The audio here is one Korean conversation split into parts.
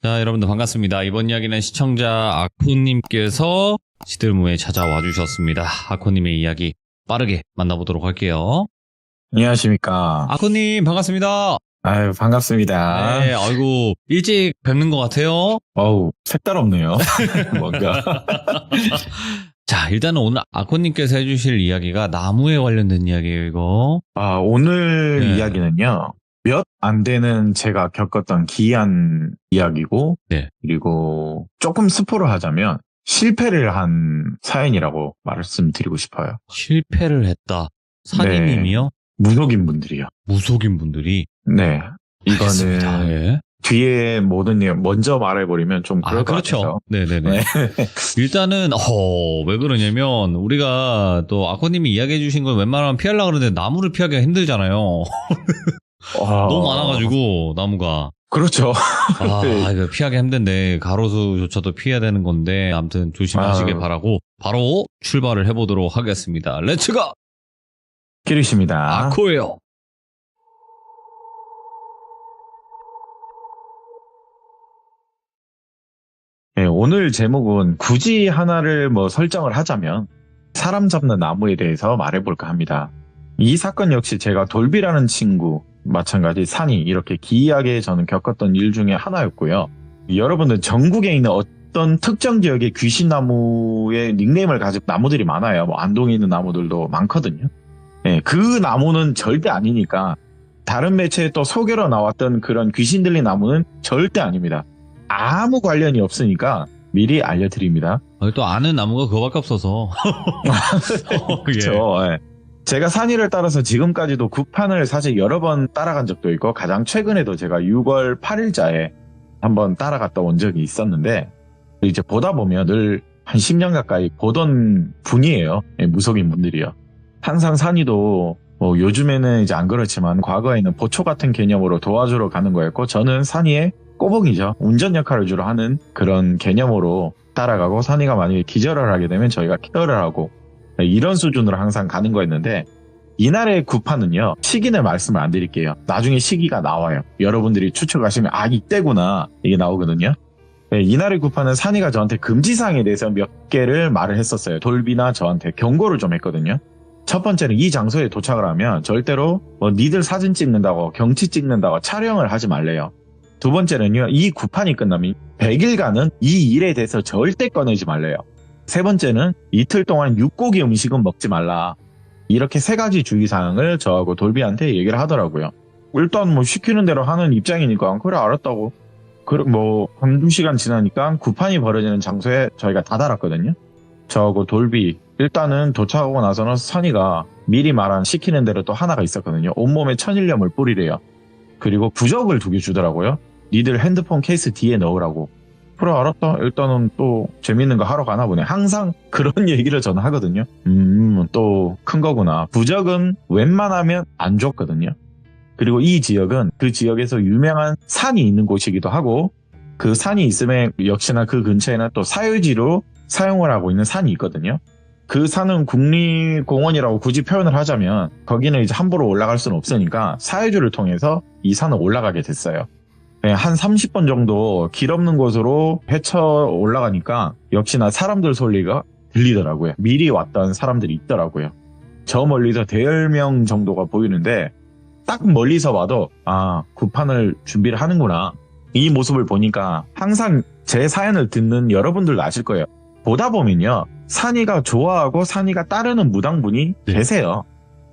자, 여러분들 반갑습니다. 이번 이야기는 시청자 아코님께서 시들무에 찾아와 주셨습니다. 아코님의 이야기 빠르게 만나보도록 할게요. 안녕하십니까. 아코님 반갑습니다. 아유, 반갑습니다. 네, 아이고 일찍 뵙는 것 같아요. 어우, 색다롭네요. 뭔가. 자, 일단은 오늘 아코님께서 해주실 이야기가 나무에 관련된 이야기예요, 이거. 오늘 네. 이야기는요. 몇 안 되는 제가 겪었던 기이한 이야기고, 네. 그리고 조금 스포를 하자면 실패를 한 사연이라고 말씀드리고 싶어요. 실패를 했다. 사기님이요? 무속인 분들이요. 무속인 분들이. 네. 알겠습니다. 이거는 예. 뒤에 모든 일 먼저 말해버리면 좀 그럴 것 그렇죠. 같아서. 네네네. 네. 일단은, 왜 그러냐면, 우리가 또 아코님이 이야기해 주신 건 웬만하면 피하려고 그러는데 나무를 피하기가 힘들잖아요. 너무 많아가지고, 나무가. 그렇죠. 네. 이거 피하기 힘든데, 가로수조차도 피해야 되는 건데, 아무튼 조심하시길 아유. 바라고, 바로 출발을 해보도록 하겠습니다. 렛츠가! 기르십니다. 아코예요. 네, 오늘 제목은 굳이 하나를 설정을 하자면 사람 잡는 나무에 대해서 말해볼까 합니다. 이 사건 역시 제가 돌비라는 친구, 마찬가지 산이 이렇게 기이하게 저는 겪었던 일 중에 하나였고요. 여러분들 전국에 있는 어떤 특정 지역의 귀신나무의 닉네임을 가진 나무들이 많아요. 안동에 있는 나무들도 많거든요. 네, 그 나무는 절대 아니니까 다른 매체에 또 소개로 나왔던 그런 귀신 들린 나무는 절대 아닙니다. 아무 관련이 없으니까 미리 알려드립니다. 또 아는 나무가 그거밖에 없어서. 그렇죠. 예. 제가 산이를 따라서 지금까지도 구판을 사실 여러 번 따라간 적도 있고 가장 최근에도 제가 6월 8일자에 한번 따라갔다 온 적이 있었는데 이제 보다 보면 늘 한 10년 가까이 보던 분이에요. 예, 무속인 분들이요. 항상 산이도 요즘에는 이제 안 그렇지만 과거에는 보초 같은 개념으로 도와주러 가는 거였고 저는 산이의 꼬북이죠. 운전 역할을 주로 하는 그런 개념으로 따라가고 산이가 만약에 기절을 하게 되면 저희가 케어를 하고 이런 수준으로 항상 가는 거였는데 이날의 구판은요. 시기는 말씀을 안 드릴게요. 나중에 시기가 나와요. 여러분들이 추측하시면 이때구나 이게 나오거든요. 네, 이날의 구판은 산이가 저한테 금지사항에 대해서 몇 개를 말을 했었어요. 돌비나 저한테 경고를 좀 했거든요. 첫 번째는 이 장소에 도착을 하면 절대로 니들 사진 찍는다고 경치 찍는다고 촬영을 하지 말래요. 두 번째는요. 이 구판이 끝나면 100일간은 이 일에 대해서 절대 꺼내지 말래요. 세 번째는 이틀 동안 육고기 음식은 먹지 말라. 이렇게 세 가지 주의사항을 저하고 돌비한테 얘기를 하더라고요. 일단 시키는 대로 하는 입장이니까 그래 알았다고. 한두 시간 지나니까 구판이 벌어지는 장소에 저희가 다다랐거든요. 저하고 돌비 일단은 도착하고 나서는 선이가 미리 말한 시키는 대로 또 하나가 있었거든요. 온몸에 천일염을 뿌리래요. 그리고 부적을 2개 주더라고요. 니들 핸드폰 케이스 뒤에 넣으라고. 그래 알았다. 일단은 또 재밌는 거 하러 가나 보네. 항상 그런 얘기를 저는 하거든요. 또 큰 거구나. 부적은 웬만하면 안 줬거든요. 그리고 이 지역은 그 지역에서 유명한 산이 있는 곳이기도 하고 그 산이 있으면 역시나 그 근처에는 또 사유지로 사용을 하고 있는 산이 있거든요. 그 산은 국립공원이라고 굳이 표현을 하자면 거기는 이제 함부로 올라갈 수는 없으니까 사유지를 통해서 이 산을 올라가게 됐어요. 네, 한 30번 정도 길 없는 곳으로 헤쳐 올라가니까 역시나 사람들 소리가 들리더라고요. 미리 왔던 사람들이 있더라고요. 저 멀리서 10명 정도가 보이는데 딱 멀리서 봐도 구판을 준비를 하는구나. 이 모습을 보니까 항상 제 사연을 듣는 여러분들도 아실 거예요. 보다 보면요. 산이가 좋아하고 산이가 따르는 무당분이 계세요.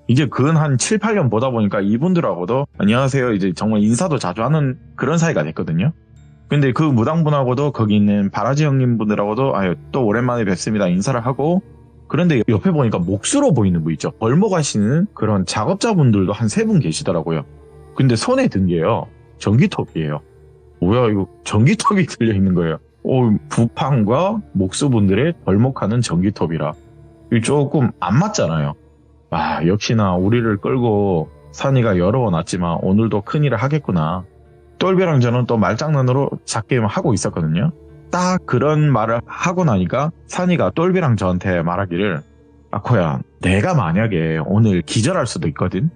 이제 근 한 7, 8년 보다 보니까 이분들하고도 안녕하세요. 이제 정말 인사도 자주 하는 그런 사이가 됐거든요. 근데 그 무당분하고도 거기 있는 바라지 형님 분들하고도 또 오랜만에 뵙습니다. 인사를 하고 그런데 옆에 보니까 몫으로 보이는 분 있죠. 벌목하시는 그런 작업자분들도 한 3분 계시더라고요. 근데 손에 든 게요. 전기톱이에요. 뭐야 이거 전기톱이 들려있는 거예요. 부판과 목수분들의 벌목하는 전기톱이라 조금 안 맞잖아요. 역시나 우리를 끌고 산이가 여러 번 왔지만 오늘도 큰일을 하겠구나. 똘비랑 저는 또 말장난으로 작게 하고 있었거든요. 딱 그런 말을 하고 나니까 산이가 똘비랑 저한테 말하기를 아코야 내가 만약에 오늘 기절할 수도 있거든.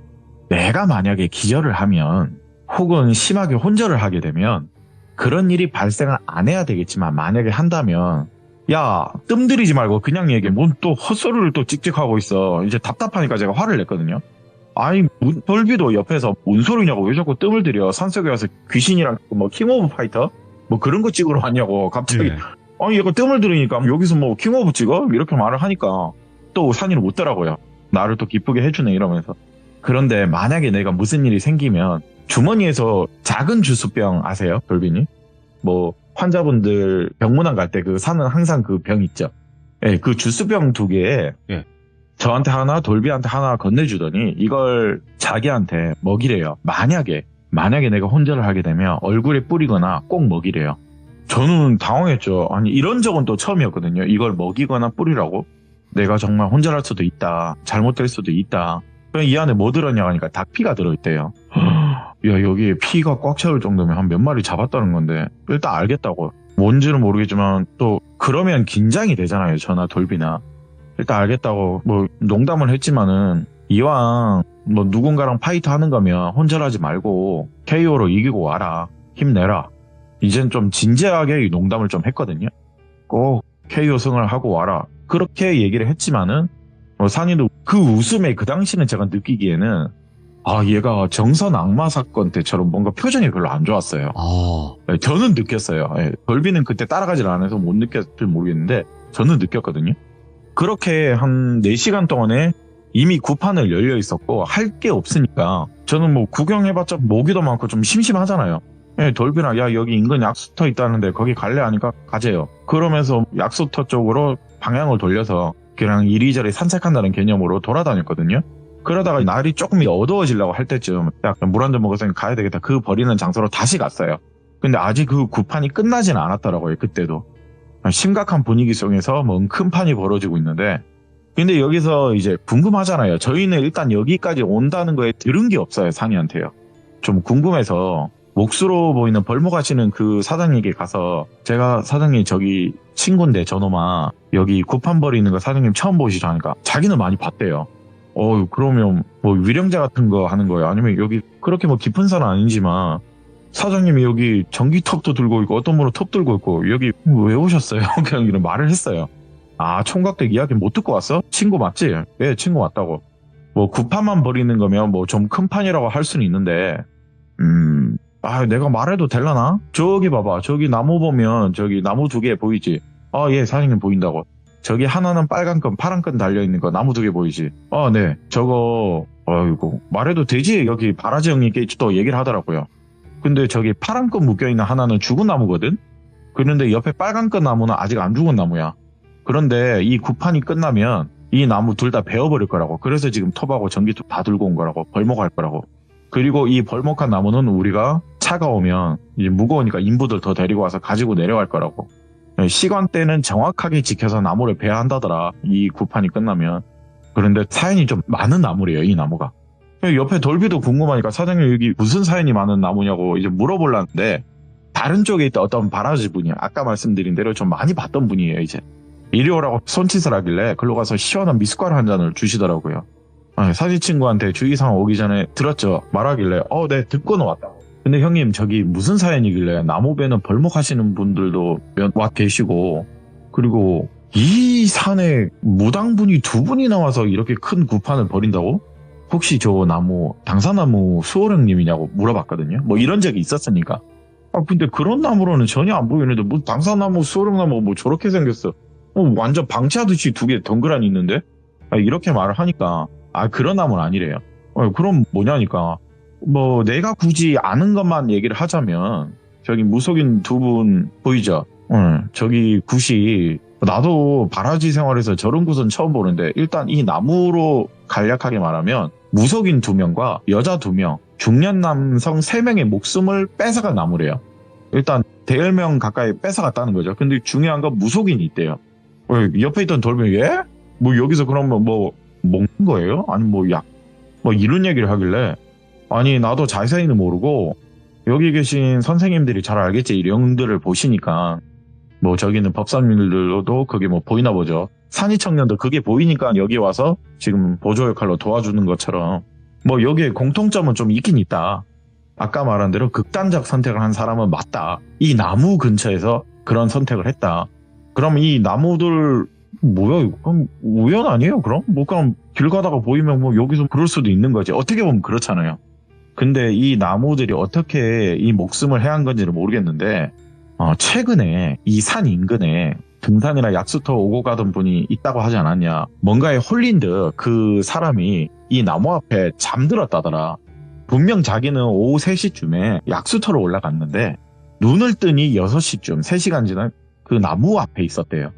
내가 만약에 기절을 하면 혹은 심하게 혼절을 하게 되면 그런 일이 발생을 안 해야 되겠지만 만약에 한다면 야 뜸들이지 말고 그냥 얘기해. 뭔 또 헛소리를 또 찍찍하고 있어. 이제 답답하니까 제가 화를 냈거든요. 아니 돌비도 옆에서 뭔 소리냐고 왜 자꾸 뜸을 들여. 산속에 와서 귀신이랑 뭐 킹 오브 파이터 뭐 그런 거 찍으러 왔냐고 갑자기. 아니 얘가 뜸을 들으니까 여기서 뭐 킹 오브 찍어? 이렇게 말을 하니까 또 산이를 묻더라고요. 나를 또 기쁘게 해주네 이러면서. 그런데 만약에 내가 무슨 일이 생기면 주머니에서 작은 주스병 아세요? 돌비님? 뭐 환자분들 병문안 갈 때 그 사는 항상 그 병 있죠. 예, 그 주스병 2개에 저한테 하나 돌비한테 하나 건네주더니 이걸 자기한테 먹이래요. 만약에 내가 혼절을 하게 되면 얼굴에 뿌리거나 꼭 먹이래요. 저는 당황했죠. 아니 이런 적은 또 처음이었거든요. 이걸 먹이거나 뿌리라고? 내가 정말 혼절할 수도 있다. 잘못될 수도 있다. 이 안에 뭐 들었냐고 하니까 닭피가 들어있대요. 야 여기에 피가 꽉 차올 정도면 한 몇 마리 잡았다는 건데 일단 알겠다고. 뭔지는 모르겠지만 또 그러면 긴장이 되잖아요. 저나 돌비나. 일단 알겠다고 뭐 농담을 했지만은 이왕 뭐 누군가랑 파이트 하는 거면 혼절하지 말고 KO로 이기고 와라. 힘내라. 이젠 좀 진지하게 농담을 좀 했거든요. 꼭 KO 승을 하고 와라. 그렇게 얘기를 했지만은 산이도 그 웃음에 그 당시는 제가 느끼기에는 아 얘가 정선 악마 사건 때처럼 뭔가 표정이 별로 안 좋았어요. 저는 느꼈어요. 돌비는 그때 따라가질 않아서 못 느꼈을지 모르겠는데 저는 느꼈거든요. 그렇게 한 4시간 동안에 이미 구판을 열려 있었고 할 게 없으니까 저는 뭐 구경해봤자 모기도 많고 좀 심심하잖아요. 돌비랑 야 여기 인근 약수터 있다는데 거기 갈래 하니까 가재요. 그러면서 약수터 쪽으로 방향을 돌려서 그냥 이리저리 산책한다는 개념으로 돌아다녔거든요. 그러다가 날이 조금 어두워지려고 할 때쯤 약간 물 한 잔 먹어서 가야 되겠다. 그 버리는 장소로 다시 갔어요. 근데 아직 그 구판이 끝나진 않았더라고요. 그때도. 심각한 분위기 속에서 뭐 큰 판이 벌어지고 있는데 근데 여기서 이제 궁금하잖아요. 저희는 일단 여기까지 온다는 거에 들은 게 없어요. 산이한테요. 좀 궁금해서 몫으로 보이는 벌목하시는 그 사장님께 가서 제가 사장님 저기 친구인데 저놈아 여기 구판 버리는 거 사장님 처음 보시죠 하니까 자기는 많이 봤대요. 그러면 뭐 위령자 같은 거 하는 거예요? 아니면 여기 그렇게 뭐 깊은 산은 아니지만 사장님이 여기 전기톱도 들고 있고 어떤 분은 톱 들고 있고 여기 왜 오셨어요? 그냥 이런 말을 했어요. 아 총각댁 이야기 못 듣고 왔어? 친구 맞지? 네 친구 맞다고. 뭐 구판만 버리는 거면 뭐 좀 큰 판이라고 할 수는 있는데 내가 말해도 될라나? 저기 봐봐. 저기 나무 보면 저기 나무 2개 보이지? 예, 사장님 보인다고. 저기 하나는 빨간 끈, 파란 끈 달려있는 거 나무 2개 보이지? 네. 저거, 아이고, 말해도 되지? 여기 바라지 형님께 또 얘기를 하더라고요. 근데 저기 파란 끈 묶여있는 하나는 죽은 나무거든? 그런데 옆에 빨간 끈 나무는 아직 안 죽은 나무야. 그런데 이 구판이 끝나면 이 나무 둘 다 베어버릴 거라고. 그래서 지금 톱하고 전기톱 다 들고 온 거라고. 벌목할 거라고. 그리고 이 벌목한 나무는 우리가 차가 오면 이제 무거우니까 인부들 더 데리고 와서 가지고 내려갈 거라고. 시간대는 정확하게 지켜서 나무를 베야 한다더라. 이 구판이 끝나면. 그런데 사연이 좀 많은 나무래요. 이 나무가. 옆에 돌비도 궁금하니까 사장님 여기 무슨 사연이 많은 나무냐고 이제 물어보려는데 다른 쪽에 있다 어떤 바라지 분이 아까 말씀드린 대로 좀 많이 봤던 분이에요. 이제 이리 오라고 손짓을 하길래 글로 가서 시원한 미숫가루 한 잔을 주시더라고요. 사진 친구한테 주의사항 오기 전에 들었죠. 말하길래 네 듣고는 왔다고. 근데 형님 저기 무슨 사연이길래 나무배는 벌목하시는 분들도 몇 와 계시고 그리고 이 산에 무당분이 2분이 나와서 이렇게 큰 구판을 벌인다고? 혹시 저 나무 당사나무 수호령님이냐고 물어봤거든요. 뭐 이런 적이 있었으니까. 근데 그런 나무로는 전혀 안 보이는데 뭐 당사나무 수호령나무 뭐 저렇게 생겼어. 완전 방치하듯이 2개 덩그러니 있는데? 이렇게 말을 하니까 그런 나무는 아니래요. 그럼 뭐냐니까 뭐 내가 굳이 아는 것만 얘기를 하자면 저기 무속인 2분 보이죠? 저기 굿이 나도 바라지 생활에서 저런 굿은 처음 보는데 일단 이 나무로 간략하게 말하면 무속인 2명과 여자 2명 중년 남성 3명의 목숨을 뺏어간 나무래요. 일단 대열명 가까이 뺏어갔다는 거죠. 근데 중요한 건 무속인이 있대요. 옆에 있던 돌멩이 예? 뭐 여기서 그러면 뭐 먹는 거예요? 아니 뭐 약 뭐 이런 얘기를 하길래 아니 나도 자세히는 모르고 여기 계신 선생님들이 잘 알겠지. 이 영들을 보시니까 뭐 저기는 법사님들도 그게 뭐 보이나 보죠. 산이 청년도 그게 보이니까 여기 와서 지금 보조 역할로 도와주는 것처럼 뭐 여기에 공통점은 좀 있긴 있다. 아까 말한 대로 극단적 선택을 한 사람은 맞다. 이 나무 근처에서 그런 선택을 했다. 그럼 이 나무들 뭐야 이거? 그럼 우연 아니에요? 그럼? 뭐 그럼 길 가다가 보이면 뭐 여기서 그럴 수도 있는 거지. 어떻게 보면 그렇잖아요. 근데 이 나무들이 어떻게 이 목숨을 해한 건지를 모르겠는데 최근에 이 산 인근에 등산이나 약수터 오고 가던 분이 있다고 하지 않았냐. 뭔가에 홀린 듯 그 사람이 이 나무 앞에 잠들었다더라. 분명 자기는 오후 3시쯤에 약수터로 올라갔는데 눈을 뜨니 6시쯤 3시간 지난 그 나무 앞에 있었대요.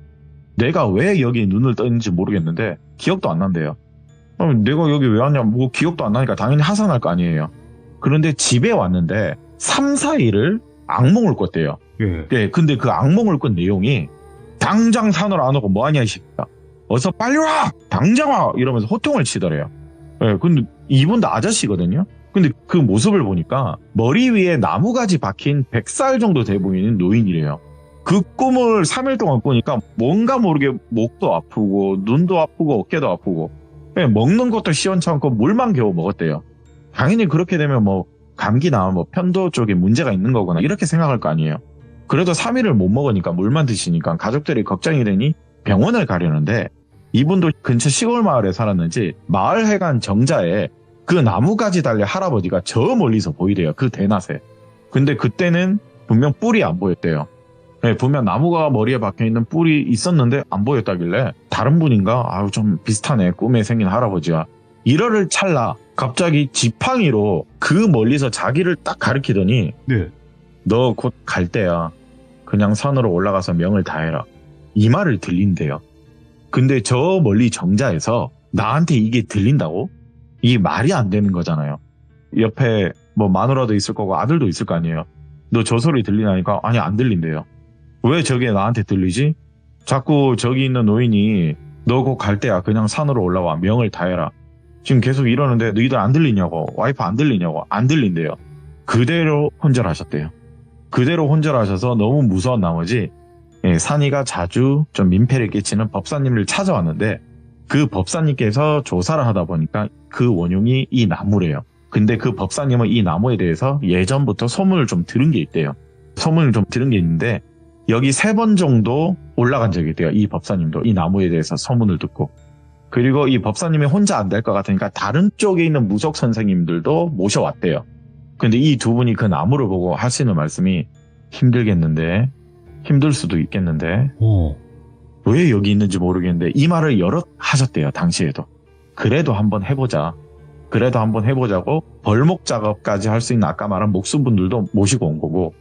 내가 왜 여기 눈을 떴는지 모르겠는데 기억도 안 난대요. 내가 여기 왜 왔냐, 뭐 기억도 안 나니까 당연히 하산할 거 아니에요. 그런데 집에 왔는데 3, 4일을 악몽을 꿨대요. 예. 근데 그 악몽을 꾼 내용이 당장 산으로 안 오고 뭐하냐 이 새끼야. 어서 빨리 와! 당장 와! 이러면서 호통을 치더래요. 예, 근데 이분도 아저씨거든요. 근데 그 모습을 보니까 머리 위에 나무가지 박힌 100살 정도 돼 보이는 노인이래요. 그 꿈을 3일 동안 꾸니까 뭔가 모르게 목도 아프고 눈도 아프고 어깨도 아프고 먹는 것도 시원찮고 물만 겨우 먹었대요. 당연히 그렇게 되면 뭐 감기나 뭐 편도 쪽에 문제가 있는 거거나 이렇게 생각할 거 아니에요. 그래도 3일을 못 먹으니까 물만 드시니까 가족들이 걱정이 되니 병원을 가려는데 이분도 근처 시골 마을에 살았는지 마을 해관 정자에 그 나무가지 달린 할아버지가 저 멀리서 보이대요. 그 대낮에. 근데 그때는 분명 뿔이 안 보였대요. 네, 분명 나무가 머리에 박혀있는 뿔이 있었는데 안 보였다길래 다른 분인가? 아유 좀 비슷하네. 꿈에 생긴 할아버지가. 이러를 찰나 갑자기 지팡이로 그 멀리서 자기를 딱 가리키더니 네. 너 곧 갈 때야. 그냥 산으로 올라가서 명을 다해라. 이 말을 들린대요. 근데 저 멀리 정자에서 나한테 이게 들린다고? 이게 말이 안 되는 거잖아요. 옆에 뭐 마누라도 있을 거고 아들도 있을 거 아니에요. 너 저 소리 들리나니까 아니 안 들린대요. 왜 저게 나한테 들리지? 자꾸 저기 있는 노인이 너 곧 갈 때야. 그냥 산으로 올라와. 명을 다해라. 지금 계속 이러는데 너희들 안 들리냐고. 와이프 안 들리냐고. 안 들린대요. 그대로 혼절하셨대요. 그대로 혼절하셔서 너무 무서운 나머지 산이가 자주 좀 민폐를 끼치는 법사님을 찾아왔는데 그 법사님께서 조사를 하다 보니까 그 원흉이 이 나무래요. 근데 그 법사님은 이 나무에 대해서 예전부터 소문을 좀 들은 게 있대요. 소문을 좀 들은 게 있는데 여기 3번 정도 올라간 적이 있대요. 이 법사님도 이 나무에 대해서 소문을 듣고. 그리고 이 법사님이 혼자 안 될 것 같으니까 다른 쪽에 있는 무속 선생님들도 모셔왔대요. 근데 이 두 분이 그 나무를 보고 하시는 말씀이 힘들겠는데, 힘들 수도 있겠는데, 왜 여기 있는지 모르겠는데 이 말을 여럿 하셨대요. 당시에도. 그래도 한번 해보자. 그래도 한번 해보자고 벌목 작업까지 할 수 있는 아까 말한 목수분들도 모시고 온 거고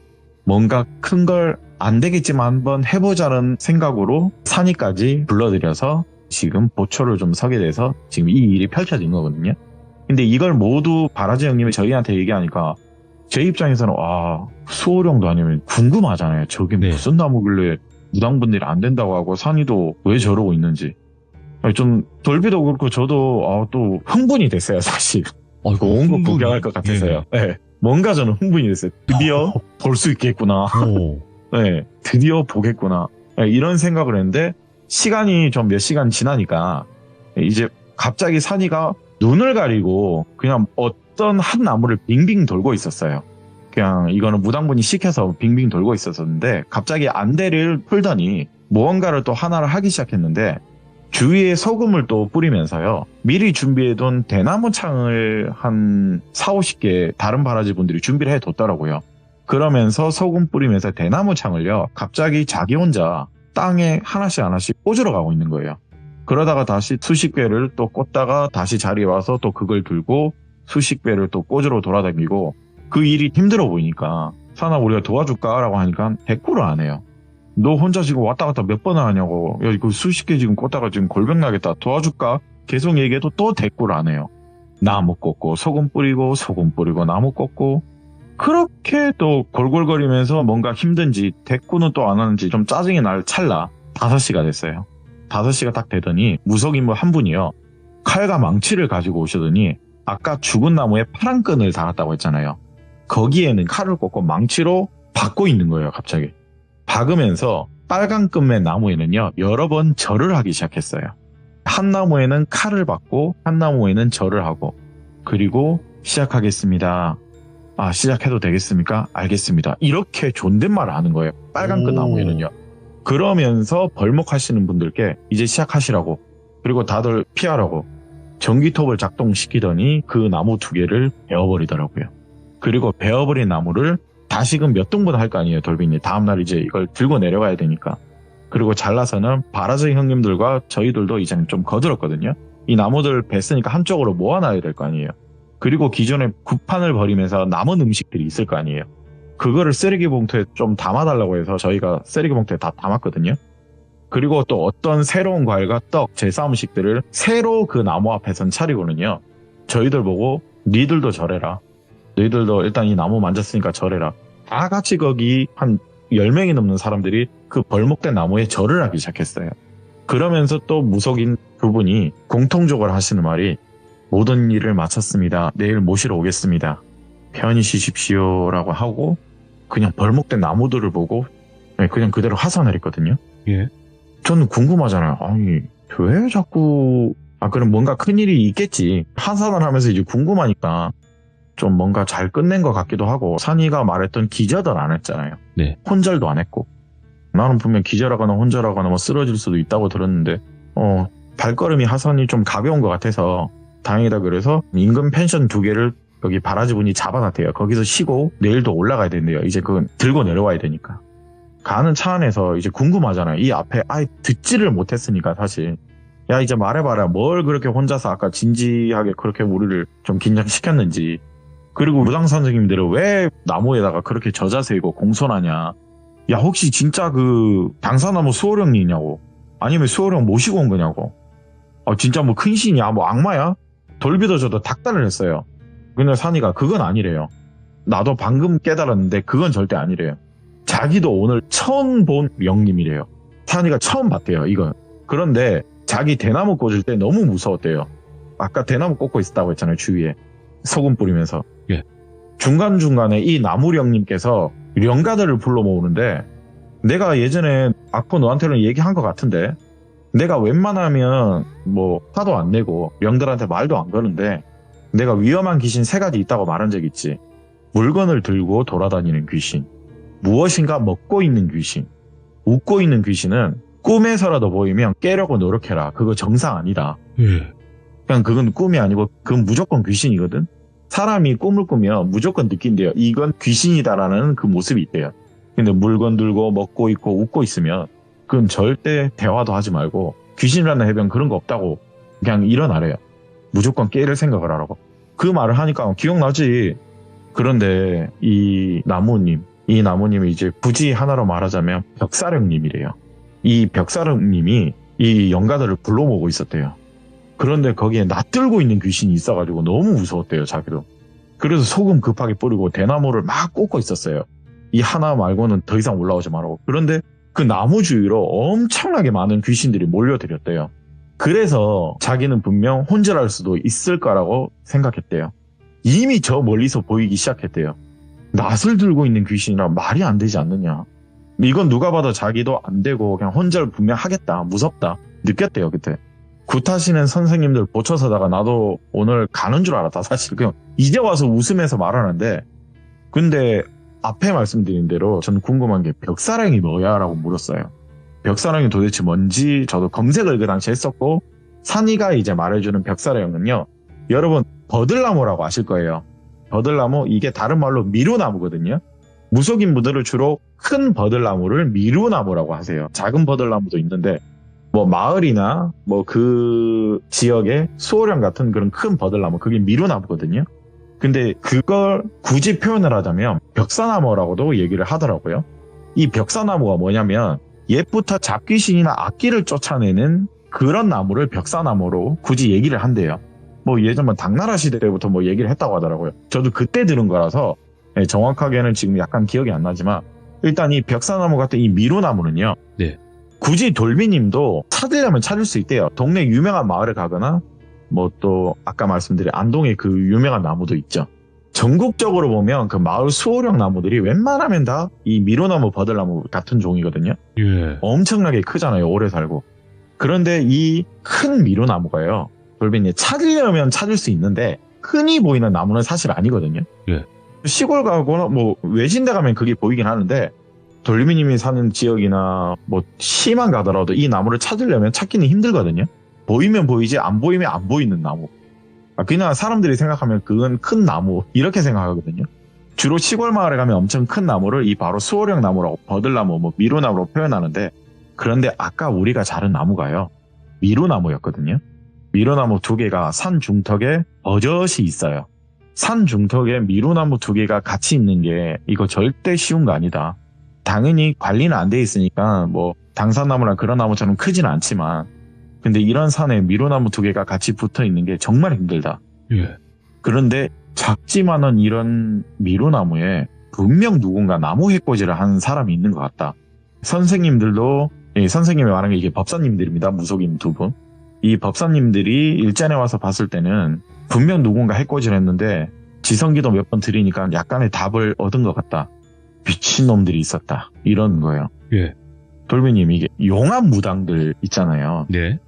뭔가 큰 걸 안 되겠지만 한번 해보자는 생각으로 산이까지 불러들여서 지금 보초를 좀 서게 돼서 지금 이 일이 펼쳐진 거거든요. 근데 이걸 모두 바라지 형님이 저희한테 얘기하니까 제 입장에서는 수호령도 아니면 궁금하잖아요. 저게 네. 무슨 나무길래 무당분들이 안 된다고 하고 산이도 왜 저러고 있는지. 좀 돌비도 그렇고 저도 또 흥분이 됐어요. 사실. 온 거 구경할 것 같아서요. 예. 네. 뭔가 저는 흥분이 됐어요. 드디어 볼 수 있겠구나. 네, 드디어 보겠구나. 네, 이런 생각을 했는데 시간이 좀 몇 시간 지나니까 이제 갑자기 산이가 눈을 가리고 그냥 어떤 한 나무를 빙빙 돌고 있었어요. 그냥 이거는 무당분이 시켜서 빙빙 돌고 있었는데 갑자기 안대를 풀더니 무언가를 또 하나를 하기 시작했는데 주위에 소금을 또 뿌리면서요. 미리 준비해둔 대나무 창을 한 40-50개 다른 바라지 분들이 준비를 해뒀더라고요. 그러면서 소금 뿌리면서 대나무 창을요. 갑자기 자기 혼자 땅에 하나씩 꽂으러 가고 있는 거예요. 그러다가 다시 수십 개를 또 꽂다가 다시 자리에 와서 또 그걸 들고 수십 개를 또 꽂으러 돌아다니고 그 일이 힘들어 보이니까 산아 우리가 도와줄까? 라고 하니까 대꾸를 안 해요. 너 혼자 지금 왔다 갔다 몇 번을 하냐고. 야, 이거 수십 개 지금 꽂다가 지금 골병 나겠다. 도와줄까? 계속 얘기해도 또 대꾸를 안 해요. 나무 꽂고 소금 뿌리고 나무 꽂고 그렇게 또 골골거리면서 뭔가 힘든지 대꾸는 또 안 하는지 좀 짜증이 날 찰나 5시가 됐어요. 5시가 딱 되더니 무속인물 한 분이요. 칼과 망치를 가지고 오시더니 아까 죽은 나무에 파란 끈을 달았다고 했잖아요. 거기에는 칼을 꽂고 망치로 박고 있는 거예요. 갑자기. 박으면서 빨간 끈의 나무에는요. 여러 번 절을 하기 시작했어요. 한 나무에는 칼을 박고 한 나무에는 절을 하고 그리고 시작하겠습니다. 아, 시작해도 되겠습니까? 알겠습니다. 이렇게 존댓말을 하는 거예요. 빨간끝 나무에는요. 그러면서 벌목하시는 분들께 이제 시작하시라고, 그리고 다들 피하라고 전기톱을 작동시키더니 그 나무 2개를 베어버리더라고요. 그리고 베어버린 나무를 다시금 몇 등분 할 거 아니에요, 돌빈이. 다음날 이제 이걸 들고 내려가야 되니까. 그리고 잘라서는 바라저 형님들과 저희들도 이제는 좀 거들었거든요. 이 나무들 뱄으니까 한쪽으로 모아놔야 될 거 아니에요. 그리고 기존에 굿판을 버리면서 남은 음식들이 있을 거 아니에요. 그거를 쓰레기 봉투에 좀 담아달라고 해서 저희가 쓰레기 봉투에 다 담았거든요. 그리고 또 어떤 새로운 과일과 떡, 제사 음식들을 새로 그 나무 앞에선 차리고는요. 저희들 보고 니들도 절해라. 너희들도 일단 이 나무 만졌으니까 절해라. 다 같이 거기 한 10명이 넘는 사람들이 그 벌목된 나무에 절을 하기 시작했어요. 그러면서 또 무속인 두 분이 공통적으로 하시는 말이 모든 일을 마쳤습니다. 내일 모시러 오겠습니다. 편히 쉬십시오 라고 하고 그냥 벌목된 나무들을 보고 그냥 그대로 하산을 했거든요. 예. 저는 궁금하잖아요. 아니 왜 자꾸 그럼 뭔가 큰일이 있겠지. 하산을 하면서 이제 궁금하니까 좀 뭔가 잘 끝낸 것 같기도 하고, 산이가 말했던 기절을 안 했잖아요. 네. 혼절도 안 했고. 나는 분명 기절하거나 혼절하거나 뭐 쓰러질 수도 있다고 들었는데 발걸음이 하산이 좀 가벼운 것 같아서 다행이다. 그래서 인근 펜션 2개를 여기 바라지 분이 잡아놨대요. 거기서 쉬고 내일도 올라가야 된대요. 이제 그건 들고 내려와야 되니까. 가는 차 안에서 이제 궁금하잖아요. 이 앞에 아예 듣지를 못했으니까 사실. 야 이제 말해봐라. 뭘 그렇게 혼자서 아까 진지하게 그렇게 우리를 좀 긴장시켰는지. 그리고 무당 선생님들은 왜 나무에다가 그렇게 저자세이고 공손하냐. 야 혹시 진짜 그 당사나무 수호령이냐고. 아니면 수호령 모시고 온 거냐고. 진짜 뭐 큰 신이야 뭐 악마야. 돌비도저도 닥달을 했어요. 근데 산이가 그건 아니래요. 나도 방금 깨달았는데 그건 절대 아니래요. 자기도 오늘 처음 본 영님이래요. 산이가 처음 봤대요 이건. 그런데 자기 대나무 꽂을 때 너무 무서웠대요. 아까 대나무 꽂고 있었다고 했잖아요. 주위에 소금 뿌리면서. 예. 중간중간에 이 나무령님께서 영가들을 불러 모으는데, 내가 예전에 아코 너한테는 얘기한 것 같은데, 내가 웬만하면 뭐 화도 안 내고 영들한테 말도 안 거는데 내가 위험한 귀신 3가지 있다고 말한 적 있지. 물건을 들고 돌아다니는 귀신, 무엇인가 먹고 있는 귀신, 웃고 있는 귀신은 꿈에서라도 보이면 깨려고 노력해라. 그거 정상 아니다. 그냥 그건 꿈이 아니고 그건 무조건 귀신이거든. 사람이 꿈을 꾸면 무조건 느낀대요. 이건 귀신이다라는 그 모습이 있대요. 근데 물건 들고 먹고 있고 웃고 있으면 그건 절대 대화도 하지 말고, 귀신이라는 해변 그런 거 없다고 그냥 일어나래요. 무조건 깨를 생각을 하라고. 그 말을 하니까 기억나지. 그런데 이 나무님이 이제 굳이 하나로 말하자면 벽사령님이래요. 이 벽사령님이 이 영가들을 불러 모으고 있었대요. 그런데 거기에 낯들고 있는 귀신이 있어가지고 너무 무서웠대요, 자기도. 그래서 소금 급하게 뿌리고 대나무를 막 꽂고 있었어요. 이 하나 말고는 더 이상 올라오지 말라고. 그런데 그 나무 주위로 엄청나게 많은 귀신들이 몰려들었대요. 그래서 자기는 분명 혼절할 수도 있을 거라고 생각했대요. 이미 저 멀리서 보이기 시작했대요. 낫을 들고 있는 귀신이라 말이 안 되지 않느냐. 이건 누가 봐도 자기도 안 되고 그냥 혼절 분명 하겠다, 무섭다 느꼈대요. 그때 굿하시는 선생님들 보초서다가 나도 오늘 가는 줄 알았다. 사실 그냥 이제 와서 웃으면서 말하는데, 근데 앞에 말씀드린 대로 저는 궁금한 게 벽사령이 뭐야? 라고 물었어요. 벽사령이 도대체 뭔지 저도 검색을 그 당시에 했었고, 산이가 이제 말해주는 벽사령은요, 여러분 버들나무라고 아실 거예요. 버들나무, 이게 다른 말로 미루나무거든요. 무속인 분들은 주로 큰 버들나무를 미루나무라고 하세요. 작은 버들나무도 있는데 뭐 마을이나 뭐 그 지역의 수호령 같은 그런 큰 버들나무, 그게 미루나무거든요. 근데 그걸 굳이 표현을 하자면 벽사나무라고도 얘기를 하더라고요. 이 벽사나무가 뭐냐면 옛부터 잡귀신이나 악귀를 쫓아내는 그런 나무를 벽사나무로 굳이 얘기를 한대요. 뭐 예전 당나라 시대 때부터 뭐 얘기를 했다고 하더라고요. 저도 그때 들은 거라서 정확하게는 지금 약간 기억이 안 나지만, 일단 이 벽사나무 같은 이 미루나무는요. 네. 굳이 돌비님도 찾으려면 찾을 수 있대요. 동네 유명한 마을에 가거나 뭐 또 아까 말씀드린 안동에 그 유명한 나무도 있죠. 전국적으로 보면 그 마을 수호령 나무들이 웬만하면 다 이 미루나무, 버들나무 같은 종이거든요. 예. 엄청나게 크잖아요. 오래 살고. 그런데 이 큰 미루나무가요, 돌비님 찾으려면 찾을 수 있는데 흔히 보이는 나무는 사실 아니거든요. 예. 시골 가거나 뭐 외진데 가면 그게 보이긴 하는데 돌미님이 사는 지역이나 뭐 시만 가더라도 이 나무를 찾으려면 찾기는 힘들거든요. 보이면 보이지 안 보이면 안 보이는 나무. 그냥 사람들이 생각하면 그건 큰 나무 이렇게 생각하거든요. 주로 시골 마을에 가면 엄청 큰 나무를 이 바로 수호령 나무라고 버들나무, 뭐 미루나무로 표현하는데 그런데 아까 우리가 자른 나무가요. 미루나무였거든요. 미루나무 2개가 산 중턱에 버젓이 있어요. 산 중턱에 미루나무 2개가 같이 있는 게 이거 절대 쉬운 거 아니다. 당연히 관리는 안 돼 있으니까 뭐 당산나무나 그런 나무처럼 크지는 않지만 근데 이런 산에 미루나무 2개가 같이 붙어 있는 게 정말 힘들다. 예. 그런데 작지만은 이런 미루나무에 분명 누군가 나무 해코지를 하는 사람이 있는 것 같다. 선생님들도 선생님이 말하는 게 이게 법사님들입니다. 무속인 2분. 이 법사님들이 일전에 와서 봤을 때는 분명 누군가 해코지를 했는데 지성기도 몇 번 드리니까 약간의 답을 얻은 것 같다. 미친놈들이 있었다. 이런 거예요. 예. 돌비님 이게 용암 무당들 있잖아요. 네.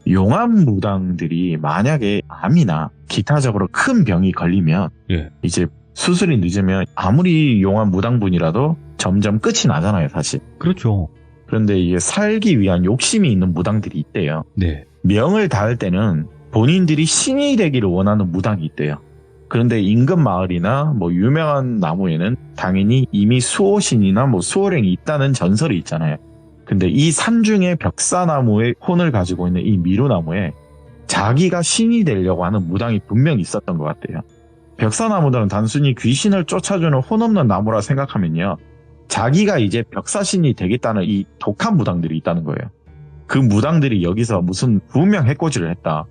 용암 무당들이 만약에 암이나 기타적으로 큰 병이 걸리면 예. 이제 수술이 늦으면 아무리 용암 무당분이라도 점점 끝이 나잖아요, 사실. 그렇죠. 그런데 이게 살기 위한 욕심이 있는 무당들이 있대요. 네. 명을 다할 때는 본인들이 신이 되기를 원하는 무당이 있대요. 그런데 인근 마을이나 뭐 유명한 나무에는 당연히 이미 수호신이나 뭐 수호령이 있다는 전설이 있잖아요. 근데 이 산중의 벽사나무의 혼을 가지고 있는 이 미루나무에 자기가 신이 되려고 하는 무당이 분명히 있었던 것 같아요. 벽사나무들은 단순히 귀신을 쫓아주는 혼 없는 나무라 생각하면요. 자기가 이제 벽사신이 되겠다는 이 독한 무당들이 있다는 거예요. 그 무당들이 여기서 무슨 분명 해코지를 했다.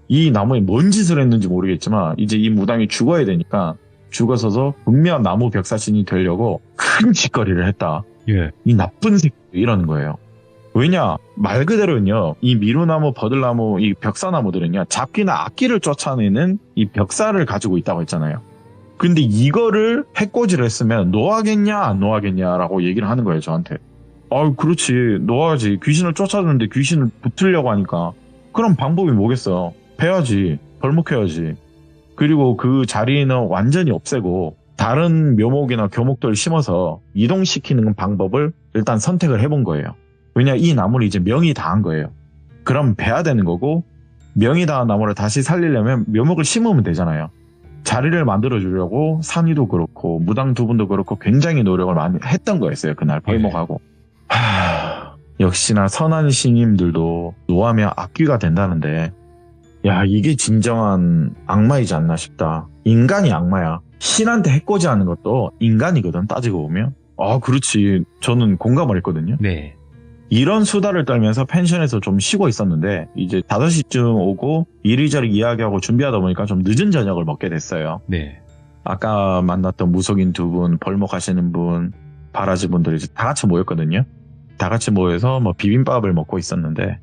이 나무에 뭔 짓을 했는지 모르겠지만 이제 이 무당이 죽어야 되니까 죽어서서 분명 나무 벽사신이 되려고 큰 짓거리를 했다. 예. 이 나쁜 새끼 이러는 거예요. 왜냐 말 그대로는요. 이 미루나무, 버들나무, 이 벽사나무들은요. 잡기나 악기를 쫓아내는 이 벽사를 가지고 있다고 했잖아요. 근데 이거를 해코지를 했으면 놓아겠냐 안 놓아겠냐라고 얘기를 하는 거예요. 저한테. 그렇지 놓아야지. 귀신을 쫓아주는데 귀신을 붙으려고 하니까 그럼 방법이 뭐겠어. 패야지. 벌목해야지. 그리고 그 자리는 완전히 없애고 다른 묘목이나 교목들을 심어서 이동시키는 방법을 일단 선택을 해본 거예요. 왜냐 이 나무를 이제 명이 다한 거예요. 그럼 베야 되는 거고 명이 다한 나무를 다시 살리려면 묘목을 심으면 되잖아요. 자리를 만들어주려고 산이도 그렇고 무당 2분도 그렇고 굉장히 노력을 많이 했던 거였어요. 그날 벌목하고. 역시나 선한 신님들도 노하면 악귀가 된다는데 야 이게 진정한 악마이지 않나 싶다. 인간이 악마야. 신한테 해코지하는 것도 인간이거든 따지고 보면. 그렇지. 저는 공감을 했거든요. 네. 이런 수다를 떨면서 펜션에서 좀 쉬고 있었는데 이제 5시쯤 오고 이리저리 이야기하고 준비하다 보니까 좀 늦은 저녁을 먹게 됐어요. 네. 아까 만났던 무속인 2분, 벌목하시는 분, 바라지 분들이 다 같이 모였거든요. 다 같이 모여서 뭐 비빔밥을 먹고 있었는데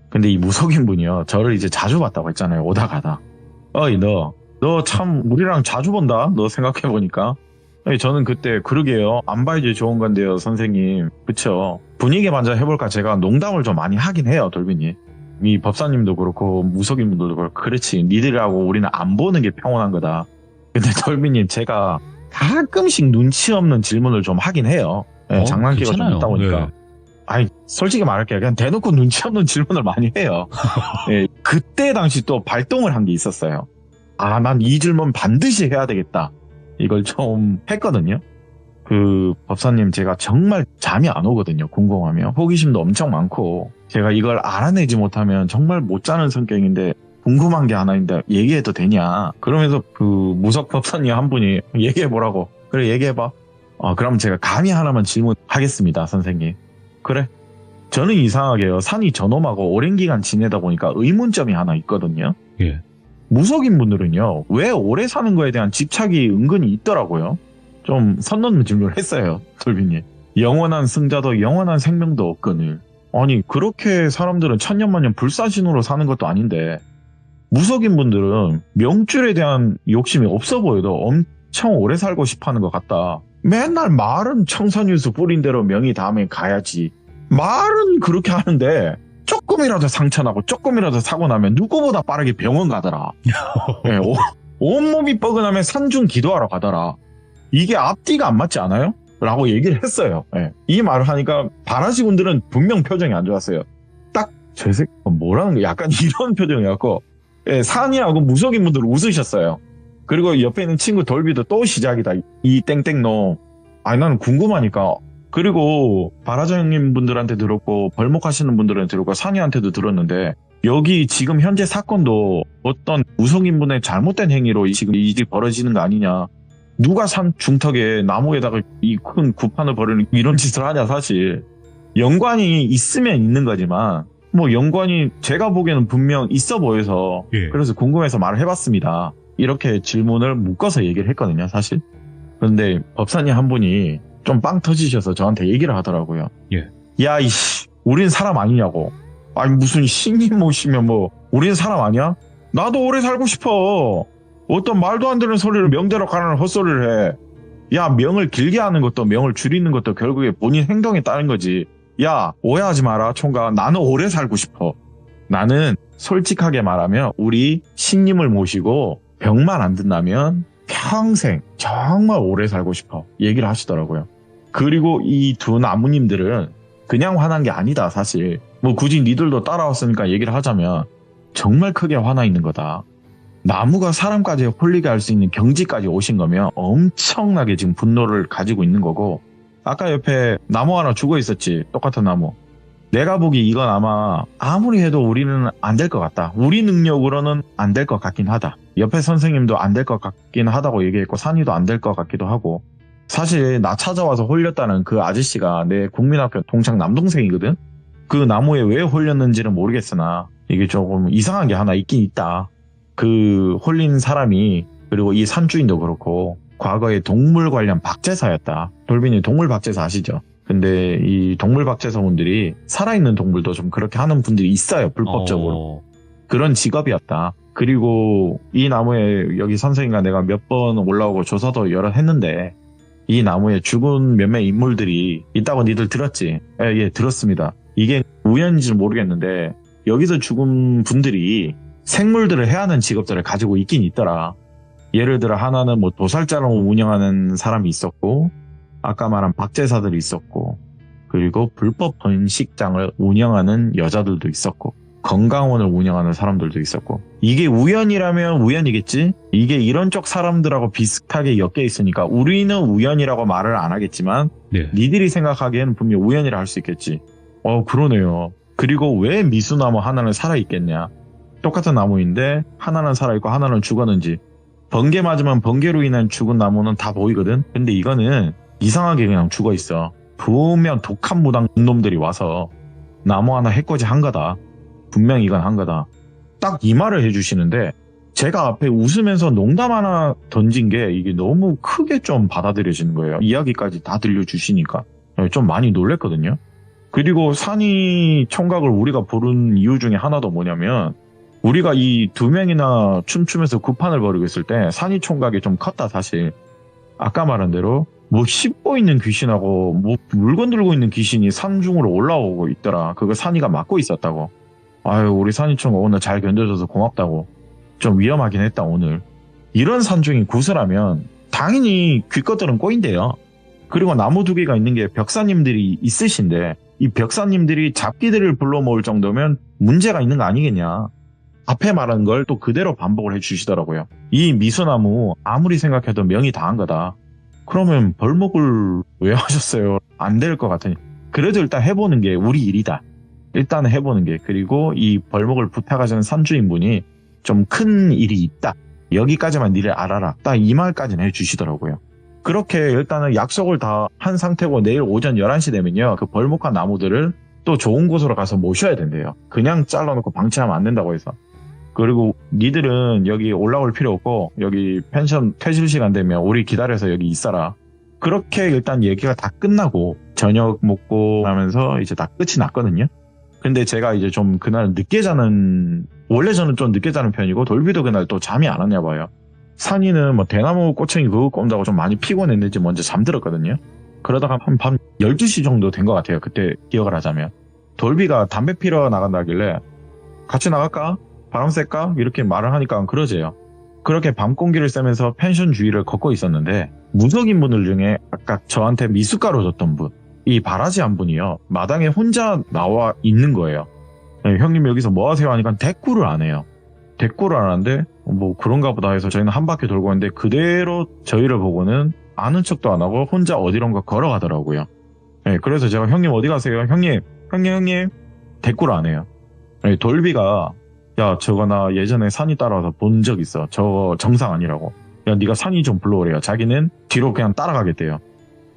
근데 이 무속인 분이요. 저를 이제 자주 봤다고 했잖아요. 오다 가다. 어이 너 참 우리랑 자주 본다. 너 생각해보니까. 저는 그때 그러게요. 안 봐야지 좋은 건데요. 선생님. 그쵸. 분위기 반전 해볼까 제가 농담을 좀 많이 하긴 해요. 돌비님. 이 법사님도 그렇고 무속인 분들도 그렇고 그렇지. 니들하고 우리는 안 보는 게 평온한 거다. 근데 돌비님 제가 가끔씩 눈치 없는 질문을 좀 하긴 해요. 장난기가 좀 있다 보니까. 네. 솔직히 말할게요. 그냥 대놓고 눈치 없는 질문을 많이 해요. 그때 당시 또 발동을 한 게 있었어요. 난 이 질문 반드시 해야 되겠다. 이걸 좀 했거든요. 그 법사님 제가 정말 잠이 안 오거든요. 궁금하면. 호기심도 엄청 많고 제가 이걸 알아내지 못하면 정말 못 자는 성격인데 궁금한 게 하나 있는데 얘기해도 되냐. 그러면서 그 무속 법사님 한 분이 얘기해보라고. 그래 얘기해봐. 그럼 제가 감히 하나만 질문하겠습니다. 선생님. 그래. 저는 이상하게요. 산이 저놈하고 오랜 기간 지내다 보니까 의문점이 하나 있거든요. 예. 무속인 분들은요. 왜 오래 사는 거에 대한 집착이 은근히 있더라고요. 좀 선 넘는 질문을 했어요. 돌비님. 영원한 승자도 영원한 생명도 없거늘. 아니 그렇게 사람들은 천년만년 불사신으로 사는 것도 아닌데 무속인 분들은 명줄에 대한 욕심이 없어 보여도 엄청 오래 살고 싶어하는 것 같다. 맨날 말은 청산유수 뿌린 대로 명이 다음에 가야지. 말은 그렇게 하는데 조금이라도 상처나고 조금이라도 사고 나면 누구보다 빠르게 병원 가더라. 온몸이 뻐근하면 산중 기도하러 가더라. 이게 앞뒤가 안 맞지 않아요? 라고 얘기를 했어요. 예. 이 말을 하니까 바라시군들은 분명 표정이 안 좋았어요. 딱 저 새끼 뭐라는 거 약간 이런 표정이었고 예, 산이하고 무속인 분들 웃으셨어요. 그리고 옆에 있는 친구 돌비도 또 시작이다. 이 땡땡놈. 아니 나는 궁금하니까. 그리고 바라정님 분들한테 들었고 벌목하시는 분들한테 들었고 산이한테도 들었는데 여기 지금 현재 사건도 어떤 무속인분의 잘못된 행위로 지금 이 일이 벌어지는 거 아니냐. 누가 산 중턱에 나무에다가 이 큰 구판을 버리는 이런 짓을 하냐 사실. 연관이 있으면 있는 거지만 뭐 연관이 제가 보기에는 분명 있어 보여서 예. 그래서 궁금해서 말을 해봤습니다. 이렇게 질문을 묶어서 얘기를 했거든요 사실. 그런데 법사님 한 분이 좀 빵 터지셔서 저한테 얘기를 하더라고요. 예. 야 이씨 우린 사람 아니냐고. 아니 무슨 신님 모시면 뭐 우린 사람 아니야? 나도 오래 살고 싶어. 어떤 말도 안 되는 소리를 명대로 가라는 헛소리를 해. 야 명을 길게 하는 것도 명을 줄이는 것도 결국에 본인 행동에 따른 거지. 야 오해하지 마라 총각. 나는 오래 살고 싶어. 나는 솔직하게 말하면 우리 신님을 모시고 병만 안 든다면 평생 정말 오래 살고 싶어 얘기를 하시더라고요. 그리고 이 두 나무님들은 그냥 화난 게 아니다 사실. 뭐 굳이 니들도 따라왔으니까 얘기를 하자면 정말 크게 화나 있는 거다. 나무가 사람까지 홀리게 할 수 있는 경지까지 오신 거면 엄청나게 지금 분노를 가지고 있는 거고. 아까 옆에 나무 하나 죽어 있었지. 똑같은 나무. 내가 보기 이건 아마 아무리 해도 우리는 안 될 것 같다. 우리 능력으로는 안 될 것 같긴 하다. 옆에 선생님도 안 될 것 같긴 하다고 얘기했고 산이도 안 될 것 같기도 하고. 사실 나 찾아와서 홀렸다는 그 아저씨가 내 국민학교 동창 남동생이거든. 그 나무에 왜 홀렸는지는 모르겠으나 이게 조금 이상한 게 하나 있긴 있다. 그 홀린 사람이 그리고 이 산주인도 그렇고 과거에 동물 관련 박제사였다. 돌빈이 동물 박제사 아시죠? 근데 이 동물 박제사분들이 살아있는 동물도 좀 그렇게 하는 분들이 있어요. 불법적으로. 그런 직업이었다. 그리고 이 나무에 여기 선생님과 내가 몇 번 올라오고 조사도 여러 했는데 이 나무에 죽은 몇몇 인물들이 있다고 니들 들었지? 예, 들었습니다. 이게 우연인지는 모르겠는데 여기서 죽은 분들이 생물들을 해하는 직업들을 가지고 있긴 있더라. 예를 들어 하나는 뭐 도살자로 운영하는 사람이 있었고 아까 말한 박제사들이 있었고 그리고 불법 번식장을 운영하는 여자들도 있었고 건강원을 운영하는 사람들도 있었고 이게 우연이라면 우연이겠지? 이게 이런 쪽 사람들하고 비슷하게 엮여 있으니까 우리는 우연이라고 말을 안 하겠지만 네. 니들이 생각하기에는 분명 우연이라 할 수 있겠지. 그러네요. 그리고 왜 미수나무 하나는 살아있겠냐? 똑같은 나무인데 하나는 살아있고 하나는 죽었는지. 번개 맞으면 번개로 인한 죽은 나무는 다 보이거든. 근데 이거는 이상하게 그냥 죽어있어. 분명 독한 무당 놈들이 와서 나무 하나 해코지 한 거다. 분명 이건 한 거다. 딱 이 말을 해주시는데 제가 앞에 웃으면서 농담 하나 던진 게 이게 너무 크게 좀 받아들여지는 거예요. 이야기까지 다 들려주시니까 좀 많이 놀랬거든요. 그리고 산이 총각을 우리가 부른 이유 중에 하나도 뭐냐면 우리가 이 두 명이나 춤추면서 구판을 벌이고 있을 때 산이 총각이 좀 컸다 사실. 아까 말한 대로 뭐 씹고 있는 귀신하고 뭐 물건 들고 있는 귀신이 산중으로 올라오고 있더라. 그거 산이가 막고 있었다고. 아유 우리 산이 총각 오늘 잘 견뎌줘서 고맙다고. 좀 위험하긴 했다 오늘. 이런 산중이 구슬하면 당연히 귀것들은 꼬인대요. 그리고 나무 두 개가 있는 게 벽사님들이 있으신데 이 벽사님들이 잡기들을 불러 모을 정도면 문제가 있는 거 아니겠냐. 앞에 말한 걸 또 그대로 반복을 해주시더라고요. 이 미소나무 아무리 생각해도 명이 다한 거다. 그러면 벌목을 왜 하셨어요? 안 될 것 같으니. 그래도 일단 해보는 게 우리 일이다. 일단 해보는 게. 그리고 이 벌목을 부탁하시는 산주인분이 좀 큰 일이 있다. 여기까지만 니를 알아라. 딱 이 말까지는 해주시더라고요. 그렇게 일단은 약속을 다 한 상태고 내일 오전 11시 되면요. 그 벌목한 나무들을 또 좋은 곳으로 가서 모셔야 된대요. 그냥 잘라놓고 방치하면 안 된다고 해서. 그리고 니들은 여기 올라올 필요 없고 여기 펜션 퇴실 시간 되면 우리 기다려서 여기 있어라. 그렇게 일단 얘기가 다 끝나고 저녁 먹고 하면서 이제 다 끝이 났거든요. 근데 제가 이제 좀 그날 늦게 자는, 원래 저는 좀 늦게 자는 편이고 돌비도 그날 또 잠이 안 왔나 봐요. 산이는 뭐 대나무 꼬챙이 그거 꼼다고 좀 많이 피곤했는지 먼저 잠들었거든요. 그러다가 한 밤 12시 정도 된 것 같아요. 그때 기억을 하자면. 돌비가 담배 피러 나간다길래 같이 나갈까? 바람 쐴까? 이렇게 말을 하니까 그러재요. 그렇게 밤 공기를 쐬면서 펜션 주위를 걷고 있었는데 무속인 분들 중에 아까 저한테 미숫가루 줬던 분, 이 바라지 한 분이요. 마당에 혼자 나와 있는 거예요. 네, 형님 여기서 뭐 하세요? 하니까 대꾸를 안 해요. 대꾸를 안 하는데 뭐 그런가 보다 해서 저희는 한 바퀴 돌고 있는데 그대로 저희를 보고는 아는 척도 안 하고 혼자 어디론가 걸어가더라고요. 네, 그래서 제가 형님 어디 가세요? 형님 대꾸를 안 해요. 네, 돌비가 야 저거 나 예전에 산이 따라와서 본 적 있어. 저거 정상 아니라고. 야 네가 산이 좀 불러오래요. 자기는 뒤로 그냥 따라가겠대요.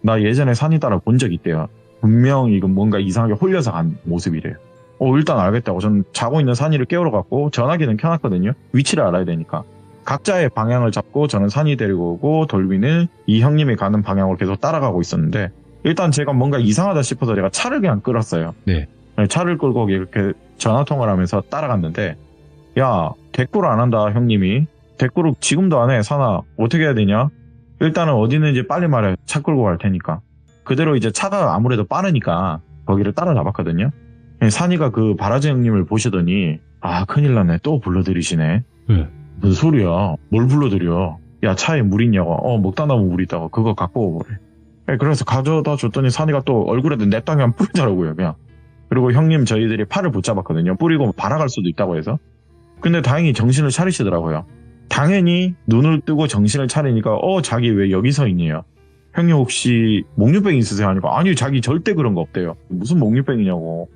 나 예전에 산이 따라 본 적 있대요. 분명 이건 뭔가 이상하게 홀려서 간 모습이래요. 일단 알겠다고. 전 자고 있는 산이를 깨우러 갔고 전화기는 켜놨거든요. 위치를 알아야 되니까. 각자의 방향을 잡고 저는 산이 데리고 오고 돌비는 이 형님이 가는 방향으로 계속 따라가고 있었는데 일단 제가 뭔가 이상하다 싶어서 제가 차를 그냥 끌었어요. 네. 차를 끌고 이렇게 전화통화를 하면서 따라갔는데 야 대꾸를 안 한다 형님이. 대꾸를 지금도 안 해. 산아 어떻게 해야 되냐. 일단은 어디 있는지 빨리 말해. 차 끌고 갈 테니까. 그대로 이제 차가 아무래도 빠르니까 거기를 따라잡았거든요. 산이가 그 바라지 형님을 보시더니 아 큰일 났네. 또 불러들이시네. 네. 무슨 소리야. 뭘 불러들여. 야 차에 물 있냐고. 먹다나무 물 있다고. 그거 갖고 오래. 그래서 가져다 줬더니 산이가 또 얼굴에도 냅다 그냥 뿌리더라고요. 그냥. 그리고 형님 저희들이 팔을 붙잡았거든요. 뿌리고 발아갈 수도 있다고 해서. 근데 다행히 정신을 차리시더라고요. 당연히 눈을 뜨고 정신을 차리니까 자기 왜 여기 서 있냐. 형님 혹시 목류병 있으세요? 하니까 아니 자기 절대 그런 거 없대요. 무슨 목류병이냐고.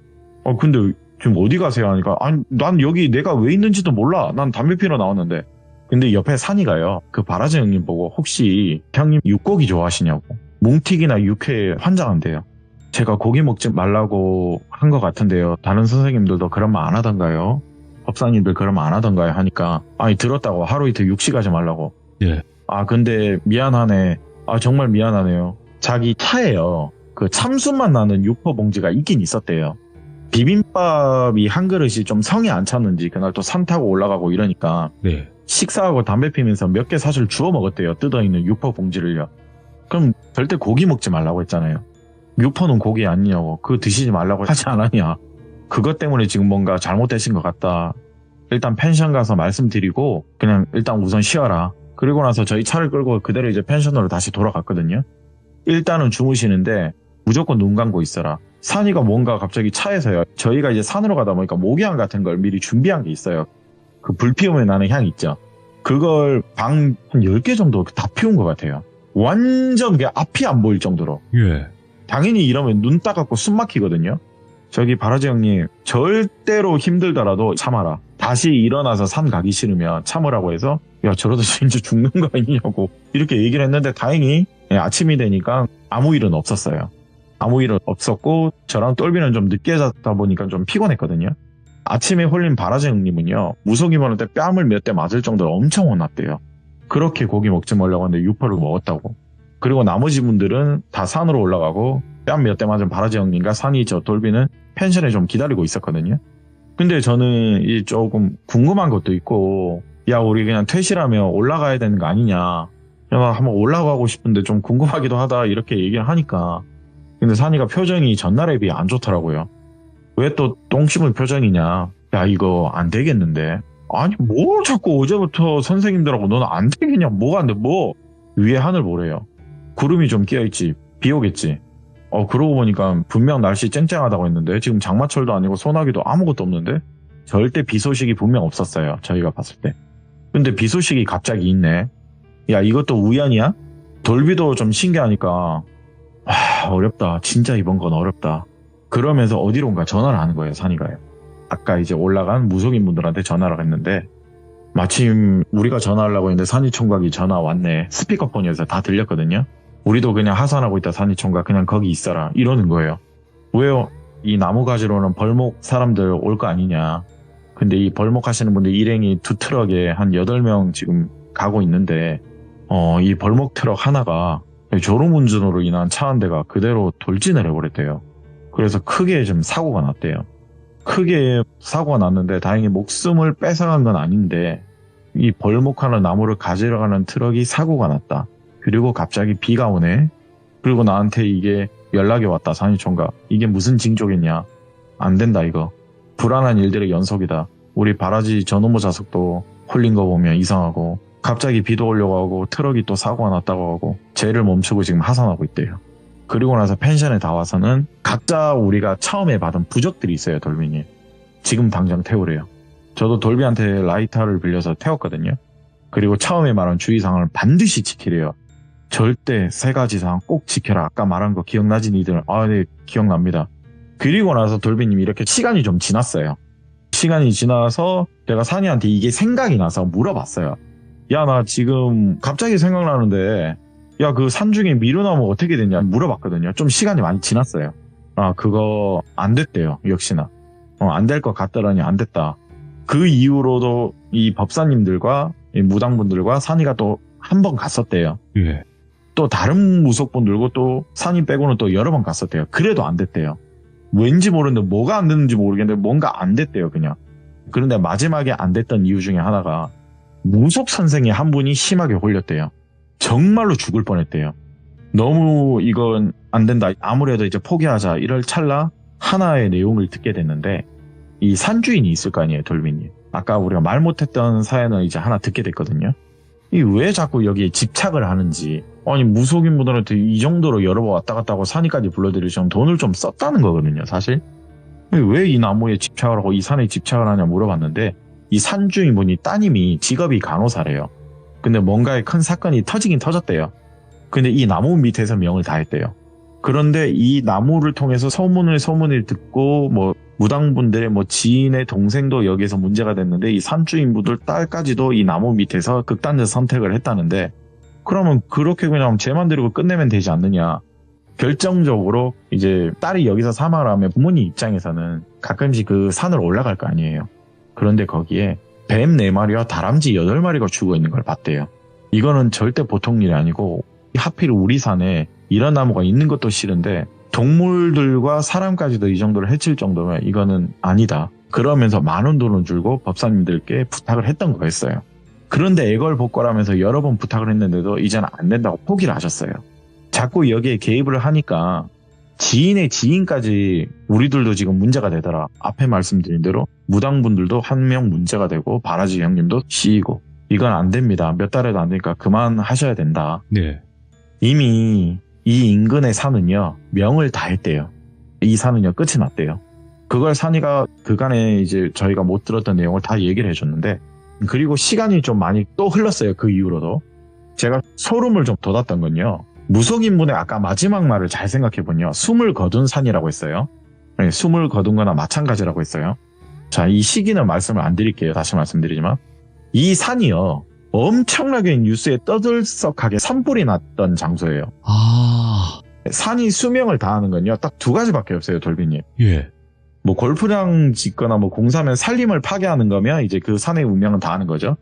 근데 지금 어디 가세요? 하니까 아니 난 여기 내가 왜 있는지도 몰라. 난 담배 피러 나왔는데. 근데 옆에 산이가요. 그 바라지 형님 보고 혹시 형님 육고기 좋아하시냐고. 뭉튀기나 육회에 환장한대요. 제가 고기 먹지 말라고 한 것 같은데요. 다른 선생님들도 그런 말 안 하던가요? 법사님들 그런 말 안 하던가요? 하니까 아니 들었다고. 하루 이틀 육식하지 말라고. 예. 근데 미안하네. 정말 미안하네요. 자기 차에요. 그 참수만 나는 육포 봉지가 있긴 있었대요. 비빔밥이 한 그릇이 좀 성이 안 찼는지 그날 또 산 타고 올라가고 이러니까 네. 식사하고 담배 피면서 몇 개 사실 주워 먹었대요. 뜯어있는 육포 봉지를요. 그럼 절대 고기 먹지 말라고 했잖아요. 육포는 고기 아니냐고. 그거 드시지 말라고 하지 않았냐. 그것 때문에 지금 뭔가 잘못되신 것 같다. 일단 펜션 가서 말씀드리고 그냥 일단 우선 쉬어라. 그리고 나서 저희 차를 끌고 그대로 이제 펜션으로 다시 돌아갔거든요. 일단은 주무시는데 무조건 눈 감고 있어라. 산이가 뭔가 갑자기 차에서요. 저희가 이제 산으로 가다 보니까 모기향 같은 걸 미리 준비한 게 있어요. 그 불 피우면 나는 향 있죠. 그걸 방 한 10개 정도 다 피운 것 같아요. 완전 그게 앞이 안 보일 정도로. 예. 당연히 이러면 눈 따갑고 숨 막히거든요. 저기 바라지 형님 절대로 힘들더라도 참아라. 다시 일어나서 산 가기 싫으면 참으라고 해서 야 저러다 진짜 죽는 거 아니냐고 이렇게 얘기를 했는데 다행히 아침이 되니까 아무 일은 없었어요. 아무 일은 없었고 저랑 똘비는 좀 늦게 잤다 보니까 좀 피곤했거든요. 아침에 홀린 바라지 형님은요. 무속이 보는데 뺨을 몇 대 맞을 정도로 엄청 혼났대요. 그렇게 고기 먹지 말라고 하는데 육포를 먹었다고. 그리고 나머지 분들은 다 산으로 올라가고 뺨 몇 대 맞은 바라지 형님과 산이 저 돌비는 펜션에 좀 기다리고 있었거든요. 근데 저는 이 조금 궁금한 것도 있고 야 우리 그냥 퇴실하며 올라가야 되는 거 아니냐. 야 한번 올라가고 싶은데 좀 궁금하기도 하다 이렇게 얘기를 하니까 근데 산이가 표정이 전날에 비해 안 좋더라고요. 왜 또 똥 씹은 표정이냐. 야 이거 안 되겠는데. 아니 뭐 자꾸 어제부터 선생님들하고 너는 안 되겠냐. 뭐가 안 돼. 뭐 위에 하늘 보래요. 구름이 좀 끼어있지. 비 오겠지. 그러고 보니까 분명 날씨 쨍쨍하다고 했는데 지금 장마철도 아니고 소나기도 아무것도 없는데 절대 비 소식이 분명 없었어요. 저희가 봤을 때. 근데 비 소식이 갑자기 있네. 야 이것도 우연이야? 돌비도 좀 신기하니까 어렵다. 진짜 이번 건 어렵다. 그러면서 어디론가 전화를 하는 거예요. 산이가요. 아까 이제 올라간 무속인 분들한테 전화를 했는데 마침 우리가 전화하려고 했는데 산이 총각이 전화 왔네. 스피커폰이어서 다 들렸거든요. 우리도 그냥 하산하고 있다. 산이 총각 그냥 거기 있어라 이러는 거예요. 왜요? 이 나무가지로는 벌목 사람들 올 거 아니냐. 근데 이 벌목 하시는 분들 일행이 2트럭에 한 8명 지금 가고 있는데 이 벌목 트럭 하나가 졸음운전으로 인한 차 한 대가 그대로 돌진을 해버렸대요. 그래서 크게 좀 사고가 났대요. 크게 사고가 났는데 다행히 목숨을 뺏어간 건 아닌데 이 벌목하는 나무를 가지러 가는 트럭이 사고가 났다. 그리고 갑자기 비가 오네. 그리고 나한테 이게 연락이 왔다. 산이총각. 이게 무슨 징조겠냐. 안 된다 이거. 불안한 일들의 연속이다. 우리 바라지 전후모 자석도 홀린 거 보면 이상하고 갑자기 비도 오려고 하고 트럭이 또 사고가 났다고 하고 쟤를 멈추고 지금 하산하고 있대요. 그리고 나서 펜션에 다 와서는 각자 우리가 처음에 받은 부적들이 있어요. 돌비님. 지금 당장 태우래요. 저도 돌비한테 라이터를 빌려서 태웠거든요. 그리고 처음에 말한 주의사항을 반드시 지키래요. 절대 3가지 사항 꼭 지켜라. 아까 말한 거 기억나지 니들? 아, 네, 기억납니다. 그리고 나서 돌비님이 이렇게 시간이 좀 지났어요. 시간이 지나서 내가 산이한테 이게 생각이 나서 물어봤어요. 야, 나 지금 갑자기 생각나는데 야, 그 산 중에 미루나무 어떻게 됐냐 물어봤거든요. 좀 시간이 많이 지났어요. 아, 그거 안 됐대요. 역시나. 안 될 것 같더라니 안 됐다. 그 이후로도 이 법사님들과 이 무당분들과 산이가 또 한 번 갔었대요. 예. 또 다른 무속분들고 또 산이 빼고는 또 여러 번 갔었대요. 그래도 안 됐대요. 왠지 모르는데 뭐가 안 됐는지 모르겠는데 뭔가 안 됐대요, 그냥. 그런데 마지막에 안 됐던 이유 중에 하나가 무속 선생이 한 분이 심하게 홀렸대요. 정말로 죽을 뻔했대요. 너무 이건 안 된다. 아무래도 이제 포기하자. 이럴 찰나 하나의 내용을 듣게 됐는데 이 산주인이 있을 거 아니에요, 돌비님. 아까 우리가 말 못했던 사연을 이제 하나 듣게 됐거든요. 이 왜 자꾸 여기에 집착을 하는지. 아니 무속인 분들한테 이 정도로 여러 번 왔다 갔다 하고 산이까지 불러들이시면 돈을 좀 썼다는 거거든요, 사실. 왜 이 나무에 집착을 하고 이 산에 집착을 하냐 물어봤는데 이 산주인분이 따님이 직업이 간호사래요. 근데 뭔가의 큰 사건이 터지긴 터졌대요. 근데 이 나무 밑에서 명을 다했대요. 그런데 이 나무를 통해서 소문을 듣고 뭐 무당분들의 뭐 지인의 동생도 여기에서 문제가 됐는데 이 산주인분들 딸까지도 이 나무 밑에서 극단적 선택을 했다는데 그러면 그렇게 그냥 제 맘대로 끝내면 되지 않느냐. 결정적으로 이제 딸이 여기서 사망을 하면 부모님 입장에서는 가끔씩 그 산을 올라갈 거 아니에요. 그런데 거기에 뱀 4마리와 다람쥐 8마리가 죽어 있는 걸 봤대요. 이거는 절대 보통 일이 아니고 하필 우리 산에 이런 나무가 있는 것도 싫은데 동물들과 사람까지도 이 정도로 해칠 정도면 이거는 아니다. 그러면서 많은 돈을 주고 법사님들께 부탁을 했던 거였어요. 그런데 애걸복걸하면서 여러 번 부탁을 했는데도 이제는 안 된다고 포기를 하셨어요. 자꾸 여기에 개입을 하니까 지인의 지인까지 우리들도 지금 문제가 되더라. 앞에 말씀드린 대로 무당분들도 한 명 문제가 되고 바라지 형님도 씌이고 이건 안 됩니다. 몇 달에도 안 되니까 그만하셔야 된다. 네. 이미 이 인근의 산은요 명을 다 했대요. 이 산은요 끝이 났대요. 그걸 산이가 그간에 이제 저희가 못 들었던 내용을 다 얘기를 해줬는데 그리고 시간이 좀 많이 또 흘렀어요. 그 이후로도 제가 소름을 좀 돋았던 건요. 무속인분의 아까 마지막 말을 잘 생각해보면요. 숨을 거둔 산이라고 했어요. 네, 숨을 거둔 거나 마찬가지라고 했어요. 자, 이 시기는 말씀을 안 드릴게요. 다시 말씀드리지만 이 산이요. 엄청나게 뉴스에 떠들썩하게 산불이 났던 장소예요. 아. 산이 수명을 다하는 건요. 딱 2가지밖에 없어요, 돌비님. 예. 뭐 골프장 짓거나 뭐 공사하면 산림을 파괴하는 거면 이제 그 산의 운명은 다하는 거죠.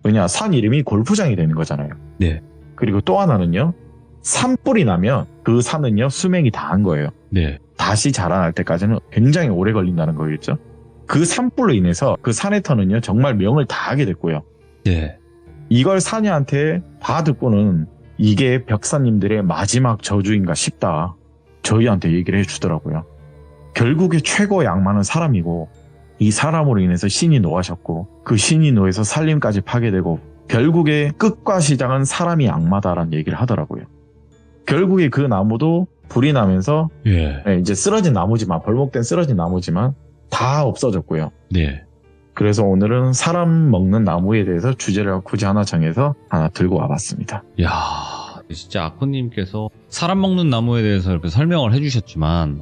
왜냐, 산 이름이 골프장이 되는 거잖아요. 네. 그리고 또 하나는요. 산불이 나면 그 산은요 수명이 다한 거예요. 네. 다시 자라날 때까지는 굉장히 오래 걸린다는 거겠죠. 그 산불로 인해서 그 산의 터는요 정말 명을 다하게 됐고요. 네. 이걸 산이한테 다 듣고는 이게 벽사님들의 마지막 저주인가 싶다. 저희한테 얘기를 해주더라고요. 결국에 최고의 악마는 사람이고 이 사람으로 인해서 신이 노하셨고 그 신이 노해서 산림까지 파괴되고 결국에 끝과 시작은 사람이 악마다라는 얘기를 하더라고요. 결국에 그 나무도 불이 나면서 예. 네, 이제 쓰러진 나무지만 벌목된 쓰러진 나무지만 다 없어졌고요. 네. 그래서 오늘은 사람 먹는 나무에 대해서 주제를 굳이 하나 정해서 하나 들고 와봤습니다. 야, 진짜 아코님께서 사람 먹는 나무에 대해서 이렇게 설명을 해주셨지만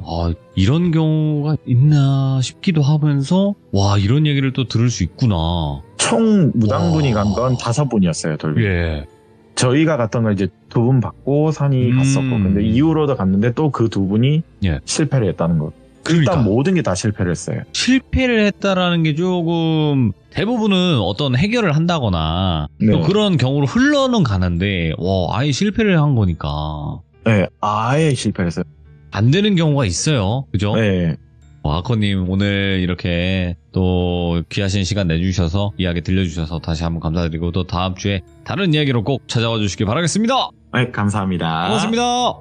이런 경우가 있나 싶기도 하면서 와 이런 얘기를 또 들을 수 있구나. 총 무당분이 간 건 5분이었어요. 돌비. 예. 저희가 갔던 건 이제 2분 받고 산이 갔었고 근데 이후로도 갔는데 또 그 2분이 예. 실패를 했다는 것. 그러니까. 일단 모든 게 다 실패를 했어요. 실패를 했다라는 게 조금 대부분은 어떤 해결을 한다거나 네. 또 그런 경우로 흘러는 가는데 와 아예 실패를 한 거니까 네, 아예 실패를 했어요. 안 되는 경우가 있어요. 그죠? 네. 아코님 오늘 이렇게 또 귀하신 시간 내주셔서 이야기 들려주셔서 다시 한번 감사드리고 또 다음 주에 다른 이야기로 꼭 찾아와 주시기 바라겠습니다. 네, 감사합니다. 고맙습니다.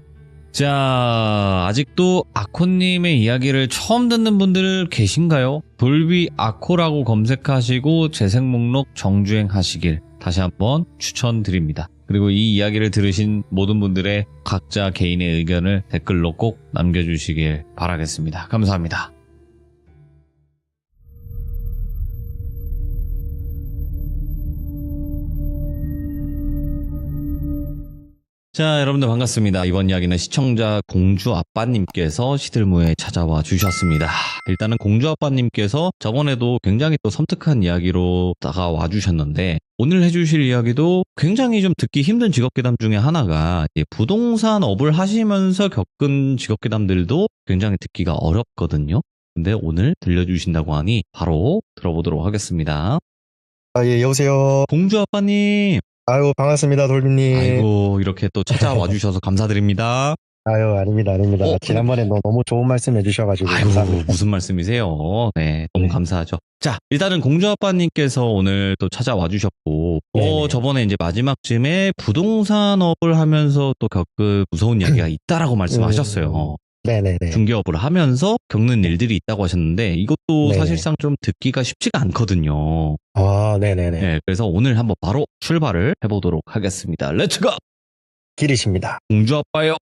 자, 아직도 아코님의 이야기를 처음 듣는 분들 계신가요? 돌비 아코라고 검색하시고 재생 목록 정주행 하시길 다시 한번 추천드립니다. 그리고 이 이야기를 들으신 모든 분들의 각자 개인의 의견을 댓글로 꼭 남겨주시길 바라겠습니다. 감사합니다. 자, 여러분들 반갑습니다. 이번 이야기는 시청자 공주아빠님께서 시들무에 찾아와 주셨습니다. 일단은 공주아빠님께서 저번에도 굉장히 또 섬뜩한 이야기로 다가와 주셨는데, 오늘 해주실 이야기도 굉장히 좀 듣기 힘든 직업괴담 중에 하나가 부동산 업을 하시면서 겪은 직업괴담들도 굉장히 듣기가 어렵거든요. 근데 오늘 들려주신다고 하니 바로 들어보도록 하겠습니다. 예, 여보세요. 공주아빠님. 아유, 반갑습니다, 돌비님. 아이고, 이렇게 또 찾아와 주셔서 감사드립니다. 아유, 아닙니다. 지난번에 너무 좋은 말씀 해주셔가지고 아이고, 감사합니다. 무슨 말씀이세요? 네, 너무 네. 감사하죠. 자, 일단은 공주아빠님께서 오늘 또 찾아와 주셨고, 네네. 저번에 이제 마지막쯤에 부동산업을 하면서 또 겪은 무서운 이야기가 있다라고 말씀하셨어요. 네네네. 중개업을 하면서 겪는 일들이 있다고 하셨는데, 이것도 네네. 사실상 좀 듣기가 쉽지가 않거든요. 아, 네네네. 네, 그래서 오늘 한번 바로 출발을 해보도록 하겠습니다. 렛츠고! 길이십니다. 공주아빠요.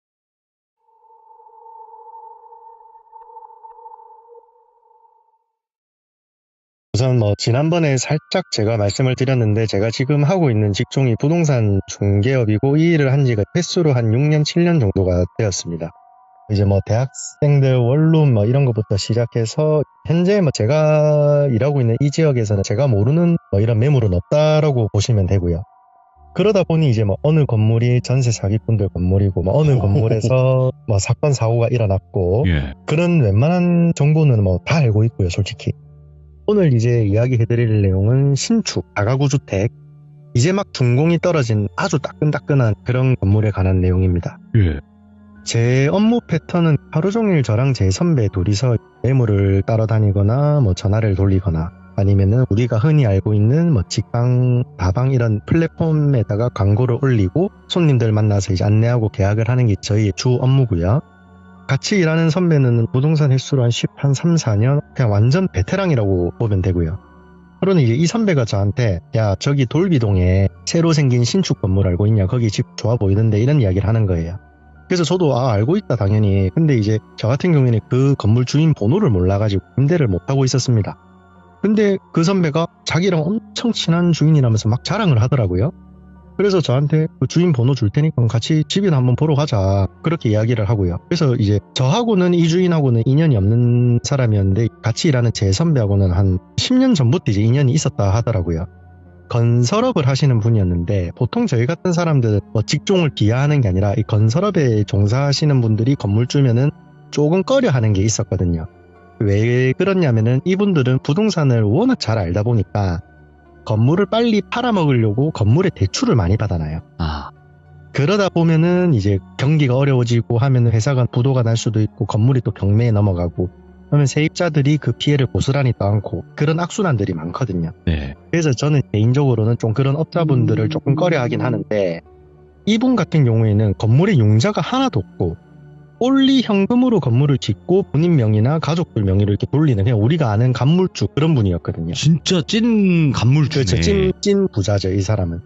우선 지난번에 살짝 제가 말씀을 드렸는데, 제가 지금 하고 있는 직종이 부동산 중개업이고, 이 일을 한 지가 횟수로 한 6년, 7년 정도가 되었습니다. 이제 대학생들 원룸 이런 것부터 시작해서, 현재 제가 일하고 있는 이 지역에서는 제가 모르는 이런 매물은 없다라고 보시면 되고요. 그러다 보니 이제 어느 건물이 전세 사기꾼들 건물이고, 어느 건물에서 사건, 사고가 일어났고, 예. 그런 웬만한 정보는 다 알고 있고요, 솔직히. 오늘 이제 이야기해드릴 내용은 신축, 다가구 주택, 이제 막 준공이 떨어진 아주 따끈따끈한 그런 건물에 관한 내용입니다. 예. 제 업무 패턴은 하루 종일 저랑 제 선배 둘이서 매물을 따라다니거나 전화를 돌리거나, 아니면은 우리가 흔히 알고 있는 직방, 다방 이런 플랫폼에다가 광고를 올리고 손님들 만나서 이제 안내하고 계약을 하는 게 저희의 주 업무고요. 같이 일하는 선배는 부동산 횟수로 한 3, 4년 그냥 완전 베테랑이라고 보면 되고요. 그러니 이제 이 선배가 저한테 야, 저기 돌비동에 새로 생긴 신축 건물 알고 있냐? 거기 집 좋아 보이던데, 이런 이야기를 하는 거예요. 그래서 저도 알고 있다 당연히. 근데 이제 저 같은 경우에는 그 건물 주인 번호를 몰라가지고 임대를 못하고 있었습니다. 근데 그 선배가 자기랑 엄청 친한 주인이라면서 막 자랑을 하더라고요. 그래서 저한테 그 주인 번호 줄 테니까 같이 집이나 한번 보러 가자, 그렇게 이야기를 하고요. 그래서 이제 저하고는 이 주인하고는 인연이 없는 사람이었는데, 같이 일하는 제 선배하고는 한 10년 전부터 이제 인연이 있었다 하더라고요. 건설업을 하시는 분이었는데, 보통 저희 같은 사람들은 직종을 비하하는 게 아니라 이 건설업에 종사하시는 분들이 건물주면은 조금 꺼려하는 게 있었거든요. 왜 그러냐면은 이분들은 부동산을 워낙 잘 알다 보니까 건물을 빨리 팔아먹으려고 건물에 대출을 많이 받아놔요. 그러다 보면은 이제 경기가 어려워지고 하면은 회사가 부도가 날 수도 있고, 건물이 또 경매에 넘어가고, 그러면 세입자들이 그 피해를 고스란히 떠안고, 그런 악순환들이 많거든요. 네. 그래서 저는 개인적으로는 좀 그런 업자분들을 조금 꺼려하긴 하는데, 이분 같은 경우에는 건물에 융자가 하나도 없고 올리 현금으로 건물을 짓고 본인 명의나 가족들 명의로 이렇게 돌리는, 그냥 우리가 아는 간물주, 그런 분이었거든요. 진짜 찐 간물주네. 그렇죠. 찐 부자죠, 이 사람은.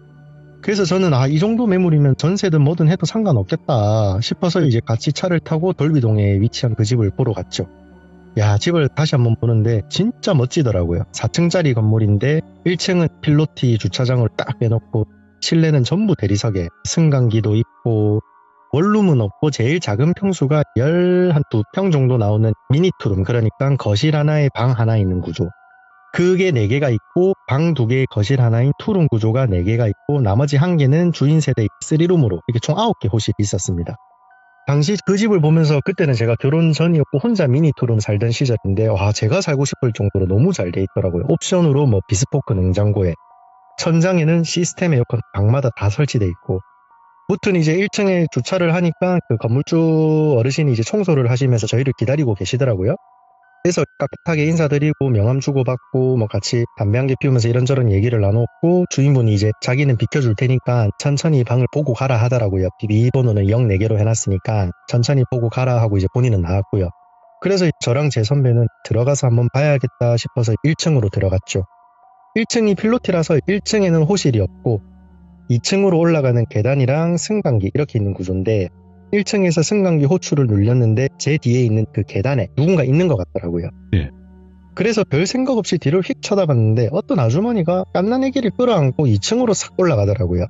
그래서 저는 이 정도 매물이면 전세든 뭐든 해도 상관없겠다 싶어서 이제 같이 차를 타고 돌비동에 위치한 그 집을 보러 갔죠. 야, 집을 다시 한번 보는데 진짜 멋지더라고요. 4층짜리 건물인데 1층은 필로티 주차장을 딱 빼놓고, 실내는 전부 대리석에 승강기도 있고, 원룸은 없고 제일 작은 평수가 12평 정도 나오는 미니 투룸, 그러니까 거실 하나에 방 하나 있는 구조. 그게 4개가 있고, 방 2개에 거실 하나인 투룸 구조가 4개가 있고, 나머지 1개는 주인 세대 3룸으로 이렇게 총 9개 호실이 있었습니다. 당시 그 집을 보면서, 그때는 제가 결혼 전이었고 혼자 미니 투룸 살던 시절인데, 와, 제가 살고 싶을 정도로 너무 잘 돼 있더라고요. 옵션으로 비스포크 냉장고에, 천장에는 시스템 에어컨 방마다 다 설치돼 있고, 무튼 이제 1층에 주차를 하니까 그 건물주 어르신이 이제 청소를 하시면서 저희를 기다리고 계시더라고요. 그래서 깍듯하게 인사드리고 명함 주고받고 같이 담배 한 개 피우면서 이런저런 얘기를 나눴고, 주인분이 이제 자기는 비켜줄 테니까 천천히 방을 보고 가라 하더라고요. 비밀번호는 04개로 해놨으니까 천천히 보고 가라 하고 이제 본인은 나왔고요. 그래서 저랑 제 선배는 들어가서 한번 봐야겠다 싶어서 1층으로 들어갔죠. 1층이 필로티라서 1층에는 호실이 없고 2층으로 올라가는 계단이랑 승강기 이렇게 있는 구조인데 1층에서 승강기 호출을 눌렸는데 제 뒤에 있는 그 계단에 누군가 있는 것 같더라고요. 예. 그래서 별 생각 없이 뒤를 휙 쳐다봤는데 어떤 아주머니가 갓난 아기를 끌어안고 2층으로 싹 올라가더라고요.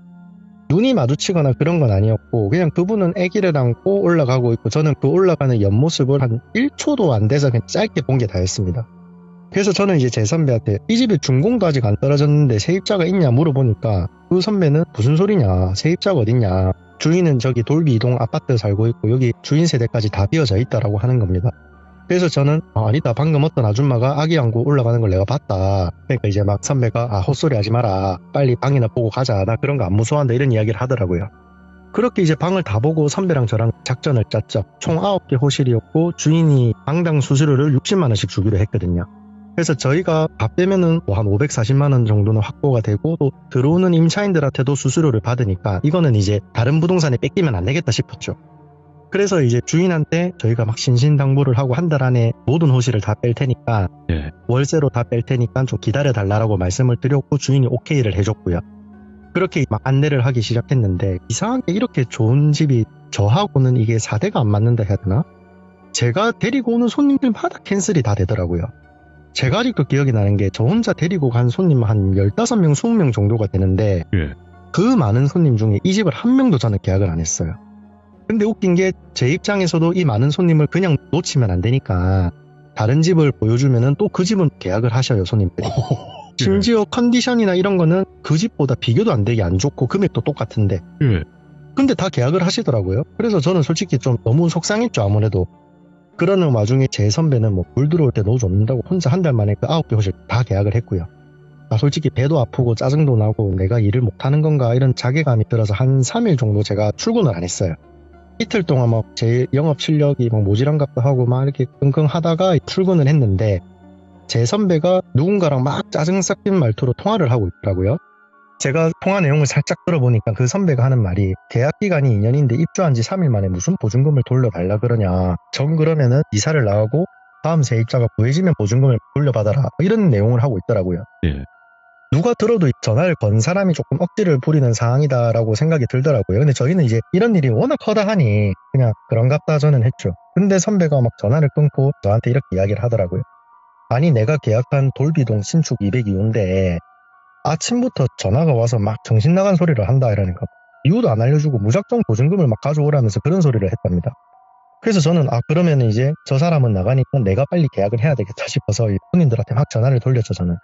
눈이 마주치거나 그런 건 아니었고 그냥 그분은 아기를 안고 올라가고 있고 저는 그 올라가는 옆모습을 한 1초도 안 돼서 그냥 짧게 본 게 다였습니다. 그래서 저는 이제 제 선배한테 이 집에 준공도 아직 안 떨어졌는데 세입자가 있냐 물어보니까 그 선배는 무슨 소리냐, 세입자가 어딨냐, 주인은 저기 돌비 이동 아파트 살고 있고 여기 주인 세대까지 다 비어져 있다라고 하는 겁니다. 그래서 저는 아니다, 방금 어떤 아줌마가 아기 안고 올라가는 걸 내가 봤다. 그러니까 이제 막 선배가 헛소리 하지 마라, 빨리 방이나 보고 가자, 나 그런 거 안 무서워한다, 이런 이야기를 하더라고요. 그렇게 이제 방을 다 보고 선배랑 저랑 작전을 짰죠. 총 9개 호실이었고 주인이 방당 수수료를 60만 원씩 주기로 했거든요. 그래서 저희가 밥 빼면은 한 540만 원 정도는 확보가 되고 또 들어오는 임차인들한테도 수수료를 받으니까 이거는 이제 다른 부동산에 뺏기면 안 되겠다 싶었죠. 그래서 이제 주인한테 저희가 막 신신당부를 하고 한 달 안에 모든 호실을 다 뺄 테니까 예. 월세로 다 뺄 테니까 좀 기다려 달라고 말씀을 드렸고 주인이 오케이를 해줬고요. 그렇게 막 안내를 하기 시작했는데 이상하게 이렇게 좋은 집이 저하고는 이게 4대가 안 맞는다 해야 되나? 제가 데리고 오는 손님들마다 캔슬이 다 되더라고요. 제가 아직도 기억이 나는 게 저 혼자 데리고 간 손님 한 15명, 20명 정도가 되는데 예. 그 많은 손님 중에 이 집을 한 명도 저는 계약을 안 했어요. 근데 웃긴 게 제 입장에서도 이 많은 손님을 그냥 놓치면 안 되니까 다른 집을 보여주면은 또 그 집은 계약을 하셔요, 손님들이. 심지어 컨디션이나 이런 거는 그 집보다 비교도 안 되게 안 좋고 금액도 똑같은데 예. 근데 다 계약을 하시더라고요. 그래서 저는 솔직히 좀 너무 속상했죠, 아무래도. 그러는 와중에 제 선배는 뭐 물 들어올 때 넣어줬는다고 혼자 한 달 만에 그 9개 호실 다 계약을 했고요. 솔직히 배도 아프고 짜증도 나고 내가 일을 못하는 건가 이런 자괴감이 들어서 한 3일 정도 제가 출근을 안 했어요. 이틀 동안 막 제 영업 실력이 막 모질한갑도 하고 막 이렇게 끙끙 하다가 출근을 했는데 제 선배가 누군가랑 막 짜증 섞인 말투로 통화를 하고 있더라고요. 제가 통화 내용을 살짝 들어보니까 그 선배가 하는 말이 계약 기간이 2년인데 입주한 지 3일 만에 무슨 보증금을 돌려달라 그러냐. 정 그러면은 이사를 나가고 다음 세입자가 구해지면 보증금을 돌려받아라. 이런 내용을 하고 있더라고요. 예. 누가 들어도 전화를 건 사람이 조금 억지를 부리는 상황이다라고 생각이 들더라고요. 근데 저희는 이제 이런 일이 워낙 허다하니 그냥 그런갑다 저는 했죠. 근데 선배가 막 전화를 끊고 저한테 이렇게 이야기를 하더라고요. 아니 내가 계약한 돌비동 신축 202호인데 아침부터 전화가 와서 막 정신 나간 소리를 한다 이러니까 이유도 안 알려주고 무작정 보증금을 막 가져오라면서 그런 소리를 했답니다. 그래서 저는 그러면 이제 저 사람은 나가니까 내가 빨리 계약을 해야 되겠다 싶어서 손님들한테 막 전화를 돌렸죠. 저는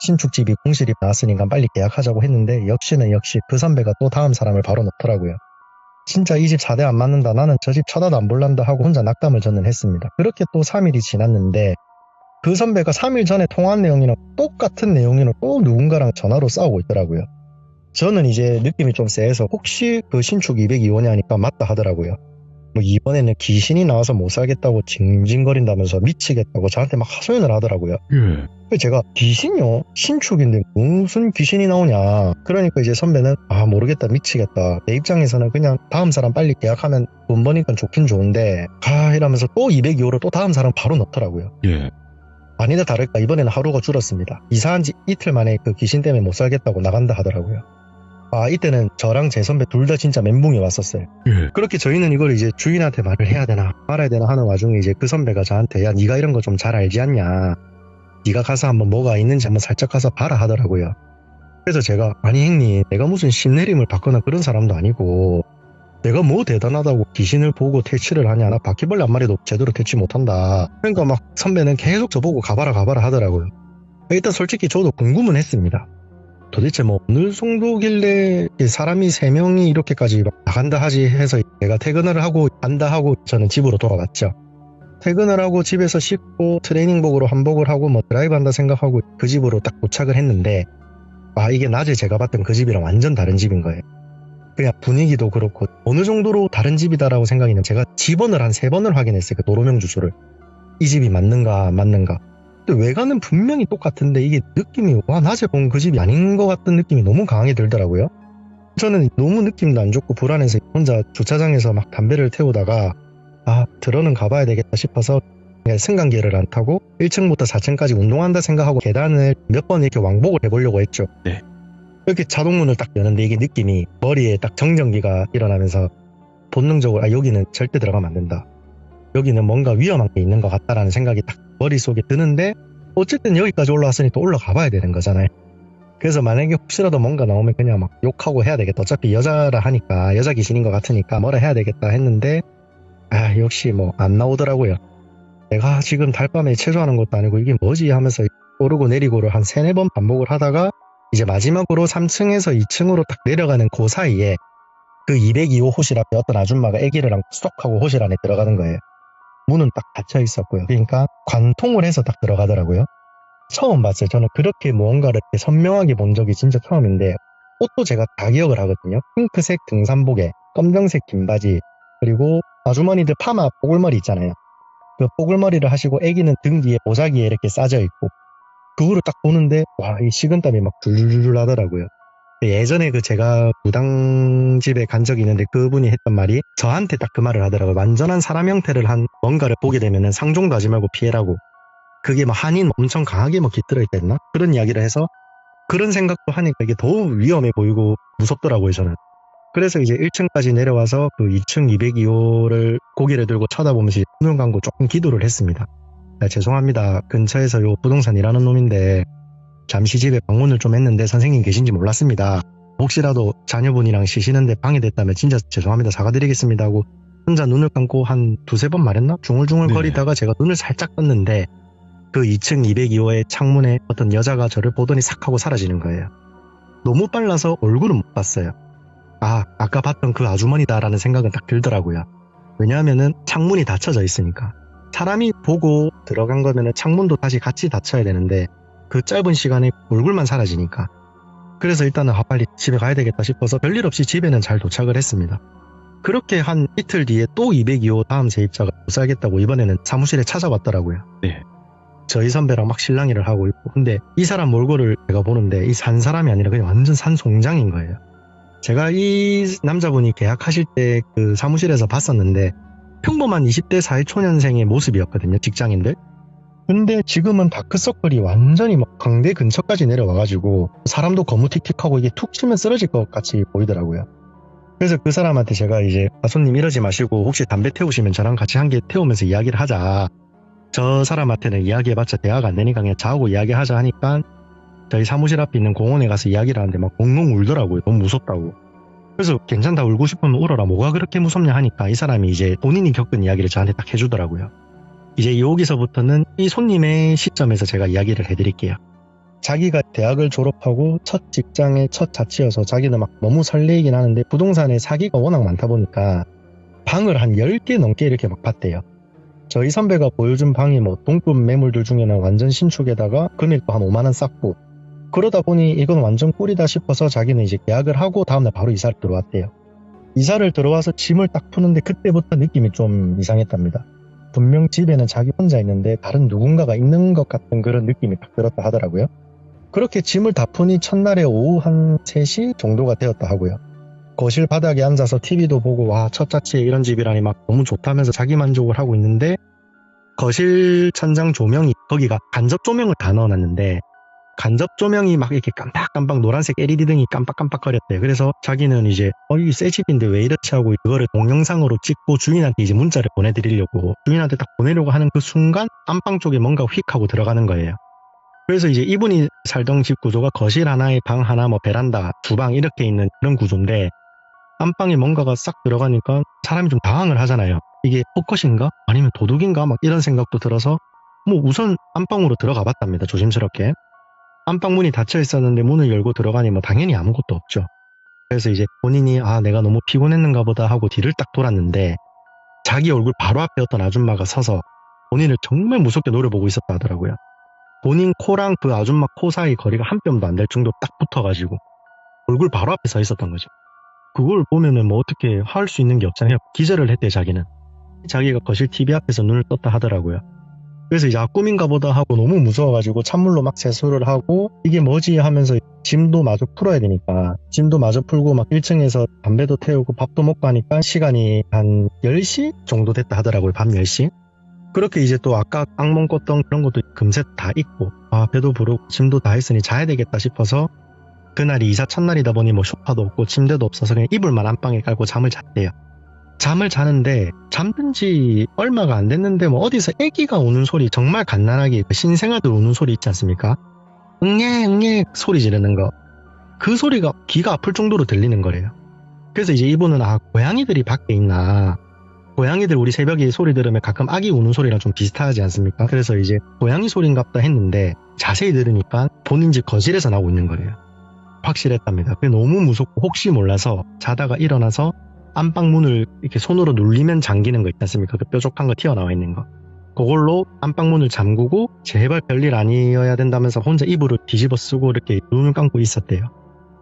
신축집이 공실이 나왔으니까 빨리 계약하자고 했는데 역시 그 선배가 또 다음 사람을 바로 넣더라고요. 진짜 이 집 4대 안 맞는다, 나는 저 집 쳐다도 안 볼란다 하고 혼자 낙담을 저는 했습니다. 그렇게 또 3일이 지났는데 그 선배가 3일 전에 통화한 내용이랑 똑같은 내용이랑 또 누군가랑 전화로 싸우고 있더라고요. 저는 이제 느낌이 좀 세서 혹시 그 신축 202호냐 하니까 맞다 하더라고요. 뭐 이번에는 귀신이 나와서 못 살겠다고 징징거린다면서 미치겠다고 저한테 막 하소연을 하더라고요. 예. 그래서 제가 귀신이요? 신축인데 무슨 귀신이 나오냐. 그러니까 이제 선배는 모르겠다, 미치겠다. 내 입장에서는 그냥 다음 사람 빨리 계약하면 돈 버니까 좋긴 좋은데 이러면서 또 202호로 또 다음 사람 바로 넣더라고요. 예. 아니다 다를까 이번에는 하루가 줄었습니다. 이사한 지 이틀 만에 그 귀신 때문에 못 살겠다고 나간다 하더라고요. 이때는 저랑 제 선배 둘 다 진짜 멘붕이 왔었어요. 예. 그렇게 저희는 이걸 이제 주인한테 말을 해야 되나 말아야 되나 하는 와중에 이제 그 선배가 저한테 야 네가 이런 거 좀 잘 알지 않냐, 네가 가서 한번 뭐가 있는지 한번 살짝 가서 봐라 하더라고요. 그래서 제가 아니 형님, 내가 무슨 신내림을 받거나 그런 사람도 아니고 내가 뭐 대단하다고 귀신을 보고 퇴치를 하냐, 나 바퀴벌레 한 마리도 제대로 퇴치 못한다. 그러니까 막 선배는 계속 저보고 가봐라 하더라고요. 일단 솔직히 저도 궁금은 했습니다. 도대체 뭐 어느 정도길래 사람이 3명이 이렇게까지 막 나간다 하지 해서 내가 퇴근을 하고 간다 하고 저는 집으로 돌아갔죠. 퇴근을 하고 집에서 씻고 트레이닝복으로 한복을 하고 뭐 드라이브 한다 생각하고 그 집으로 딱 도착을 했는데 이게 낮에 제가 봤던 그 집이랑 완전 다른 집인 거예요. 그냥 분위기도 그렇고 어느 정도로 다른 집이다라고 생각이면 제가 집원을 한 3번을 확인했어요. 그 도로명 주소를. 이 집이 맞는가 안 맞는가. 근데 외관은 분명히 똑같은데 이게 느낌이 낮에 본 그 집이 아닌 것 같은 느낌이 너무 강하게 들더라고요. 저는 너무 느낌도 안 좋고 불안해서 혼자 주차장에서 막 담배를 태우다가 들어는 가봐야 되겠다 싶어서 승강기를 안 타고 1층부터 4층까지 운동한다 생각하고 계단을 몇 번 이렇게 왕복을 해보려고 했죠. 네. 이렇게 자동문을 딱 여는데 이게 느낌이 머리에 딱 정전기가 일어나면서 본능적으로 여기는 절대 들어가면 안 된다. 여기는 뭔가 위험한 게 있는 것 같다라는 생각이 딱 머릿속에 드는데 어쨌든 여기까지 올라왔으니까 올라가 봐야 되는 거잖아요. 그래서 만약에 혹시라도 뭔가 나오면 그냥 막 욕하고 해야 되겠다. 어차피 여자라 하니까 여자 귀신인 것 같으니까 뭐라 해야 되겠다 했는데 역시 뭐 안 나오더라고요. 내가 지금 달밤에 체조하는 것도 아니고 이게 뭐지 하면서 오르고 내리고를 한 3-4번 반복을 하다가 이제 마지막으로 3층에서 2층으로 딱 내려가는 그 사이에 그 202호 호실 앞에 어떤 아줌마가 아기를 안고 쏙 하고 호실 안에 들어가는 거예요. 문은 딱 닫혀 있었고요. 그러니까 관통을 해서 딱 들어가더라고요. 처음 봤어요. 저는 그렇게 무언가를 이렇게 선명하게 본 적이 진짜 처음인데 옷도 제가 다 기억을 하거든요. 핑크색 등산복에 검정색 긴 바지 그리고 아주머니들 파마 뽀글머리 있잖아요. 그 뽀글머리를 하시고 아기는 등 뒤에 보자기에 이렇게 싸져 있고 그거를 딱 보는데 와, 이 식은땀이 막 줄줄줄 나더라고요. 예전에 제가 무당집에 간 적이 있는데 그분이 했던 말이 저한테 딱 그 말을 하더라고요. 완전한 사람 형태를 한 뭔가를 보게 되면은 상종도 하지 말고 피해라고. 그게 뭐 한인 엄청 강하게 뭐 깃들어 있댔나? 그런 이야기를 해서 그런 생각도 하니까 이게 더 위험해 보이고 무섭더라고요, 저는. 그래서 이제 1층까지 내려와서 그 2층 202호를 고개를 들고 쳐다보면서 눈을 감고 조금 기도를 했습니다. 죄송합니다. 근처에서 요 부동산 일하는 놈인데 잠시 집에 방문을 좀 했는데 선생님 계신지 몰랐습니다. 혹시라도 자녀분이랑 쉬시는데 방해됐다면 진짜 죄송합니다. 사과드리겠습니다 하고 혼자 눈을 감고 한 2-3번 말했나? 중얼중얼 거리다가 제가 눈을 살짝 떴는데 그 2층 202호의 창문에 어떤 여자가 저를 보더니 싹 하고 사라지는 거예요. 너무 빨라서 얼굴은 못 봤어요. 아까 봤던 그 아주머니다라는 생각은 딱 들더라고요. 왜냐하면은 창문이 닫혀져 있으니까. 사람이 보고 들어간 거면은 창문도 다시 같이 닫혀야 되는데 그 짧은 시간에 얼굴만 사라지니까. 그래서 일단은 빨리 집에 가야 되겠다 싶어서 별일 없이 집에는 잘 도착을 했습니다. 그렇게 한 이틀 뒤에 또 202호 다음 세입자가 못 살겠다고 이번에는 사무실에 찾아왔더라고요. 네. 저희 선배랑 막 실랑이를 하고 있고 근데 이 사람 몰골을 제가 보는데 이 산 사람이 아니라 그냥 완전 산 송장인 거예요. 제가 이 남자분이 계약하실 때 그 사무실에서 봤었는데 평범한 20대 사회초년생의 모습이었거든요. 직장인들. 근데 지금은 다크서클이 완전히 막 광대 근처까지 내려와가지고 사람도 거무틱틱하고 이게 툭 치면 쓰러질 것 같이 보이더라고요. 그래서 그 사람한테 제가 이제 손님 이러지 마시고 혹시 담배 태우시면 저랑 같이 한 개 태우면서 이야기를 하자. 저 사람한테는 이야기해봤자 대화가 안 되니까 그냥 자고 이야기하자 하니까 저희 사무실 앞에 있는 공원에 가서 이야기를 하는데 막 엉엉 울더라고요. 너무 무섭다고. 그래서 괜찮다 울고 싶으면 울어라. 뭐가 그렇게 무섭냐 하니까 이 사람이 이제 본인이 겪은 이야기를 저한테 딱 해주더라고요. 이제 여기서부터는 이 손님의 시점에서 제가 이야기를 해드릴게요. 자기가 대학을 졸업하고 첫 직장의 첫 자취여서 자기는 막 너무 설레이긴 하는데 부동산에 사기가 워낙 많다 보니까 방을 한 10개 넘게 이렇게 막 봤대요. 저희 선배가 보여준 방이 뭐 동급 매물들 중에는 완전 신축에다가 금액도 한 5만원 쌓고 그러다 보니 이건 완전 꿀이다 싶어서 자기는 이제 계약을 하고 다음날 바로 이사를 들어왔대요. 이사를 들어와서 짐을 딱 푸는데 그때부터 느낌이 좀 이상했답니다. 분명 집에는 자기 혼자 있는데 다른 누군가가 있는 것 같은 그런 느낌이 딱 들었다 하더라고요. 그렇게 짐을 다 푸니 첫날에 오후 한 3시 정도가 되었다 하고요. 거실 바닥에 앉아서 TV도 보고 와 첫 자취에 이런 집이라니 막 너무 좋다면서 자기 만족을 하고 있는데 거실 천장 조명이 거기가 간접 조명을 다 넣어놨는데 간접 조명이 막 이렇게 깜빡깜빡 노란색 LED 등이 깜빡깜빡거렸대요. 그래서 자기는 이제 이 새 집인데 왜 이렇지 하고 그거를 동영상으로 찍고 주인한테 이제 문자를 보내드리려고 주인한테 딱 보내려고 하는 그 순간 안방 쪽에 뭔가 휙 하고 들어가는 거예요. 그래서 이제 이분이 살던 집 구조가 거실 하나에 방 하나 뭐 베란다 주방 이렇게 있는 그런 구조인데 안방에 뭔가가 싹 들어가니까 사람이 좀 당황을 하잖아요. 이게 폭컷인가? 아니면 도둑인가? 막 이런 생각도 들어서 뭐 우선 안방으로 들어가 봤답니다. 조심스럽게. 안방 문이 닫혀 있었는데 문을 열고 들어가니 뭐 당연히 아무것도 없죠. 그래서 이제 본인이 내가 너무 피곤했는가 보다 하고 뒤를 딱 돌았는데 자기 얼굴 바로 앞에 어떤 아줌마가 서서 본인을 정말 무섭게 노려보고 있었다 하더라고요. 본인 코랑 그 아줌마 코 사이 거리가 한 뼘도 안 될 정도 딱 붙어가지고 얼굴 바로 앞에 서 있었던 거죠. 그걸 보면은 뭐 어떻게 할 수 있는 게 없잖아요. 기절을 했대 자기는. 자기가 거실 TV 앞에서 눈을 떴다 하더라고요. 그래서 이제 꿈인가 보다 하고 너무 무서워가지고 찬물로 막 세수를 하고 이게 뭐지 하면서 짐도 마저 풀어야 되니까 짐도 마저 풀고 막 1층에서 담배도 태우고 밥도 먹고 하니까 시간이 한 10시 정도 됐다 하더라고요. 밤 10시. 그렇게 이제 또 아까 악몽 꿨던 그런 것도 금세 다 잊고, 배도 부르고 짐도 다 했으니 자야 되겠다 싶어서 그날이 이사 첫날이다 보니 뭐 소파도 없고 침대도 없어서 그냥 이불만 안방에 깔고 잠을 잤대요. 잠을 자는데 잠든 지 얼마가 안 됐는데 뭐 어디서 애기가 우는 소리, 정말 갓난아기 신생아들 우는 소리 있지 않습니까? 응애 응애 소리 지르는 거. 그 소리가 귀가 아플 정도로 들리는 거래요. 그래서 이제 이분은 고양이들이 밖에 있나, 고양이들 우리 새벽에 소리 들으면 가끔 아기 우는 소리랑 좀 비슷하지 않습니까? 그래서 이제 고양이 소리인갑다 했는데 자세히 들으니까 본인 집 거실에서 나오고 있는 거래요. 확실했답니다. 그게 너무 무섭고 혹시 몰라서 자다가 일어나서 안방 문을 이렇게 손으로 눌리면 잠기는 거 있지 않습니까? 그 뾰족한 거 튀어나와 있는 거. 그걸로 안방 문을 잠그고 제발 별일 아니어야 된다면서 혼자 이불을 뒤집어 쓰고 이렇게 눈을 감고 있었대요.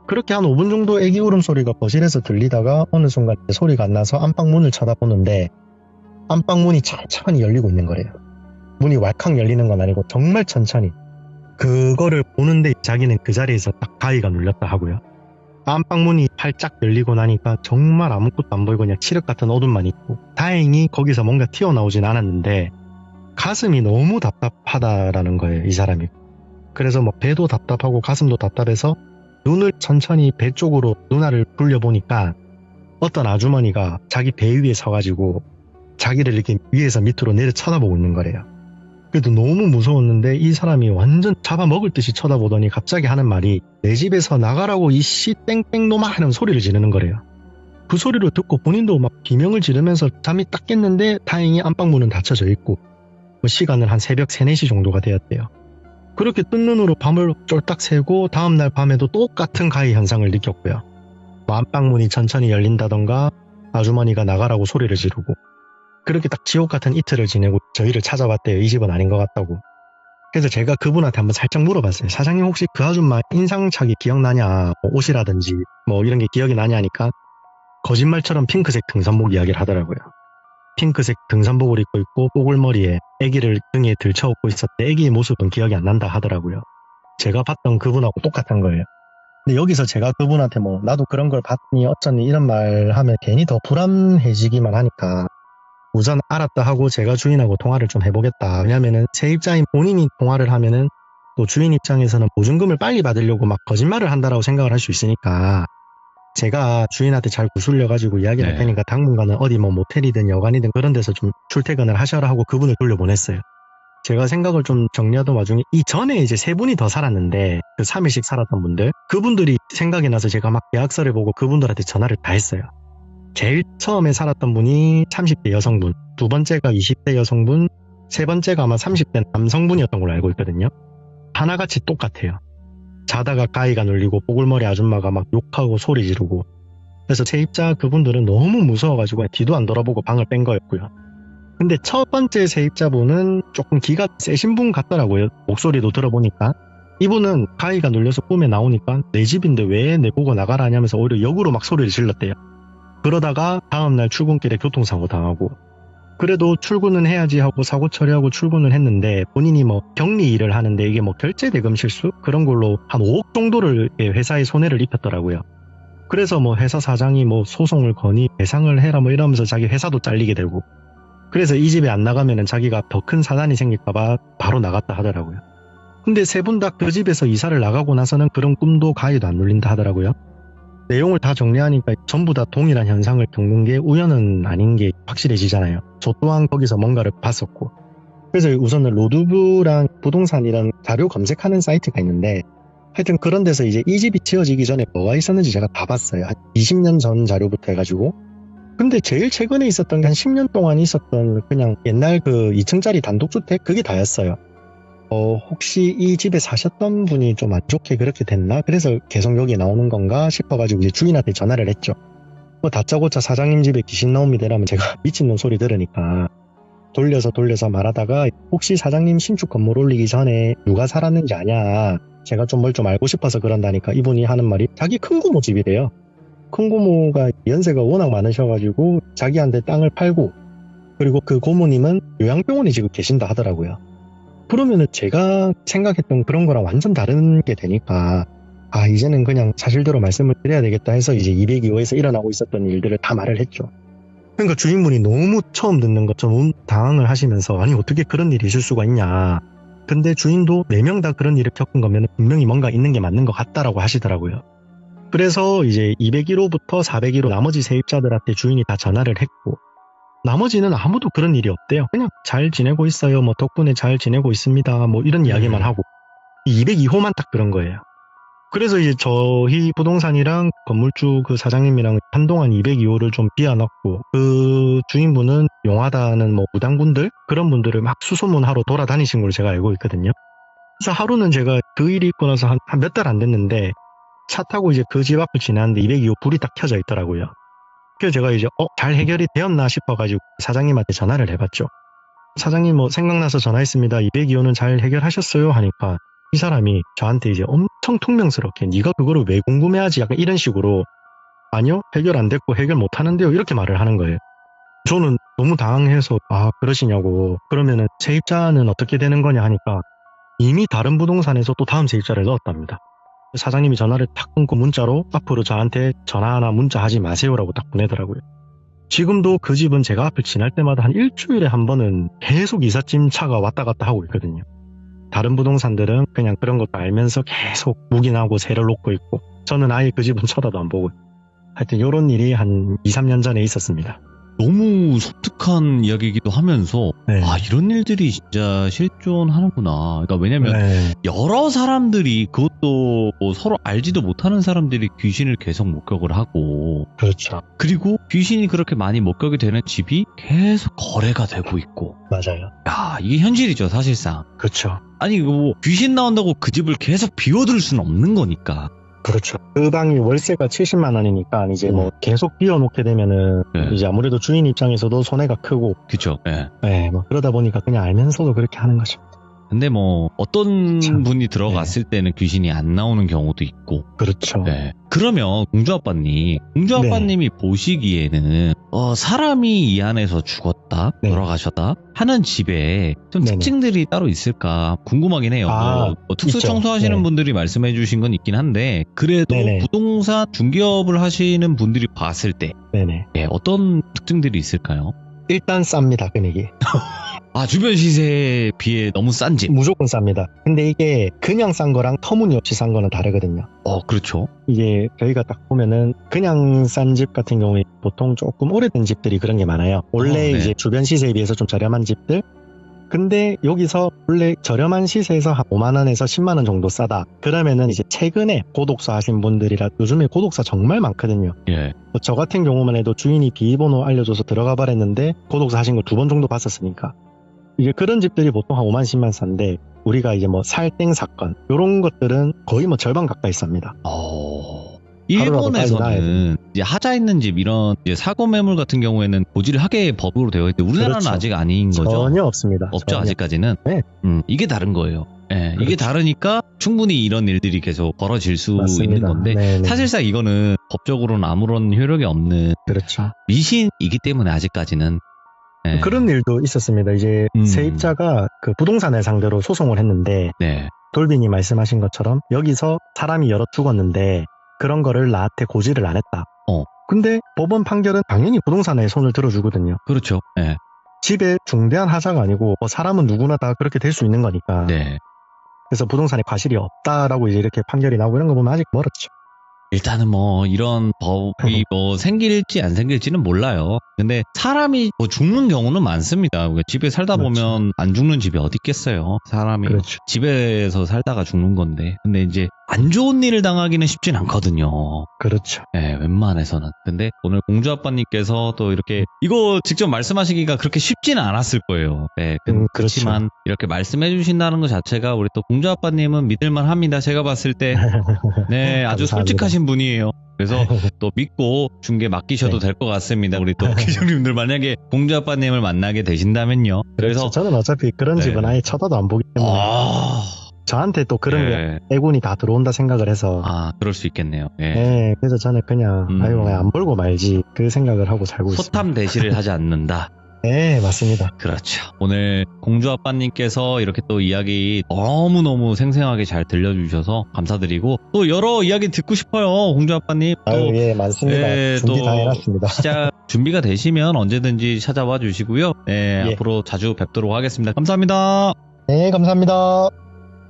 그렇게 한 5분 정도 애기 울음소리가 거실에서 들리다가 어느 순간 소리가 안 나서 안방 문을 쳐다보는데 안방 문이 천천히 열리고 있는 거래요. 문이 왈칵 열리는 건 아니고 정말 천천히. 그거를 보는데 자기는 그 자리에서 딱 가위가 눌렸다 하고요. 안방 문이 활짝 열리고 나니까 정말 아무것도 안 보이고 그냥 칠흑 같은 어둠만 있고, 다행히 거기서 뭔가 튀어나오진 않았는데 가슴이 너무 답답하다라는 거예요, 이 사람이. 그래서 뭐 배도 답답하고 가슴도 답답해서 눈을 천천히 배 쪽으로 눈알을 굴려보니까 어떤 아주머니가 자기 배 위에 서가지고 자기를 이렇게 위에서 밑으로 내려 쳐다보고 있는 거래요. 그래도 너무 무서웠는데 이 사람이 완전 잡아먹을 듯이 쳐다보더니 갑자기 하는 말이 내 집에서 나가라고 이씨 땡땡놈아 하는 소리를 지르는 거래요. 그 소리를 듣고 본인도 막 비명을 지르면서 잠이 딱 깼는데 다행히 안방문은 닫혀져 있고 시간은 한 새벽 3, 4시 정도가 되었대요. 그렇게 뜬 눈으로 밤을 쫄딱 새고 다음날 밤에도 똑같은 가히 현상을 느꼈고요. 안방문이 천천히 열린다던가 아주머니가 나가라고 소리를 지르고, 그렇게 딱 지옥 같은 이틀을 지내고 저희를 찾아왔대요. 이 집은 아닌 것 같다고. 그래서 제가 그분한테 한번 살짝 물어봤어요. 사장님 혹시 그 아줌마 인상착이 기억나냐, 뭐 옷이라든지 뭐 이런 게 기억이 나냐 하니까 거짓말처럼 핑크색 등산복 이야기를 하더라고요. 핑크색 등산복을 입고 있고 뽀글머리에 아기를 등에 들쳐업고 있었대. 아기의 모습은 기억이 안 난다 하더라고요. 제가 봤던 그분하고 똑같은 거예요. 근데 여기서 제가 그분한테 뭐 나도 그런 걸 봤니 어쩌니 이런 말 하면 괜히 더 불안해지기만 하니까 우선 알았다 하고 제가 주인하고 통화를 좀 해보겠다. 왜냐면은 세입자인 본인이 통화를 하면은 또 주인 입장에서는 보증금을 빨리 받으려고 막 거짓말을 한다라고 생각을 할 수 있으니까 제가 주인한테 잘 구슬려가지고 이야기를 할 테니까 당분간은 어디 뭐 모텔이든 여관이든 그런 데서 좀 출퇴근을 하셔라 하고 그분을 돌려보냈어요. 제가 생각을 좀 정리하던 와중에 이전에 이제 3분이 더 살았는데 그 3일씩 살았던 분들, 그분들이 생각이 나서 제가 막 계약서를 보고 그분들한테 전화를 다 했어요. 제일 처음에 살았던 분이 30대 여성분, 두 번째가 20대 여성분, 세 번째가 아마 30대 남성분이었던 걸로 알고 있거든요. 하나같이 똑같아요. 자다가 가위가 눌리고 뽀글머리 아줌마가 막 욕하고 소리 지르고. 그래서 세입자 그분들은 너무 무서워가지고 뒤도 안 돌아보고 방을 뺀 거였고요. 근데 첫 번째 세입자분은 조금 기가 세신 분 같더라고요. 목소리도 들어보니까. 이분은 가위가 눌려서 꿈에 나오니까 내 집인데 왜 내보고 나가라 하냐면서 오히려 역으로 막 소리를 질렀대요. 그러다가 다음날 출근길에 교통사고 당하고, 그래도 출근은 해야지 하고 사고 처리하고 출근을 했는데 본인이 뭐 격리 일을 하는데 이게 뭐 결제대금 실수? 그런 걸로 한 5억 정도를 회사에 손해를 입혔더라고요. 그래서 뭐 회사 사장이 뭐 소송을 거니 배상을 해라 뭐 이러면서 자기 회사도 잘리게 되고, 그래서 이 집에 안 나가면은 자기가 더 큰 사단이 생길까봐 바로 나갔다 하더라고요. 근데 세 분 다 그 집에서 이사를 나가고 나서는 그런 꿈도 가위도 안 눌린다 하더라고요. 내용을 다 정리하니까 전부 다 동일한 현상을 겪는 게 우연은 아닌 게 확실해지잖아요. 저 또한 거기서 뭔가를 봤었고. 그래서 우선은 로드뷰랑 부동산 이런 자료 검색하는 사이트가 있는데, 하여튼 그런 데서 이제 이 집이 지어지기 전에 뭐가 있었는지 제가 다 봤어요. 한 20년 전 자료부터 해가지고. 근데 제일 최근에 있었던 게 한 10년 동안 있었던 그냥 옛날 그 2층짜리 단독주택? 그게 다였어요. 혹시 이 집에 사셨던 분이 좀 안 좋게 그렇게 됐나? 그래서 계속 여기 나오는 건가 싶어가지고 이제 주인한테 전화를 했죠. 뭐 다짜고짜 사장님 집에 귀신 나옵니다 이러면 제가 미친놈 소리 들으니까 돌려서 말하다가 혹시 사장님 신축 건물 올리기 전에 누가 살았는지 아냐? 제가 좀 뭘 좀 알고 싶어서 그런다니까 이분이 하는 말이 자기 큰고모 집이래요. 큰고모가 연세가 워낙 많으셔가지고 자기한테 땅을 팔고, 그리고 그 고모님은 요양병원에 지금 계신다 하더라고요. 그러면은 제가 생각했던 그런 거랑 완전 다른 게 되니까 이제는 그냥 사실대로 말씀을 드려야 되겠다 해서 이제 202호에서 일어나고 있었던 일들을 다 말을 했죠. 그러니까 주인분이 너무 처음 듣는 것처럼 당황을 하시면서 아니 어떻게 그런 일이 있을 수가 있냐. 근데 주인도 4명 다 그런 일을 겪은 거면 분명히 뭔가 있는 게 맞는 것 같다라고 하시더라고요. 그래서 이제 201호부터 401호 나머지 세입자들한테 주인이 다 전화를 했고 나머지는 아무도 그런 일이 없대요. 그냥 잘 지내고 있어요. 뭐 덕분에 잘 지내고 있습니다. 뭐 이런 이야기만 하고 202호만 딱 그런 거예요. 그래서 이제 저희 부동산이랑 건물주 그 사장님이랑 한동안 202호를 좀 비워놨고 그 주인분은 용하다는 뭐 무당분들 그런 분들을 막 수소문하러 돌아다니신 걸로 제가 알고 있거든요. 그래서 하루는 제가 그 일이 있고 나서 한 몇 달 안 됐는데 차 타고 이제 그 집 앞을 지나는데 202호 불이 딱 켜져 있더라고요. 그래서 제가 이제 잘 해결이 되었나 싶어가지고 사장님한테 전화를 해봤죠. 사장님 뭐 생각나서 전화했습니다. 202호는 잘 해결하셨어요? 하니까 이 사람이 저한테 이제 엄청 퉁명스럽게 네가 그거를 왜 궁금해하지? 약간 이런 식으로 아니요 해결 안 됐고 해결 못 하는데요 이렇게 말을 하는 거예요. 저는 너무 당황해서 그러시냐고 그러면은 세입자는 어떻게 되는 거냐 하니까 이미 다른 부동산에서 또 다음 세입자를 넣었답니다. 사장님이 전화를 탁 끊고 문자로 앞으로 저한테 전화나 문자 하지 마세요라고 딱 보내더라고요. 지금도 그 집은 제가 앞을 지날 때마다 한 일주일에 한 번은 계속 이삿짐 차가 왔다 갔다 하고 있거든요. 다른 부동산들은 그냥 그런 것도 알면서 계속 묵인하고 새를 놓고 있고 저는 아예 그 집은 쳐다도 안 보고 하여튼 이런 일이 한 2, 3년 전에 있었습니다. 너무 섬뜩한 이야기이기도 하면서 네. 이런 일들이 진짜 실존하는구나. 그러니까 왜냐면 네. 여러 사람들이 그것도 뭐 서로 알지도 못하는 사람들이 귀신을 계속 목격을 하고 그렇죠. 그리고 귀신이 그렇게 많이 목격이 되는 집이 계속 거래가 되고 있고 맞아요. 야 이게 현실이죠 사실상. 그렇죠. 아니 뭐 귀신 나온다고 그 집을 계속 비워둘 수는 없는 거니까. 그렇죠. 그 방이 월세가 70만 원이니까 이제 뭐 계속 비워놓게 되면은 네. 이제 아무래도 주인 입장에서도 손해가 크고 그쵸. 예. 네, 뭐 그러다 보니까 그냥 알면서도 그렇게 하는 거죠. 근데 뭐 어떤 참, 분이 들어갔을 때는 귀신이 안 나오는 경우도 있고. 그렇죠. 네. 그러면 공주 아빠님이 보시기에는 사람이 이 안에서 죽었다 네. 돌아가셨다 하는 집에 좀 네네. 특징들이 따로 있을까 궁금하긴 해요. 뭐 특수 있죠. 청소하시는 네. 분들이 말씀해 주신 건 있긴 한데 그래도 네네. 부동산 중개업을 하시는 분들이 봤을 때 네네. 어떤 특징들이 있을까요? 일단 쌉니다, 금액이. 주변 시세에 비해 너무 싼 집. 무조건 쌉니다. 근데 이게 그냥 싼 거랑 터무니없이 싼 거는 다르거든요. 그렇죠. 이게 저희가 딱 보면은 그냥 싼 집 같은 경우에 보통 조금 오래된 집들이 그런 게 많아요. 원래 네. 이제 주변 시세에 비해서 좀 저렴한 집들. 근데 여기서 원래 저렴한 시세에서 한 5만 원에서 10만 원 정도 싸다. 그러면은 이제 최근에 고독사 하신 분들이라 요즘에 고독사 정말 많거든요. 예. 저 같은 경우만 해도 주인이 비밀번호 알려줘서 들어가 버렸는데 고독사 하신 걸 2번 정도 봤었으니까. 이게 그런 집들이 보통 한 5만 10만 싼데 우리가 이제 뭐 살땡 사건 요런 것들은 거의 뭐 절반 가까이 쌉니다. 일본에서는 이제 하자 있는 집 이런 이제 사고 매물 같은 경우에는 고지를 하게 법으로 되어 있는데 우리나라는 그렇죠. 아직 아닌 거죠. 전혀 없습니다. 없죠 전혀. 아직까지는. 네. 이게 다른 거예요. 예, 이게 그렇죠. 다르니까 충분히 이런 일들이 계속 벌어질 수 맞습니다. 있는 건데 네네. 사실상 이거는 법적으로는 아무런 효력이 없는 그렇죠. 미신이기 때문에 아직까지는 예. 그런 일도 있었습니다. 이제 세입자가 그 부동산을 상대로 소송을 했는데 네. 돌빈이 말씀하신 것처럼 여기서 사람이 여러 죽었는데 그런 거를 나한테 고지를 안 했다. 근데 법원 판결은 당연히 부동산에 손을 들어주거든요. 그렇죠. 예. 집에 중대한 하자가 아니고 뭐 사람은 누구나 다 그렇게 될 수 있는 거니까. 네. 그래서 부동산에 과실이 없다라고 이제 이렇게 판결이 나오고 이런 거 보면 아직 멀었죠. 일단은 뭐 이런 법이 뭐 생길지 안 생길지는 몰라요. 근데 사람이 뭐 죽는 경우는 많습니다. 집에 살다 그렇죠. 보면 안 죽는 집이 어디 있겠어요. 사람이 그렇죠. 집에서 살다가 죽는 건데. 근데 이제 안 좋은 일을 당하기는 쉽진 않거든요. 그렇죠. 네, 웬만해서는. 근데 오늘 공주 아빠님께서 또 이렇게 이거 직접 말씀하시기가 그렇게 쉽지는 않았을 거예요. 네, 그렇지만 그렇죠. 이렇게 말씀해 주신다는 것 자체가 우리 또 공주 아빠님은 믿을만 합니다. 제가 봤을 때. 네, 아주 감사합니다. 솔직하신 분이에요. 그래서 또 믿고 중개 맡기셔도 네. 될 것 같습니다. 우리 또 기장님들 만약에 공주 아빠님을 만나게 되신다면요. 그래서 저는 어차피 그런 네. 집은 아예 쳐다도 안 보기 때문에 저한테 또 그런 게 애군이 다 들어온다 생각을 해서 그럴 수 있겠네요. 예. 네, 그래서 저는 그냥 아유 그냥 안 벌고 말지 그 생각을 하고 살고 있습니다. 소탐 대시를 하지 않는다. 네, 맞습니다. 그렇죠. 오늘 공주 아빠님께서 이렇게 또 이야기 너무너무 생생하게 잘 들려주셔서 감사드리고 또 여러 이야기 듣고 싶어요. 공주 아빠님. 또 아유, 예, 많습니다. 준비 다 해놨습니다. 시작 준비가 되시면 언제든지 찾아와 주시고요. 네, 예. 앞으로 자주 뵙도록 하겠습니다. 감사합니다. 네, 감사합니다.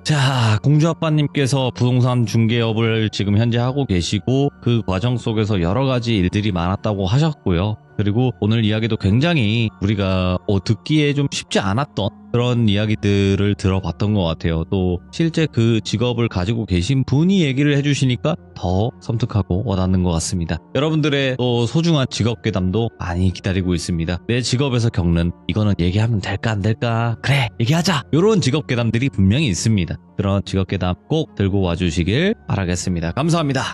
자, 공주아빠님께서 부동산 중개업을 지금 현재 하고 계시고 그 과정 속에서 여러 가지 일들이 많았다고 하셨고요. 그리고 오늘 이야기도 굉장히 우리가 듣기에 좀 쉽지 않았던 그런 이야기들을 들어봤던 것 같아요. 또 실제 그 직업을 가지고 계신 분이 얘기를 해주시니까 더 섬뜩하고 와닿는 것 같습니다. 여러분들의 또 소중한 직업 괴담도 많이 기다리고 있습니다. 내 직업에서 겪는 이거는 얘기하면 될까 안 될까? 그래 얘기하자! 이런 직업 괴담들이 분명히 있습니다. 그런 직업 괴담 꼭 들고 와주시길 바라겠습니다. 감사합니다.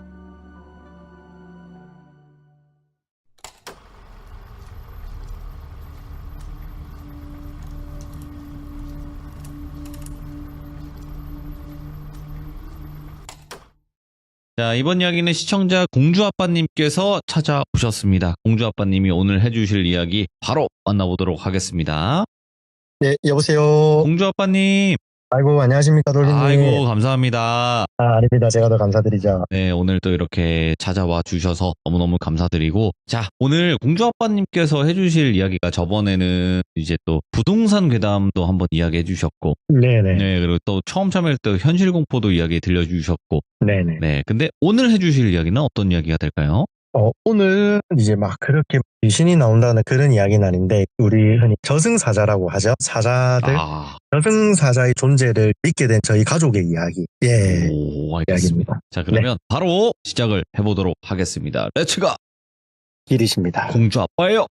자, 이번 이야기는 시청자 공주아빠님께서 찾아오셨습니다. 공주아빠님이 오늘 해주실 이야기 바로 만나보도록 하겠습니다. 네, 여보세요. 공주아빠님. 아이고, 안녕하십니까, 돌리님. 아이고, 감사합니다. 아닙니다. 제가 더 감사드리죠. 네, 오늘 또 이렇게 찾아와 주셔서 너무너무 감사드리고. 자, 오늘 공주아빠님께서 해주실 이야기가 저번에는 이제 또 부동산 괴담도 한번 이야기해 주셨고. 네네. 네, 그리고 또 처음 참여할 때 현실공포도 이야기 들려주셨고. 네네. 네, 근데 오늘 해주실 이야기는 어떤 이야기가 될까요? 오늘 이제 막 그렇게 귀신이 나온다는 그런 이야기는 아닌데, 우리 흔히 저승사자라고 하죠. 사자들. 저승사자의 존재를 믿게 된 저희 가족의 이야기. 예. 오, 알겠습니다. 이야기입니다. 자, 그러면 바로 시작을 해보도록 하겠습니다. 렛츠가! 길이십니다. 공주 아빠예요.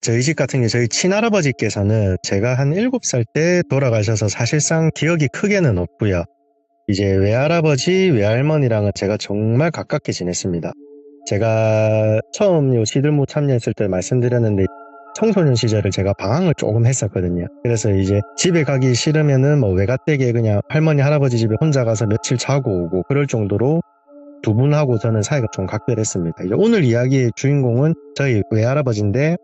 저희 집 같은 경우 저희 친할아버지께서는 제가 한 7살 때 돌아가셔서 사실상 기억이 크게는 없고요. 이제 외할아버지, 외할머니랑은 제가 정말 가깝게 지냈습니다. 제가 처음 요 시들무 참여했을 때 말씀드렸는데 청소년 시절을 제가 방황을 조금 했었거든요. 그래서 이제 집에 가기 싫으면은 뭐 외갓댁에 그냥 할머니, 할아버지 집에 혼자 가서 며칠 자고 오고 그럴 정도로 두 분하고 저는 사이가 좀 각별했습니다. 이제 오늘 이야기의 주인공은 저희 외할아버지인데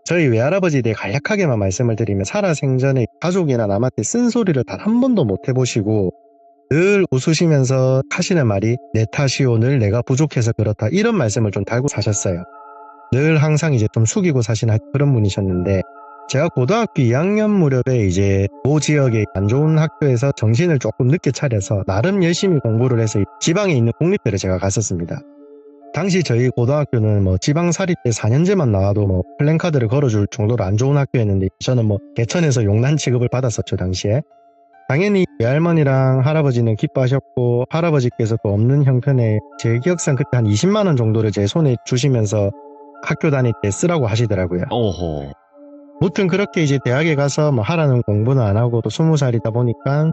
저희 외할아버지에 대해 간략하게만 말씀을 드리면 살아생전에 가족이나 남한테 쓴소리를 단 한 번도 못 해보시고 늘 웃으시면서 하시는 말이 내 탓이오, 늘 내가 부족해서 그렇다, 이런 말씀을 좀 달고 사셨어요. 늘 항상 이제 좀 숙이고 사시는 그런 분이셨는데 제가 고등학교 2학년 무렵에 이제 모 지역의 안 좋은 학교에서 정신을 조금 늦게 차려서 나름 열심히 공부를 해서 지방에 있는 공립대를 제가 갔었습니다. 당시 저희 고등학교는 뭐 지방사립대 4년제만 나와도 뭐 플랜카드를 걸어줄 정도로 안 좋은 학교였는데 저는 뭐 개천에서 용난 취급을 받았었죠, 당시에. 당연히 외할머니랑 할아버지는 기뻐하셨고 할아버지께서 또 없는 형편에 제 기억상 그때 한 20만 원 정도를 제 손에 주시면서 학교 다닐 때 쓰라고 하시더라고요. 오호. 무튼 그렇게 이제 대학에 가서 뭐 하라는 공부는 안 하고 또 20살이다 보니까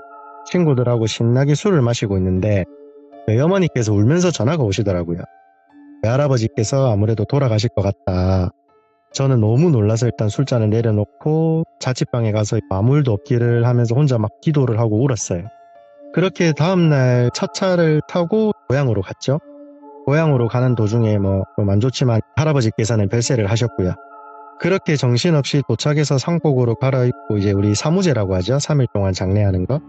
친구들하고 신나게 술을 마시고 있는데 외어머니께서 울면서 전화가 오시더라고요. 외할아버지께서 아무래도 돌아가실 것 같다. 저는 너무 놀라서 일단 술잔을 내려놓고 자취방에 가서 아무 일도 없기를 하면서 혼자 막 기도를 하고 울었어요. 그렇게 다음날 첫 차를 타고 고향으로 갔죠. 고향으로 가는 도중에 뭐 좀 안 좋지만 할아버지께서는 별세를 하셨고요. 그렇게 정신없이 도착해서 상복으로 갈아입고 이제 우리 사무제라고 하죠. 3일 동안 장례하는 거.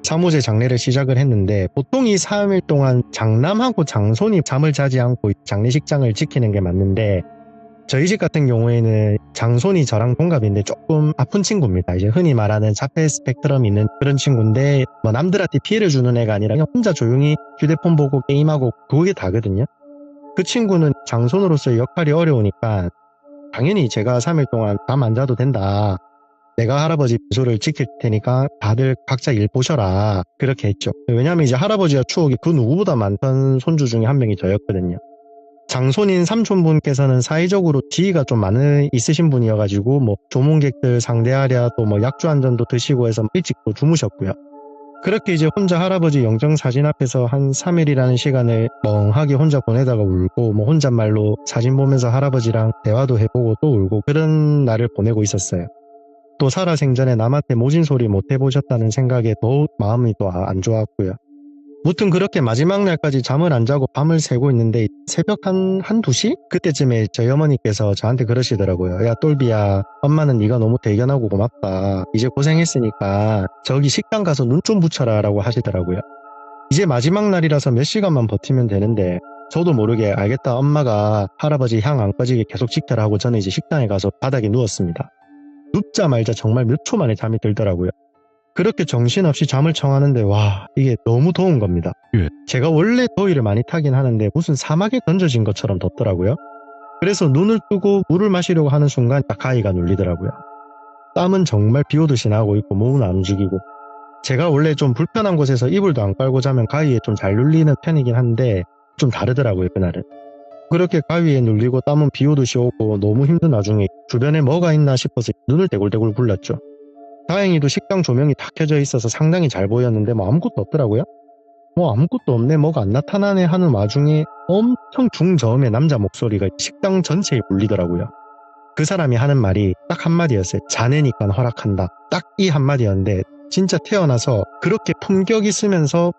사무제 장례를 시작을 했는데 보통 이 3일 동안 장남하고 장손이 잠을 자지 않고 장례식장을 지키는 게 맞는데 저희 집 같은 경우에는 장손이 저랑 동갑인데 조금 아픈 친구입니다. 이제 흔히 말하는 자폐 스펙트럼이 있는 그런 친구인데 뭐 남들한테 피해를 주는 애가 아니라 그냥 혼자 조용히 휴대폰 보고 게임하고 그게 다거든요. 그 친구는 장손으로서의 역할이 어려우니까 당연히 제가 3일 동안 잠 안 자도 된다. 내가 할아버지 비소를 지킬 테니까 다들 각자 일 보셔라. 그렇게 했죠. 왜냐하면 이제 할아버지와 추억이 그 누구보다 많던 손주 중에 한 명이 저였거든요. 장손인 삼촌분께서는 사회적으로 지위가 좀 있으신 분이어가지고 뭐 조문객들 상대하랴 또 뭐 약주 한 잔도 드시고 해서 일찍 또 주무셨고요. 그렇게 이제 혼자 할아버지 영정사진 앞에서 한 3일이라는 시간을 멍하게 혼자 보내다가 울고 뭐 혼잣말로 사진 보면서 할아버지랑 대화도 해보고 또 울고 그런 날을 보내고 있었어요. 또 살아생전에 남한테 모진 소리 못 해보셨다는 생각에 더욱 마음이 또 안 좋았고요. 무튼 그렇게 마지막 날까지 잠을 안 자고 밤을 새고 있는데 새벽 한 2시? 그때쯤에 저희 어머니께서 저한테 그러시더라고요. 야 똘비야, 엄마는 네가 너무 대견하고 고맙다. 이제 고생했으니까 저기 식당 가서 눈 좀 붙여라 라고 하시더라고요. 이제 마지막 날이라서 몇 시간만 버티면 되는데 저도 모르게 알겠다 엄마가 할아버지 향 안 꺼지게 계속 지켜라 하고 저는 이제 식당에 가서 바닥에 누웠습니다. 눕자마자 정말 몇 초 만에 잠이 들더라고요. 그렇게 정신없이 잠을 청하는데 와 이게 너무 더운 겁니다. 예. 제가 원래 더위를 많이 타긴 하는데 무슨 사막에 던져진 것처럼 덥더라고요. 그래서 눈을 뜨고 물을 마시려고 하는 순간 딱 가위가 눌리더라고요. 땀은 정말 비 오듯이 나고 있고 몸은 안 움직이고 제가 원래 좀 불편한 곳에서 이불도 안 깔고 자면 가위에 좀 잘 눌리는 편이긴 한데 좀 다르더라고요 그날은. 그렇게 가위에 눌리고 땀은 비 오듯이 오고 너무 힘든 와중에 주변에 뭐가 있나 싶어서 눈을 떼굴떼굴 굴렸죠. 다행히도 식당 조명이 다 켜져 있어서 상당히 잘 보였는데 뭐 아무것도 없더라고요. 뭐 아무것도 없네 뭐가 안 나타나네 하는 와중에 엄청 중저음의 남자 목소리가 식당 전체에 울리더라고요. 그 사람이 하는 말이 딱 한마디였어요. 자네니까 허락한다. 딱 이 한마디였는데 진짜 태어나서 그렇게 품격 있으면서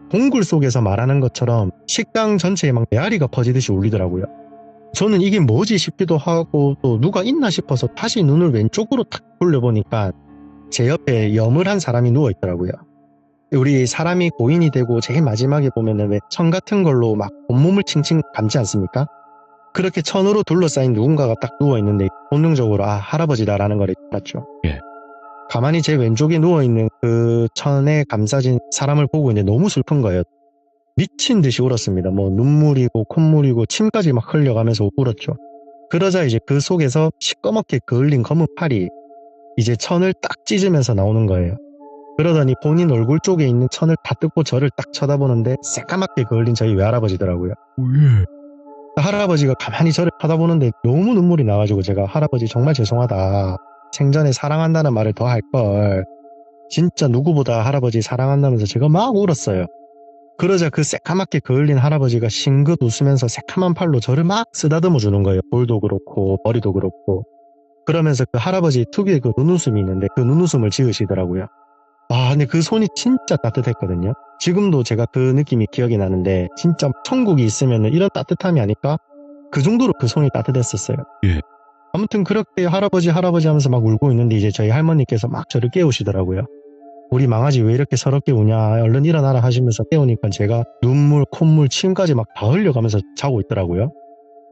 동굴 속에서 말하는 것처럼 식당 전체에 막 메아리가 퍼지듯이 울리더라고요. 저는 이게 뭐지 싶기도 하고 또 누가 있나 싶어서 다시 눈을 왼쪽으로 탁 돌려보니까 제 옆에 여물한 사람이 누워있더라고요. 우리 사람이 고인이 되고 제일 마지막에 보면은 왜 천 같은 걸로 막 온몸을 칭칭 감지 않습니까? 그렇게 천으로 둘러싸인 누군가가 딱 누워있는데 본능적으로 아 할아버지다라는 걸 알았죠. 예. 가만히 제 왼쪽에 누워있는 그 천에 감싸진 사람을 보고 있는데 너무 슬픈 거예요. 미친 듯이 울었습니다. 뭐 눈물이고 콧물이고 침까지 막 흘려가면서 울었죠. 그러자 이제 그 속에서 시꺼멓게 그을린 검은 팔이 이제 천을 딱 찢으면서 나오는 거예요. 그러더니 본인 얼굴 쪽에 있는 천을 다 뜯고 저를 딱 쳐다보는데 새까맣게 그을린 저희 외할아버지더라고요. 할아버지가 가만히 저를 쳐다보는데 너무 눈물이 나가지고 제가 할아버지 정말 죄송하다. 생전에 사랑한다는 말을 더 할걸. 진짜 누구보다 할아버지 사랑한다면서 제가 막 울었어요. 그러자 그 새까맣게 그을린 할아버지가 싱긋 웃으면서 새카만 팔로 저를 막 쓰다듬어 주는 거예요. 볼도 그렇고 머리도 그렇고. 그러면서 그 할아버지 특유의 그 눈웃음이 있는데 그 눈웃음을 지으시더라고요. 와 근데 그 손이 진짜 따뜻했거든요. 지금도 제가 그 느낌이 기억이 나는데 진짜 천국이 있으면 이런 따뜻함이 아닐까? 그 정도로 그 손이 따뜻했었어요. 예. 아무튼 그렇게 할아버지 하면서 막 울고 있는데 이제 저희 할머니께서 막 저를 깨우시더라고요. 우리 망아지 왜 이렇게 서럽게 우냐 얼른 일어나라 하시면서 깨우니까 제가 눈물 콧물 침까지 막 다 흘려가면서 자고 있더라고요.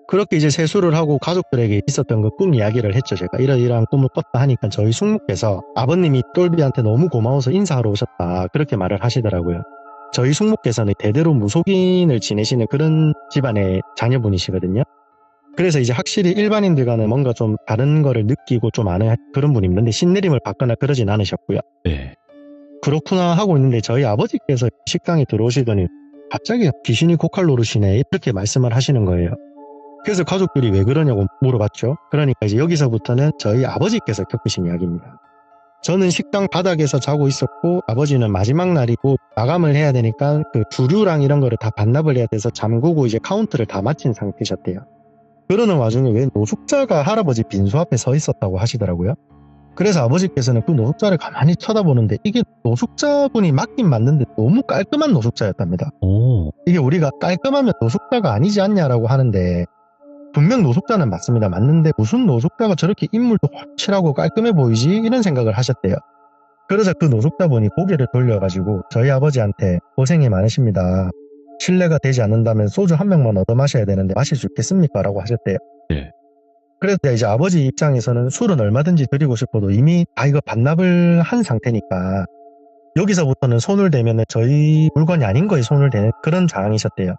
그렇게 이제 세수를 하고 가족들에게 있었던 그 꿈 이야기를 했죠. 제가 이러이러한 꿈을 꿨다 하니까 저희 숙모께서 아버님이 똘비한테 너무 고마워서 인사하러 오셨다 그렇게 말을 하시더라고요. 저희 숙모께서는 대대로 무속인을 지내시는 그런 집안의 자녀분이시거든요. 그래서 이제 확실히 일반인들과는 뭔가 좀 다른 거를 느끼고 좀 아는 그런 분이 있는데 신내림을 받거나 그러진 않으셨고요. 네. 그렇구나 하고 있는데 저희 아버지께서 식당에 들어오시더니 갑자기 귀신이 고칼 노릇이네 이렇게 말씀을 하시는 거예요. 그래서 가족들이 왜 그러냐고 물어봤죠. 그러니까 이제 여기서부터는 저희 아버지께서 겪으신 이야기입니다. 저는 식당 바닥에서 자고 있었고 아버지는 마지막 날이고 마감을 해야 되니까 그 주류랑 이런 거를 다 반납을 해야 돼서 잠그고 이제 카운트를 다 마친 상태셨대요. 그러는 와중에 왜 노숙자가 할아버지 빈소 앞에 서 있었다고 하시더라고요. 그래서 아버지께서는 그 노숙자를 가만히 쳐다보는데 이게 노숙자분이 맞긴 맞는데 너무 깔끔한 노숙자였답니다. 오. 이게 우리가 깔끔하면 노숙자가 아니지 않냐라고 하는데 분명 노숙자는 맞습니다. 맞는데 무슨 노숙자가 저렇게 인물도 확실하고 깔끔해 보이지? 이런 생각을 하셨대요. 그러자 그 노숙자분이 고개를 돌려가지고 저희 아버지한테 고생이 많으십니다. 실례가 되지 않는다면 소주 한 병만 얻어 마셔야 되는데 마실 수 있겠습니까? 라고 하셨대요. 네. 그래서 이제 아버지 입장에서는 술은 얼마든지 드리고 싶어도 이미 이거 반납을 한 상태니까 여기서부터는 손을 대면 저희 물건이 아닌 거에 손을 대는 그런 상황이셨대요.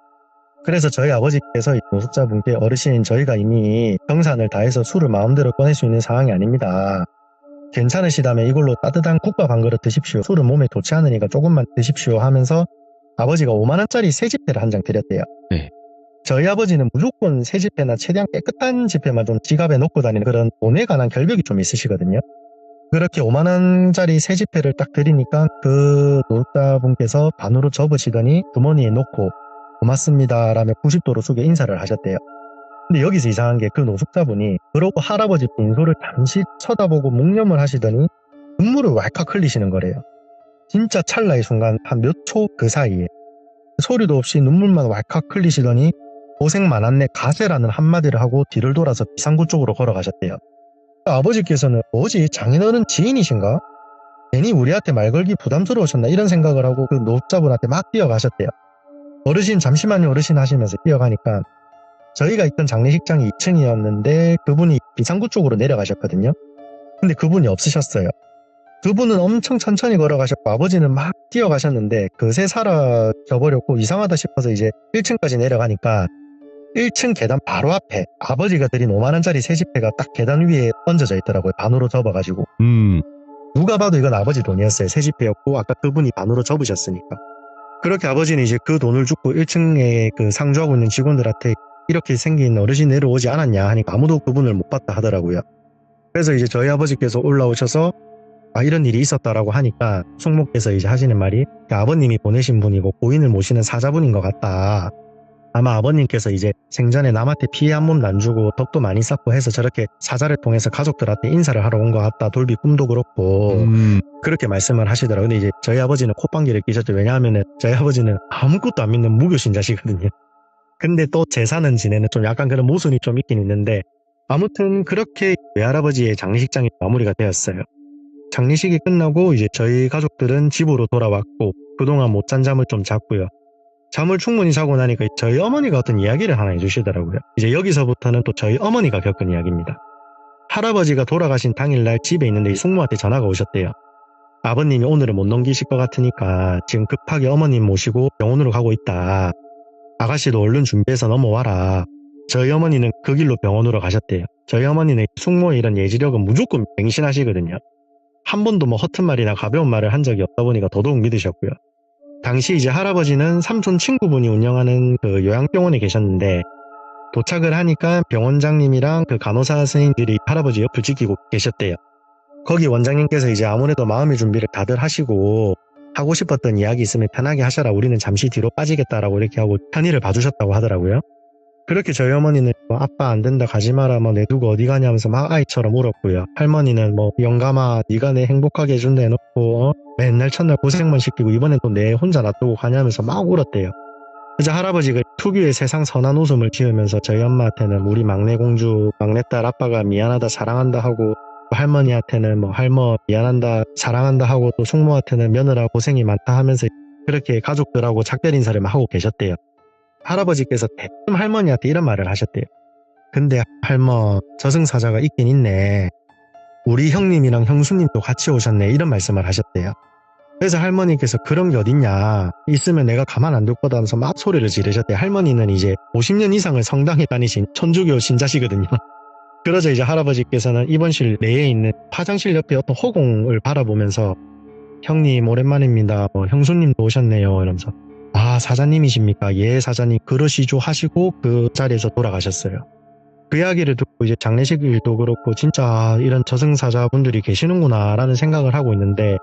그래서 저희 아버지께서 노숙자분께 어르신 저희가 이미 경산을 다해서 술을 마음대로 꺼낼 수 있는 상황이 아닙니다. 괜찮으시다면 이걸로 따뜻한 국밥 한 그릇 드십시오. 술은 몸에 좋지 않으니까 조금만 드십시오 하면서 아버지가 5만원짜리 새지폐를 한 장 드렸대요. 네. 저희 아버지는 무조건 새지폐나 최대한 깨끗한 지폐만 좀 지갑에 넣고 다니는 그런 돈에 관한 결벽이 좀 있으시거든요. 그렇게 5만원짜리 새지폐를 딱 드리니까 그 노숙자분께서 반으로 접으시더니 주머니에 넣고 고맙습니다 라며 90도로 숙여 인사를 하셨대요. 근데 여기서 이상한 게 그 노숙자분이 그러고 할아버지 빈소를 잠시 쳐다보고 묵념을 하시더니 눈물을 왈칵 흘리시는 거래요. 진짜 찰나의 순간 한 몇 초 그 사이에 소리도 없이 눈물만 왈칵 흘리시더니 고생 많았네 가세라는 한마디를 하고 뒤를 돌아서 비상구 쪽으로 걸어가셨대요. 아버지께서는 뭐지 장인어른 지인이신가? 괜히 우리한테 말 걸기 부담스러우셨나 이런 생각을 하고 그 노숙자분한테 막 뛰어가셨대요. 어르신 잠시만요 어르신 하시면서 뛰어가니까 저희가 있던 장례식장이 2층이었는데 그분이 비상구 쪽으로 내려가셨거든요. 근데 그분이 없으셨어요. 그분은 엄청 천천히 걸어가셨고 아버지는 막 뛰어가셨는데 그새 사라져버렸고 이상하다 싶어서 이제 1층까지 내려가니까 1층 계단 바로 앞에 아버지가 드린 5만원짜리 새집회가 딱 계단 위에 얹어져 있더라고요. 반으로 접어가지고. 누가 봐도 이건 아버지 돈이었어요. 새집회였고 아까 그분이 반으로 접으셨으니까. 그렇게 아버지는 이제 그 돈을 주고 1층에 그 상주하고 있는 직원들한테 이렇게 생긴 어르신 내려오지 않았냐 하니까 아무도 그분을 못 봤다 하더라고요. 그래서 이제 저희 아버지께서 올라오셔서 이런 일이 있었다라고 하니까 숙모께서 이제 하시는 말이 아버님이 보내신 분이고 고인을 모시는 사자분인 것 같다. 아마 아버님께서 이제 생전에 남한테 피해 한 몸도 안 주고 덕도 많이 쌓고 해서 저렇게 사자를 통해서 가족들한테 인사를 하러 온 것 같다. 돌비 꿈도 그렇고 그렇게 말씀을 하시더라고요. 근데 이제 저희 아버지는 콧방귀를 끼셨죠. 왜냐하면 저희 아버지는 아무것도 안 믿는 무교신자시거든요. 근데 또 제사는 지내는 좀 약간 그런 모순이 좀 있긴 있는데 아무튼 그렇게 외할아버지의 장례식장이 마무리가 되었어요. 장례식이 끝나고 이제 저희 가족들은 집으로 돌아왔고 그동안 못 잔 잠을 좀 잤고요. 잠을 충분히 자고 나니까 저희 어머니가 어떤 이야기를 하나 해주시더라고요. 이제 여기서부터는 또 저희 어머니가 겪은 이야기입니다. 할아버지가 돌아가신 당일날 집에 있는데 숙모한테 전화가 오셨대요. 아버님이 오늘은 못 넘기실 것 같으니까 지금 급하게 어머님 모시고 병원으로 가고 있다. 아가씨도 얼른 준비해서 넘어와라. 저희 어머니는 그 길로 병원으로 가셨대요. 저희 어머니는 숙모의 이런 예지력은 무조건 맹신하시거든요. 한 번도 뭐 허튼 말이나 가벼운 말을 한 적이 없다 보니까 더더욱 믿으셨고요. 당시 이제 할아버지는 삼촌 친구분이 운영하는 그 요양병원에 계셨는데 도착을 하니까 병원장님이랑 그 간호사 선생님들이 할아버지 옆을 지키고 계셨대요. 거기 원장님께서 이제 아무래도 마음의 준비를 다들 하시고 하고 싶었던 이야기 있으면 편하게 하셔라. 우리는 잠시 뒤로 빠지겠다라고 이렇게 하고 편의를 봐주셨다고 하더라고요. 그렇게 저희 어머니는 아빠 안 된다 가지 마라 뭐 내두고 어디 가냐면서 막 아이처럼 울었고요. 할머니는 뭐 영감아 네가 내 행복하게 해준다 해놓고 맨날 첫날 고생만 시키고 이번엔 또 내 혼자 놔두고 가냐면서 막 울었대요. 그래서 할아버지가 특유의 세상 선한 웃음을 지으면서 저희 엄마한테는 우리 막내 공주 막내딸 아빠가 미안하다 사랑한다 하고 할머니한테는 뭐 할머 미안한다 사랑한다 하고 또 숙모한테는 며느라 고생이 많다 하면서 그렇게 가족들하고 작별 인사를 막 하고 계셨대요. 할아버지께서 대뜸 할머니한테 이런 말을 하셨대요. 근데 할머 저승사자가 있긴 있네. 우리 형님이랑 형수님도 같이 오셨네. 이런 말씀을 하셨대요. 그래서 할머니께서 그런 게 어딨냐. 있으면 내가 가만 안 둘 거다 하면서 막 소리를 지르셨대요. 할머니는 이제 50년 이상을 성당에 다니신 천주교 신자시거든요. 그러자 이제 할아버지께서는 입원실 내에 있는 화장실 옆에 어떤 허공을 바라보면서 형님 오랜만입니다. 형수님도 오셨네요. 이러면서 사자님이십니까? 예 사자님 그러시죠 하시고 그 자리에서 돌아가셨어요. 그 이야기를 듣고 이제 장례식일도 그렇고 진짜 이런 저승사자분들이 계시는구나 라는 생각을 하고 있는데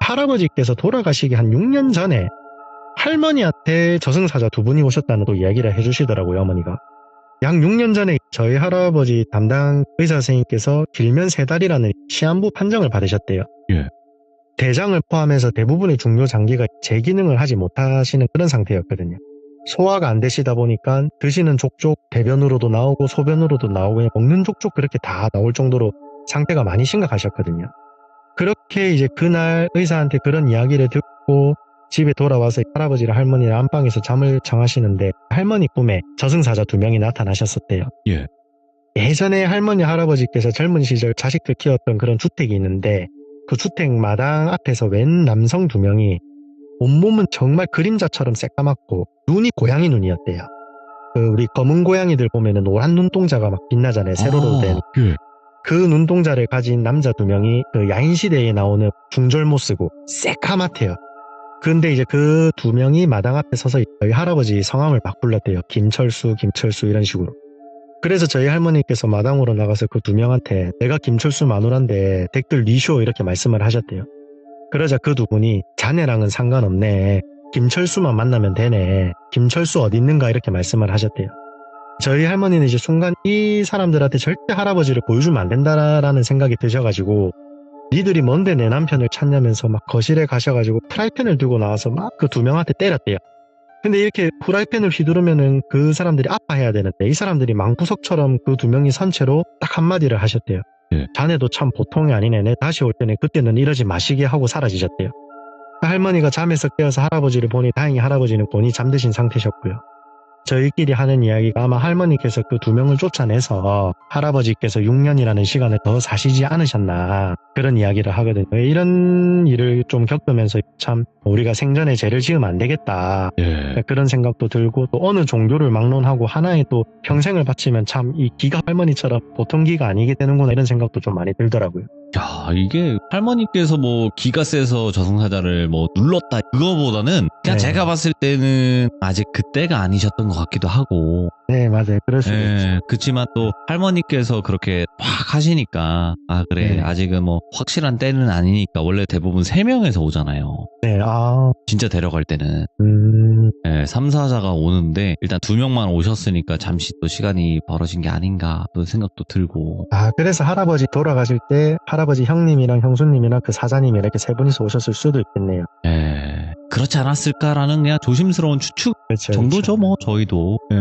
할아버지께서 돌아가시기 한 6년 전에 할머니한테 저승사자 두 분이 오셨다는 또 이야기를 해주시더라고요. 어머니가. 약 6년 전에 저희 할아버지 담당 의사 선생님께서 길면 3달이라는 시한부 판정을 받으셨대요. 예. 대장을 포함해서 대부분의 중요 장기가 재기능을 하지 못하시는 그런 상태였거든요. 소화가 안 되시다 보니까 드시는 족족 대변으로도 나오고 소변으로도 나오고 그냥 먹는 족족 그렇게 다 나올 정도로 상태가 많이 심각하셨거든요. 그렇게 이제 그날 의사한테 그런 이야기를 듣고 집에 돌아와서 할아버지랑 할머니랑 안방에서 잠을 청하시는데 할머니 꿈에 저승사자 2명이 나타나셨었대요. 예. 예전에 할머니 할아버지께서 젊은 시절 자식들 키웠던 그런 주택이 있는데 그 주택 마당 앞에서 웬 남성 2명이 온몸은 정말 그림자처럼 새까맣고 눈이 고양이 눈이었대요. 우리 검은 고양이들 보면은 노란 눈동자가 막 빛나잖아요. 세로로 된. 예. 그 눈동자를 가진 남자 2명이 그 야인시대에 나오는 중절모 쓰고 새까맣대요. 근데 이제 그 2명이 마당 앞에 서서 저희 할아버지 성함을 막 불렀대요. 김철수 이런 식으로. 그래서 저희 할머니께서 마당으로 나가서 그 2명한테 내가 김철수 마누라인데 댁들 니쇼 이렇게 말씀을 하셨대요. 그러자 그 2분이 자네랑은 상관없네. 김철수만 만나면 되네. 김철수 어디 있는가 이렇게 말씀을 하셨대요. 저희 할머니는 이제 순간 이 사람들한테 절대 할아버지를 보여주면 안 된다라는 생각이 드셔가지고 니들이 뭔데 내 남편을 찾냐면서 막 거실에 가셔가지고 프라이팬을 들고 나와서 막 그 2명한테 때렸대요. 근데 이렇게 프라이팬을 휘두르면은 그 사람들이 아파해야 되는데 이 사람들이 망부석처럼 그 2명이 선 채로 딱 한마디를 하셨대요. 네. 자네도 참 보통이 아니네. 내 다시 올 때는 그때는 이러지 마시게 하고 사라지셨대요. 할머니가 잠에서 깨어서 할아버지를 보니 다행히 할아버지는 곤히 잠드신 상태셨고요. 저희끼리 하는 이야기가 아마 할머니께서 그 2명을 쫓아내서 할아버지께서 6년이라는 시간을 더 사시지 않으셨나 그런 이야기를 하거든요. 이런 일을 좀 겪으면서 참 우리가 생전에 죄를 지으면 안 되겠다 예. 그런 생각도 들고 또 어느 종교를 막론하고 하나에 또 평생을 바치면 참 이 기가 할머니처럼 보통 기가 아니게 되는구나 이런 생각도 좀 많이 들더라고요. 야, 이게 할머니께서 뭐 기가 세서 저승사자를 뭐 눌렀다 그거보다는 그냥 네. 제가 봤을 때는 아직 그때가 아니셨던 것 같기도 하고. 네, 맞아요. 그럴 수도 있죠. 예, 그치만 또 할머니께서 그렇게 막 하시니까 아 그래 네. 아직은 뭐 확실한 때는 아니니까 원래 대부분 3명에서 오잖아요. 네, 진짜 데려갈 때는. 예, 3사자가 오는데 일단 2명만 오셨으니까 잠시 또 시간이 벌어진 게 아닌가 또 생각도 들고. 그래서 할아버지 돌아가실 때 할아버지 형님이랑 형수님이랑 그 사자님이 이렇게 3분이서 오셨을 수도 있겠네요. 예, 그렇지 않았을까라는 그냥 조심스러운 추측 그렇죠. 정도죠 뭐 저희도. 예.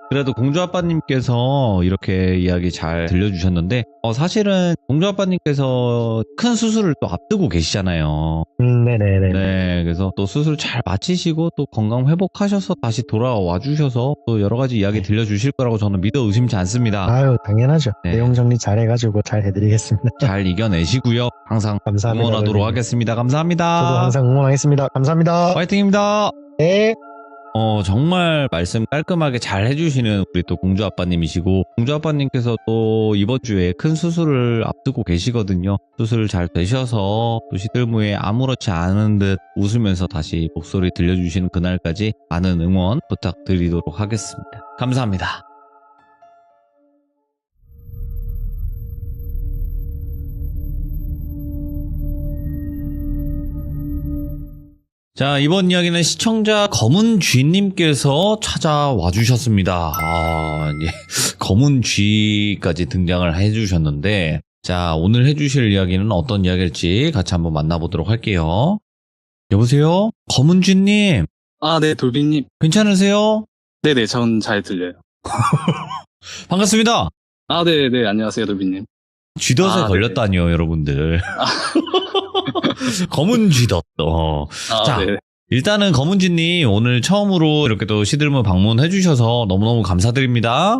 그래도 공주아빠님께서 이렇게 이야기 잘 들려주셨는데 사실은 공주아빠님께서 큰 수술을 또 앞두고 계시잖아요. 네네네. 네, 그래서 또 수술 잘 마치시고 또 건강 회복하셔서 다시 돌아와 주셔서 또 여러 가지 이야기 네. 들려주실 거라고 저는 믿어 의심치 않습니다. 아유, 당연하죠. 네. 내용 정리 잘 해가지고 잘 해드리겠습니다. 잘 이겨내시고요. 항상 감사합니다. 응원하도록 선생님. 하겠습니다. 감사합니다. 저도 항상 응원하겠습니다. 감사합니다. 화이팅입니다. 네. 정말 말씀 깔끔하게 잘 해주시는 우리 또 공주아빠님이시고, 공주아빠님께서 또 이번 주에 큰 수술을 앞두고 계시거든요. 수술 잘 되셔서 또 시들무에 아무렇지 않은 듯 웃으면서 다시 목소리 들려주시는 그날까지 많은 응원 부탁드리도록 하겠습니다. 감사합니다. 자, 이번 이야기는 시청자 검은쥐님께서 찾아와 주셨습니다. 이제 검은쥐까지 등장을 해주셨는데, 자, 오늘 해주실 이야기는 어떤 이야기일지 같이 한번 만나보도록 할게요. 여보세요? 검은쥐님, 네, 돌비님. 괜찮으세요? 네네, 전 잘 들려요. 반갑습니다. 네네, 안녕하세요, 돌비님. 쥐덫에 네. 걸렸다니요, 여러분들. 검은쥐덫. 자, 네. 일단은 검은쥐님 오늘 처음으로 이렇게 또 시들무 방문해주셔서 너무너무 감사드립니다.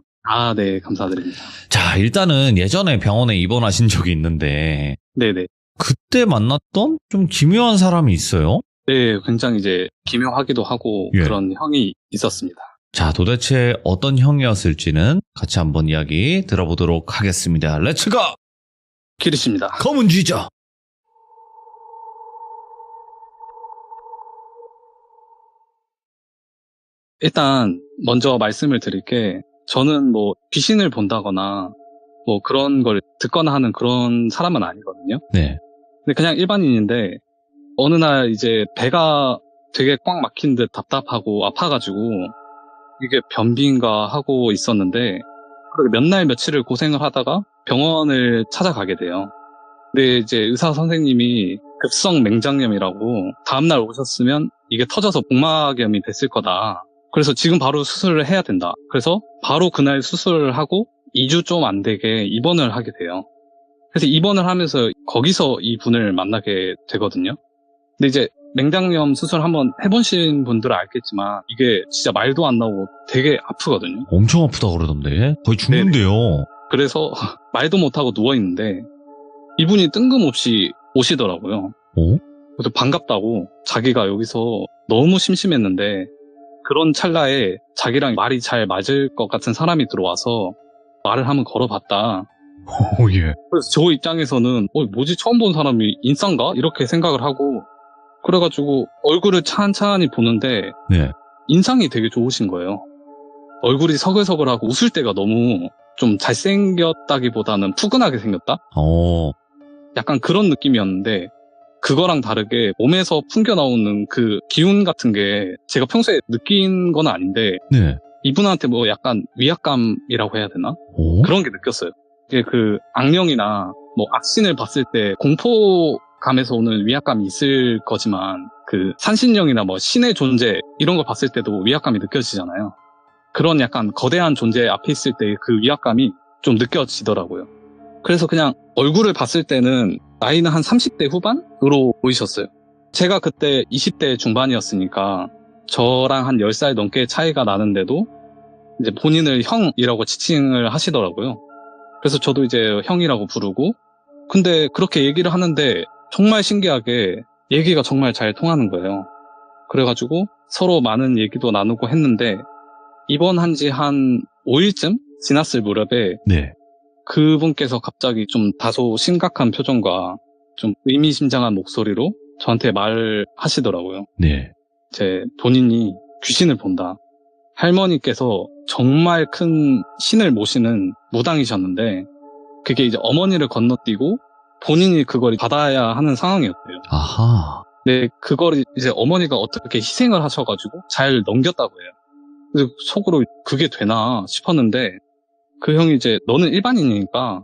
네, 감사드립니다. 자, 일단은 예전에 병원에 입원하신 적이 있는데 네네. 그때 만났던 좀 기묘한 사람이 있어요? 네, 굉장히 이제 기묘하기도 하고 예. 그런 형이 있었습니다. 자, 도대체 어떤 형이었을지는 같이 한번 이야기 들어보도록 하겠습니다. 렛츠고! 키리십니다. 검은쥐죠. 일단 먼저 말씀을 드릴 게 저는 뭐 귀신을 본다거나 뭐 그런 걸 듣거나 하는 그런 사람은 아니거든요. 네. 근데 그냥 일반인인데 어느 날 이제 배가 되게 꽉 막힌 듯 답답하고 아파가지고 이게 변비인가 하고 있었는데 그렇게 몇 날 며칠을 고생을 하다가 병원을 찾아가게 돼요. 근데 이제 의사 선생님이 급성 맹장염이라고 다음날 오셨으면 이게 터져서 복막염이 됐을 거다. 그래서 지금 바로 수술을 해야 된다. 그래서 바로 그날 수술을 하고 2주 좀 안 되게 입원을 하게 돼요. 그래서 입원을 하면서 거기서 이 분을 만나게 되거든요. 근데 이제 맹장염 수술 한번 해보신 분들은 알겠지만 이게 진짜 말도 안 나오고 되게 아프거든요. 엄청 아프다 그러던데 거의 죽는데요. 그래서 말도 못하고 누워있는데 이분이 뜬금없이 오시더라고요. 그래서 반갑다고 자기가 여기서 너무 심심했는데 그런 찰나에 자기랑 말이 잘 맞을 것 같은 사람이 들어와서 말을 한번 걸어봤다. 예. 그래서 저 입장에서는 뭐지 처음 본 사람이 인싸인가? 이렇게 생각을 하고 그래가지고 얼굴을 찬찬히 보는데 네. 인상이 되게 좋으신 거예요. 얼굴이 서글서글하고 웃을 때가 너무 좀 잘생겼다기보다는 푸근하게 생겼다? 약간 그런 느낌이었는데 그거랑 다르게 몸에서 풍겨나오는 그 기운 같은 게 제가 평소에 느낀 건 아닌데 네. 이분한테 뭐 약간 위압감이라고 해야 되나? 그런 게 느꼈어요. 이게 그 악령이나 뭐 악신을 봤을 때 공포감에서 오는 위압감이 있을 거지만 그 산신령이나 뭐 신의 존재 이런 거 봤을 때도 위압감이 느껴지잖아요. 그런 약간 거대한 존재 앞에 있을 때 그 위압감이 좀 느껴지더라고요. 그래서 그냥 얼굴을 봤을 때는 나이는 한 30대 후반으로 보이셨어요. 제가 그때 20대 중반이었으니까 저랑 한 10살 넘게 차이가 나는데도 이제 본인을 형이라고 지칭을 하시더라고요. 그래서 저도 이제 형이라고 부르고, 근데 그렇게 얘기를 하는데 정말 신기하게 얘기가 정말 잘 통하는 거예요. 그래가지고 서로 많은 얘기도 나누고 했는데, 입원한 지 한 5일쯤 지났을 무렵에 네. 그분께서 갑자기 좀 다소 심각한 표정과 좀 의미심장한 목소리로 저한테 말을 하시더라고요. 네. 제 본인이 귀신을 본다. 할머니께서 정말 큰 신을 모시는 무당이셨는데 그게 이제 어머니를 건너뛰고 본인이 그걸 받아야 하는 상황이었대요. 아하. 근데 그걸 이제 어머니가 어떻게 희생을 하셔가지고 잘 넘겼다고 해요. 그래서 속으로 그게 되나 싶었는데 그 형이 이제 너는 일반인이니까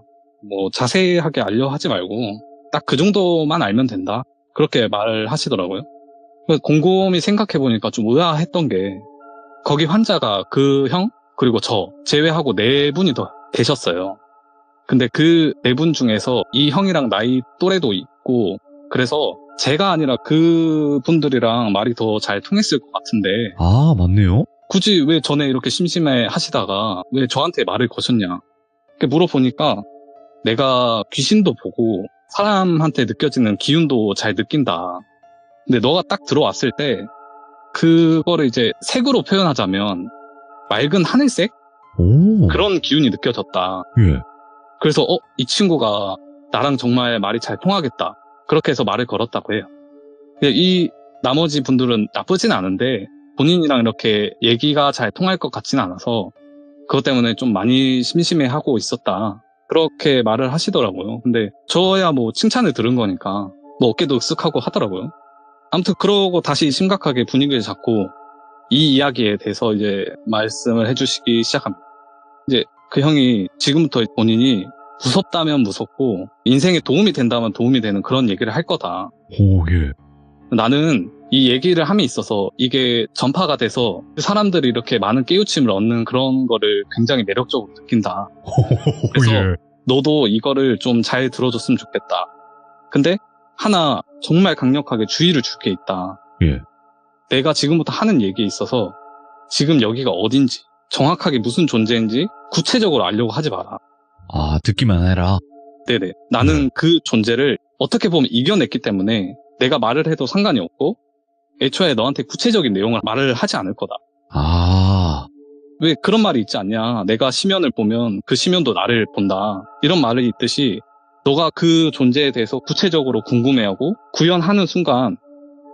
뭐 자세하게 알려 하지 말고 딱 그 정도만 알면 된다. 그렇게 말을 하시더라고요. 그래서 곰곰이 생각해보니까 좀 의아했던 게 거기 환자가 그 형 그리고 저 제외하고 4분이 더 계셨어요. 근데 그 4분 중에서 이 형이랑 나이 또래도 있고 그래서 제가 아니라 그 분들이랑 말이 더 잘 통했을 것 같은데 아, 맞네요. 굳이 왜 전에 이렇게 심심해 하시다가 왜 저한테 말을 거셨냐. 이렇게 물어보니까 내가 귀신도 보고 사람한테 느껴지는 기운도 잘 느낀다. 근데 너가 딱 들어왔을 때 그거를 이제 색으로 표현하자면 맑은 하늘색? 오. 그런 기운이 느껴졌다. 예. 그래서 이 친구가 나랑 정말 말이 잘 통하겠다. 그렇게 해서 말을 걸었다고 해요. 근데 이 나머지 분들은 나쁘진 않은데 본인이랑 이렇게 얘기가 잘 통할 것 같지는 않아서 그것 때문에 좀 많이 심심해하고 있었다. 그렇게 말을 하시더라고요. 근데 저야 뭐 칭찬을 들은 거니까 뭐 어깨도 익숙하고 하더라고요. 아무튼 그러고 다시 심각하게 분위기를 잡고 이 이야기에 대해서 이제 말씀을 해주시기 시작합니다. 이제 그 형이 지금부터 본인이 무섭다면 무섭고 인생에 도움이 된다면 도움이 되는 그런 얘기를 할 거다. 오, 예. 나는 이 얘기를 함에 있어서 이게 전파가 돼서 사람들이 이렇게 많은 깨우침을 얻는 그런 거를 굉장히 매력적으로 느낀다. 그래서 예. 너도 이거를 좀 잘 들어줬으면 좋겠다. 근데 하나 정말 강력하게 주의를 줄 게 있다. 예. 내가 지금부터 하는 얘기에 있어서 지금 여기가 어딘지 정확하게 무슨 존재인지 구체적으로 알려고 하지 마라. 아, 듣기만 해라. 네네. 나는 그 존재를 어떻게 보면 이겨냈기 때문에 내가 말을 해도 상관이 없고 애초에 너한테 구체적인 내용을 말을 하지 않을 거다. 아. 왜 그런 말이 있지 않냐. 내가 심연을 보면 그 심연도 나를 본다. 이런 말이 있듯이 너가 그 존재에 대해서 구체적으로 궁금해하고 구현하는 순간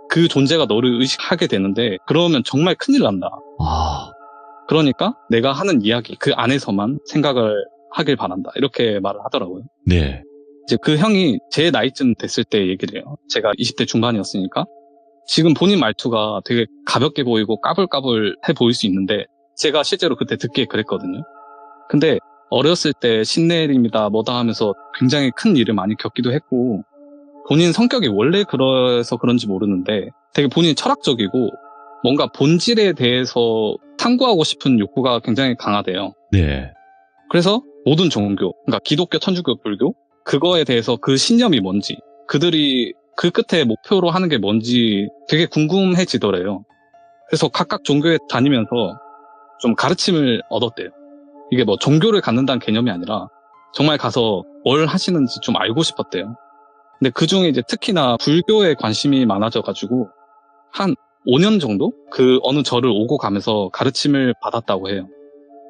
그 존재가 너를 의식하게 되는데 그러면 정말 큰일 난다. 아. 그러니까 내가 하는 이야기 그 안에서만 생각을 하길 바란다. 이렇게 말을 하더라고요. 네. 이제 그 형이 제 나이쯤 됐을 때 얘기를 해요. 제가 20대 중반이었으니까. 지금 본인 말투가 되게 가볍게 보이고 까불까불해 보일 수 있는데 제가 실제로 그때 듣기에 그랬거든요. 근데 어렸을 때 신내림이다 뭐다 하면서 굉장히 큰 일을 많이 겪기도 했고 본인 성격이 원래 그래서 그런지 모르는데 되게 본인이 철학적이고 뭔가 본질에 대해서 탐구하고 싶은 욕구가 굉장히 강하대요. 네. 그래서 모든 종교, 그러니까 기독교, 천주교, 불교 그거에 대해서 그 신념이 뭔지 그들이 그 끝에 목표로 하는 게 뭔지 되게 궁금해지더래요. 그래서 각각 종교에 다니면서 좀 가르침을 얻었대요. 이게 뭐 종교를 갖는다는 개념이 아니라 정말 가서 뭘 하시는지 좀 알고 싶었대요. 근데 그 중에 이제 특히나 불교에 관심이 많아져가지고 한 5년 정도 그 어느 절을 오고 가면서 가르침을 받았다고 해요.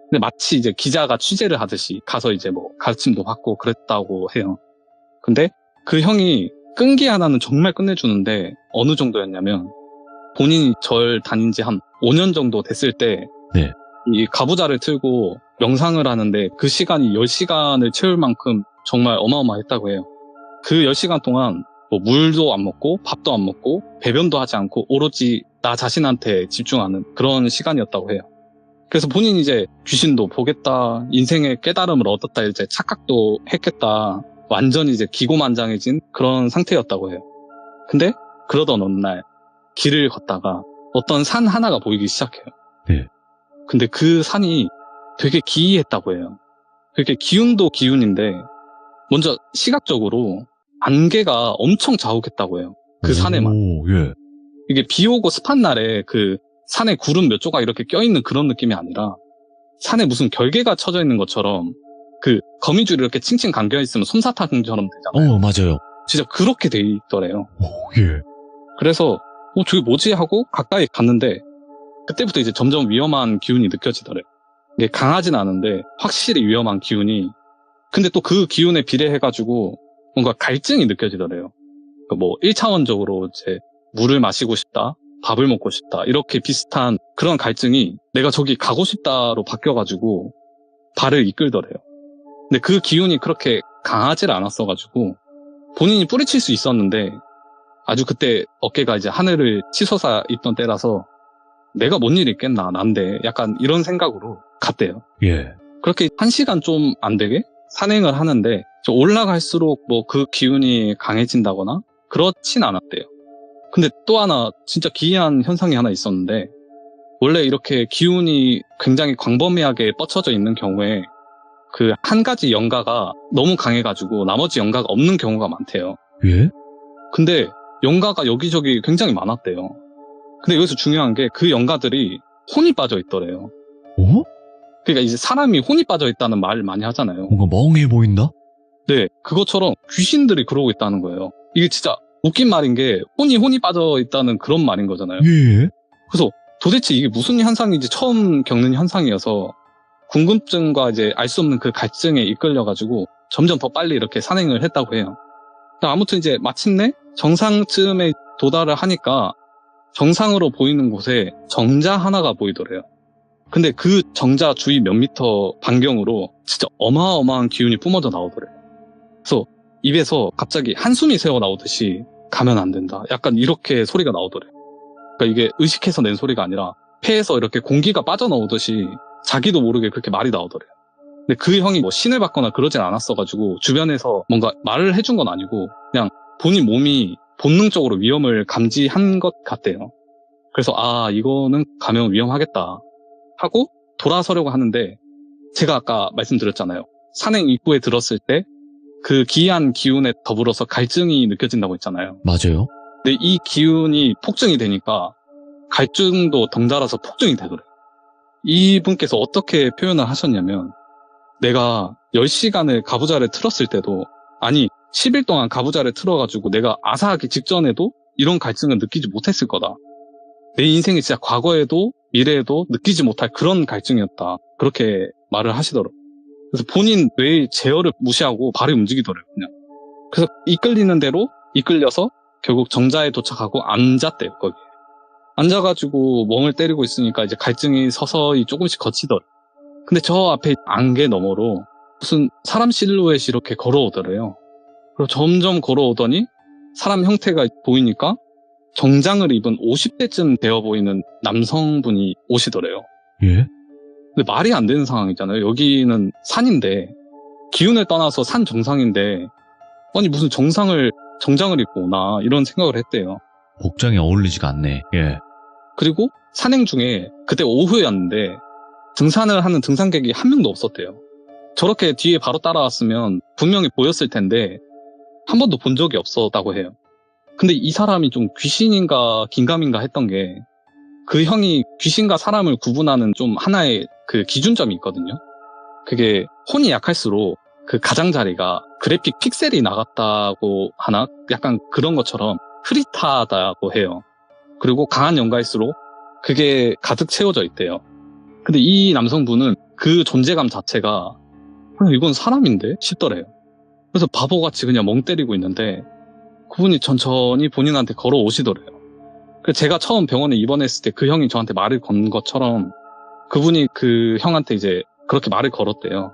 근데 마치 이제 기자가 취재를 하듯이 가서 이제 뭐 가르침도 받고 그랬다고 해요. 근데 그 형이 끈기 하나는 정말 끝내주는데 어느 정도였냐면 본인이 절 다닌 지 한 5년 정도 됐을 때 네. 이 가부좌를 틀고 명상을 하는데 그 시간이 10시간을 채울 만큼 정말 어마어마했다고 해요. 그 10시간 동안 뭐 물도 안 먹고 밥도 안 먹고 배변도 하지 않고 오로지 나 자신한테 집중하는 그런 시간이었다고 해요. 그래서 본인이 이제 귀신도 보겠다, 인생의 깨달음을 얻었다, 이제 착각도 했겠다, 완전히 이제 기고만장해진 그런 상태였다고 해요. 근데 그러던 어느 날 길을 걷다가 어떤 산 하나가 보이기 시작해요. 네. 근데 그 산이 되게 기이했다고 해요. 그게 기운도 기운인데 먼저 시각적으로 안개가 엄청 자욱했다고 해요. 그 산에만. 오, 예. 이게 비 오고 습한 날에 그 산에 구름 몇 조각 이렇게 껴있는 그런 느낌이 아니라 산에 무슨 결계가 쳐져 있는 것처럼 그 거미줄이 이렇게 칭칭 감겨있으면 솜사탕처럼 되잖아요. 맞아요. 진짜 그렇게 돼 있더래요. 오, 예. 그래서 저게 뭐지 하고 가까이 갔는데 그때부터 이제 점점 위험한 기운이 느껴지더래요. 이게 강하진 않은데 확실히 위험한 기운이. 근데 또 그 기운에 비례해가지고 뭔가 갈증이 느껴지더래요. 그러니까 뭐 1차원적으로 이제 물을 마시고 싶다, 밥을 먹고 싶다 이렇게 비슷한 그런 갈증이 내가 저기 가고 싶다로 바뀌어가지고 발을 이끌더래요. 근데 그 기운이 그렇게 강하질 않았어가지고 본인이 뿌리칠 수 있었는데 아주 그때 어깨가 이제 하늘을 치솟아 있던 때라서 내가 뭔 일이 있겠나 난데 약간 이런 생각으로 갔대요. 예. 그렇게 1시간 좀 안 되게 산행을 하는데 저 올라갈수록 뭐 그 기운이 강해진다거나 그렇진 않았대요. 근데 또 하나 진짜 기이한 현상이 하나 있었는데 원래 이렇게 기운이 굉장히 광범위하게 뻗쳐져 있는 경우에 그 한 가지 영가가 너무 강해가지고 나머지 영가가 없는 경우가 많대요. 예? 근데 영가가 여기저기 굉장히 많았대요. 근데 여기서 중요한 게 그 영가들이 혼이 빠져 있더래요. 어? 그러니까 이제 사람이 혼이 빠져 있다는 말을 많이 하잖아요. 뭔가 멍해 보인다? 네, 그것처럼 귀신들이 그러고 있다는 거예요. 이게 진짜 웃긴 말인 게 혼이 빠져 있다는 그런 말인 거잖아요. 예. 그래서 도대체 이게 무슨 현상인지 처음 겪는 현상이어서 궁금증과 이제 알 수 없는 그 갈증에 이끌려가지고 점점 더 빨리 이렇게 산행을 했다고 해요. 아무튼 이제 마침내 정상쯤에 도달을 하니까 정상으로 보이는 곳에 정자 하나가 보이더래요. 근데 그 정자 주위 몇 미터 반경으로 진짜 어마어마한 기운이 뿜어져 나오더래요. 그래서 입에서 갑자기 한숨이 새어 나오듯이 가면 안 된다. 약간 이렇게 소리가 나오더래요. 그러니까 이게 의식해서 낸 소리가 아니라 폐에서 이렇게 공기가 빠져나오듯이 자기도 모르게 그렇게 말이 나오더래요. 근데 그 형이 뭐 신을 받거나 그러진 않았어가지고 주변에서 뭔가 말을 해준 건 아니고 그냥 본인 몸이 본능적으로 위험을 감지한 것 같대요. 그래서 이거는 가면 위험하겠다 하고 돌아서려고 하는데 제가 아까 말씀드렸잖아요. 산행 입구에 들었을 때 그 기이한 기운에 더불어서 갈증이 느껴진다고 했잖아요. 맞아요. 근데 이 기운이 폭증이 되니까 갈증도 덩달아서 폭증이 되더래요. 이분께서 어떻게 표현을 하셨냐면 내가 10시간을 가부좌를 틀었을 때도 아니 10일 동안 가부좌를 틀어가지고 내가 아사하기 직전에도 이런 갈증을 느끼지 못했을 거다. 내 인생이 진짜 과거에도 미래에도 느끼지 못할 그런 갈증이었다. 그렇게 말을 하시더라고요. 그래서 본인 뇌의 제어를 무시하고 발이 움직이더래요. 그냥. 그래서 이끌리는 대로 이끌려서 결국 정자에 도착하고 앉았대요. 거기 앉아가지고 멍을 때리고 있으니까 이제 갈증이 서서히 조금씩 거치더래요. 근데 저 앞에 안개 너머로 무슨 사람 실루엣이 이렇게 걸어오더래요. 그리고 점점 걸어오더니 사람 형태가 보이니까 정장을 입은 50대쯤 되어 보이는 남성분이 오시더래요. 예? 근데 말이 안 되는 상황이잖아요. 여기는 산인데 기운을 떠나서 산 정상인데 아니 무슨 정장을 입고 오나 이런 생각을 했대요. 복장이 어울리지가 않네. 예. 그리고 산행 중에 그때 오후였는데 등산을 하는 등산객이 한 명도 없었대요. 저렇게 뒤에 바로 따라왔으면 분명히 보였을 텐데 한 번도 본 적이 없었다고 해요. 근데 이 사람이 좀 귀신인가 긴가민가 했던 게 그 형이 귀신과 사람을 구분하는 좀 하나의 그 기준점이 있거든요. 그게 혼이 약할수록 그 가장자리가 그래픽 픽셀이 나갔다고 하나? 약간 그런 것처럼 흐릿하다고 해요. 그리고 강한 영가일수록 그게 가득 채워져 있대요. 근데 이 남성분은 그 존재감 자체가 이건 사람인데 싶더래요. 그래서 바보같이 그냥 멍 때리고 있는데 그분이 천천히 본인한테 걸어오시더래요. 제가 처음 병원에 입원했을 때 그 형이 저한테 말을 건 것처럼 그분이 그 형한테 이제 그렇게 말을 걸었대요.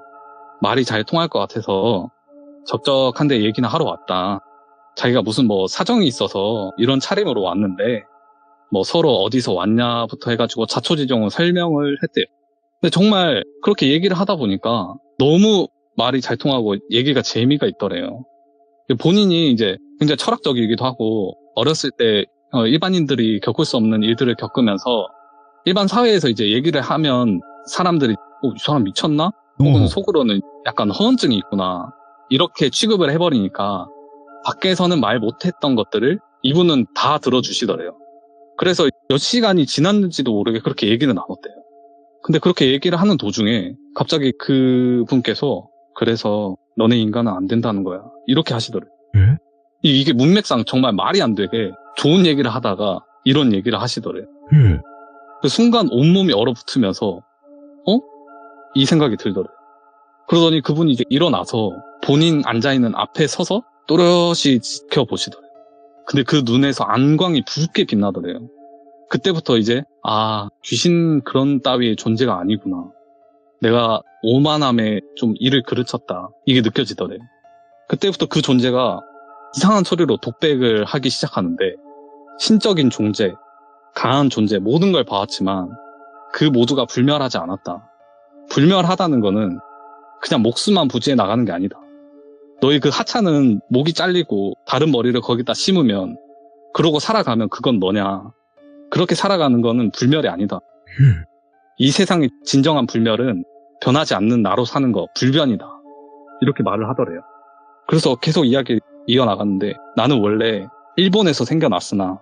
말이 잘 통할 것 같아서 적적한데 얘기나 하러 왔다. 자기가 무슨 뭐 사정이 있어서 이런 차림으로 왔는데 뭐 서로 어디서 왔냐부터 해가지고 자초지종을 설명을 했대요. 근데 정말 그렇게 얘기를 하다 보니까 너무 말이 잘 통하고 얘기가 재미가 있더래요. 본인이 이제 굉장히 철학적이기도 하고 어렸을 때 일반인들이 겪을 수 없는 일들을 겪으면서 일반 사회에서 이제 얘기를 하면 사람들이 이 사람 미쳤나? 혹은 속으로는 약간 허언증이 있구나. 이렇게 취급을 해버리니까 밖에서는 말 못했던 것들을 이분은 다 들어주시더래요. 그래서 몇 시간이 지났는지도 모르게 그렇게 얘기는 나눴대요. 근데 그렇게 얘기를 하는 도중에 갑자기 그 분께서 그래서 너네 인간은 안 된다는 거야. 이렇게 하시더래요. 예? 이게 문맥상 정말 말이 안 되게 좋은 얘기를 하다가 이런 얘기를 하시더래요. 예. 그 순간 온몸이 얼어붙으면서 이 생각이 들더래요. 그러더니 그분이 이제 일어나서 본인 앉아있는 앞에 서서 또렷이 지켜보시더래요. 근데 그 눈에서 안광이 붉게 빛나더래요. 그때부터 이제 귀신 그런 따위의 존재가 아니구나. 내가 오만함에 좀 이를 그르쳤다. 이게 느껴지더래요. 그때부터 그 존재가 이상한 소리로 독백을 하기 시작하는데 신적인 존재, 강한 존재 모든 걸 봐왔지만 그 모두가 불멸하지 않았다. 불멸하다는 거는 그냥 목숨만 부지해 나가는 게 아니다. 너희 그 하찮은 목이 잘리고 다른 머리를 거기다 심으면 그러고 살아가면 그건 너냐. 그렇게 살아가는 거는 불멸이 아니다. 이 세상의 진정한 불멸은 변하지 않는 나로 사는 거, 불변이다. 이렇게 말을 하더래요. 그래서 계속 이야기 이어나갔는데 나는 원래 일본에서 생겨났으나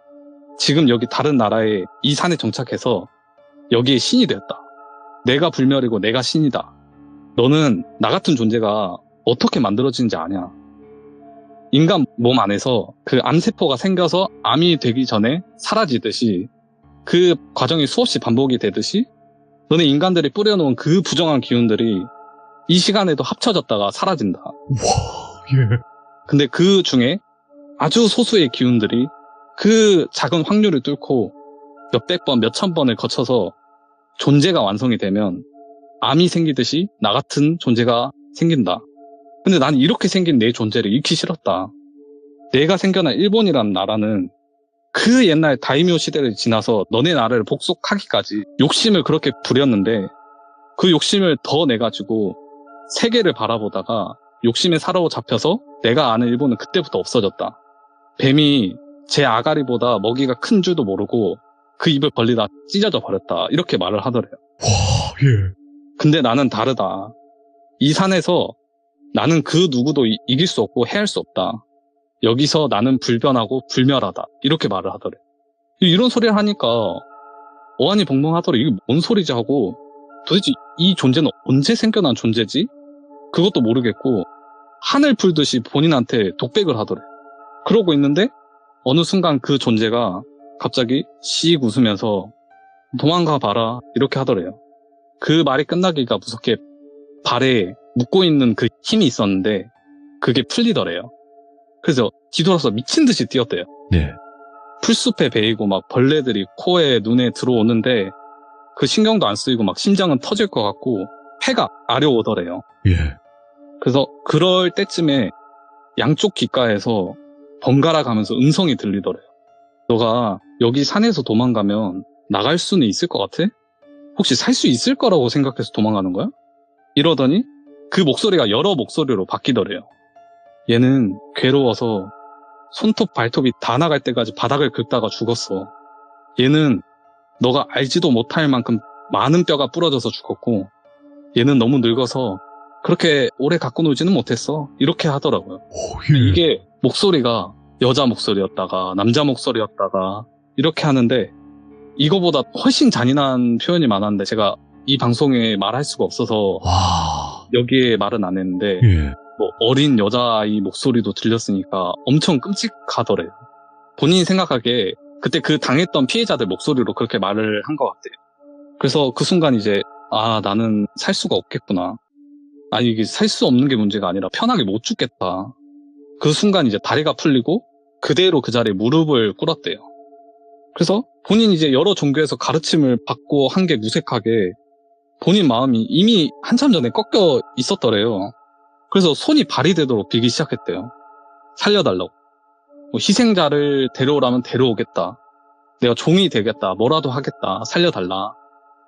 지금 여기 다른 나라에 이 산에 정착해서 여기에 신이 되었다. 내가 불멸이고 내가 신이다. 너는 나 같은 존재가 어떻게 만들어지는지 아냐. 인간 몸 안에서 그 암세포가 생겨서 암이 되기 전에 사라지듯이 그 과정이 수없이 반복이 되듯이 너네 인간들이 뿌려놓은 그 부정한 기운들이 이 시간에도 합쳐졌다가 사라진다. 예. 근데 그 중에 아주 소수의 기운들이 그 작은 확률을 뚫고 몇백 번, 몇천 번을 거쳐서 존재가 완성이 되면 암이 생기듯이 나 같은 존재가 생긴다. 근데 난 이렇게 생긴 내 존재를 잃기 싫었다. 내가 생겨난 일본이라는 나라는 그 옛날 다이묘 시대를 지나서 너네 나라를 복속하기까지 욕심을 그렇게 부렸는데 그 욕심을 더 내가지고 세계를 바라보다가 욕심에 사로잡혀서 내가 아는 일본은 그때부터 없어졌다. 뱀이 제 아가리보다 먹이가 큰 줄도 모르고 그 입을 벌리다 찢어져 버렸다. 이렇게 말을 하더래요. 예. 근데 나는 다르다. 이 산에서 나는 그 누구도 이길 수 없고 해할 수 없다. 여기서 나는 불변하고 불멸하다. 이렇게 말을 하더래. 이런 소리를 하니까 어안이 벙벙하더래. 이게 뭔 소리지 하고 도대체 이 존재는 언제 생겨난 존재지? 그것도 모르겠고 한을 풀듯이 본인한테 독백을 하더래. 그러고 있는데 어느 순간 그 존재가 갑자기 씩 웃으면서 도망가 봐라 이렇게 하더래요. 그 말이 끝나기가 무섭게 발에 묶고 있는 그 힘이 있었는데 그게 풀리더래요. 그래서 뒤돌아서 미친 듯이 뛰었대요. 네. 풀숲에 베이고 막 벌레들이 코에 눈에 들어오는데 그 신경도 안 쓰이고 막 심장은 터질 것 같고 폐가 아려오더래요. 예. 그래서 그럴 때쯤에 양쪽 귓가에서 번갈아 가면서 음성이 들리더래요. 너가 여기 산에서 도망가면 나갈 수는 있을 것 같아? 혹시 살 수 있을 거라고 생각해서 도망가는 거야? 이러더니 그 목소리가 여러 목소리로 바뀌더래요. 얘는 괴로워서 손톱 발톱이 다 나갈 때까지 바닥을 긁다가 죽었어. 얘는 너가 알지도 못할 만큼 많은 뼈가 부러져서 죽었고 얘는 너무 늙어서 그렇게 오래 갖고 놀지는 못했어. 이렇게 하더라고요. 이게 목소리가 여자 목소리였다가 남자 목소리였다가 이렇게 하는데 이거보다 훨씬 잔인한 표현이 많았는데 제가 이 방송에 말할 수가 없어서 와. 여기에 말은 안 했는데 예. 뭐 어린 여자아이 목소리도 들렸으니까 엄청 끔찍하더래요. 본인이 생각하기에 그때 그 당했던 피해자들 목소리로 그렇게 말을 한 것 같아요. 그래서 그 순간 이제 나는 살 수가 없겠구나. 아니 이게 살 수 없는 게 문제가 아니라 편하게 못 죽겠다. 그 순간 이제 다리가 풀리고 그대로 그 자리에 무릎을 꿇었대요. 그래서 본인이 이제 여러 종교에서 가르침을 받고 한 게 무색하게 본인 마음이 이미 한참 전에 꺾여 있었더래요. 그래서 손이 발이 되도록 빌기 시작했대요. 살려달라고. 뭐 희생자를 데려오라면 데려오겠다. 내가 종이 되겠다. 뭐라도 하겠다. 살려달라.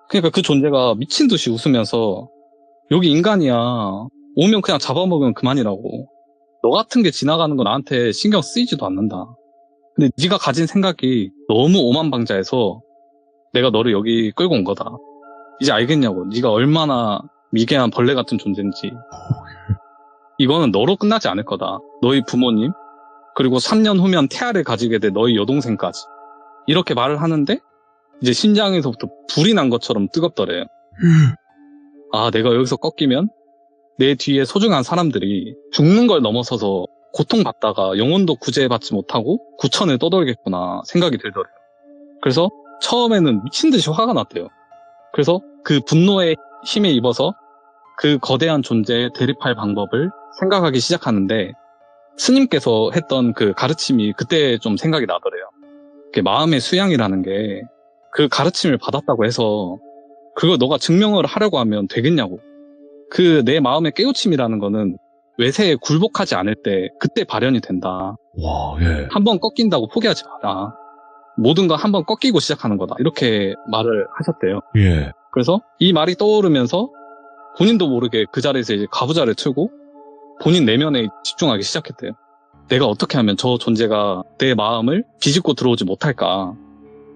그러니까 그 존재가 미친 듯이 웃으면서 여기 인간이야. 오면 그냥 잡아먹으면 그만이라고. 너 같은 게 지나가는 거 나한테 신경 쓰이지도 않는다. 근데 네가 가진 생각이 너무 오만방자해서 내가 너를 여기 끌고 온 거다. 이제 알겠냐고. 네가 얼마나 미개한 벌레 같은 존재인지. 이거는 너로 끝나지 않을 거다. 너희 부모님, 그리고 3년 후면 태아를 가지게 돼 너희 여동생까지. 이렇게 말을 하는데 이제 심장에서부터 불이 난 것처럼 뜨겁더래요. 아, 내가 여기서 꺾이면 내 뒤에 소중한 사람들이 죽는 걸 넘어서서 고통받다가 영혼도 구제받지 못하고 구천을 떠돌겠구나 생각이 들더래요. 그래서 처음에는 미친 듯이 화가 났대요. 그래서 그 분노에 힘에 입어서 그 거대한 존재에 대립할 방법을 생각하기 시작하는데 스님께서 했던 그 가르침이 그때 좀 생각이 나더래요. 마음의 수양이라는 게 그 가르침을 받았다고 해서 그걸 너가 증명을 하려고 하면 되겠냐고. 그 내 마음의 깨우침이라는 거는 외세에 굴복하지 않을 때 그때 발현이 된다. 와, 예. 한번 꺾인다고 포기하지 마라. 모든 거 한번 꺾이고 시작하는 거다. 이렇게 말을 하셨대요. 예. 그래서 이 말이 떠오르면서 본인도 모르게 그 자리에서 이제 가부좌를 틀고 본인 내면에 집중하기 시작했대요. 내가 어떻게 하면 저 존재가 내 마음을 비집고 들어오지 못할까?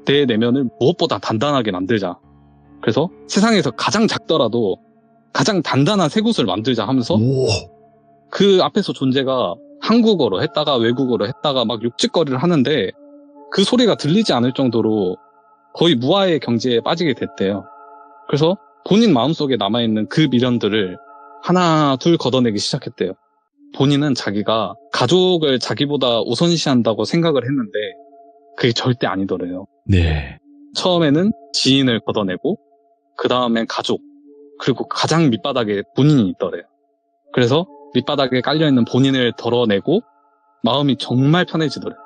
내 내면을 무엇보다 단단하게 만들자. 그래서 세상에서 가장 작더라도 가장 단단한 쇠구슬을 만들자 하면서 오. 그 앞에서 존재가 한국어로 했다가 외국어로 했다가 막 육직거리를 하는데 그 소리가 들리지 않을 정도로 거의 무아의 경지에 빠지게 됐대요. 그래서 본인 마음속에 남아있는 그 미련들을 하나 둘 걷어내기 시작했대요. 본인은 자기가 가족을 자기보다 우선시한다고 생각을 했는데 그게 절대 아니더래요. 네. 처음에는 지인을 걷어내고 그 다음엔 가족, 그리고 가장 밑바닥에 본인이 있더래요. 그래서 밑바닥에 깔려있는 본인을 덜어내고 마음이 정말 편해지더래요.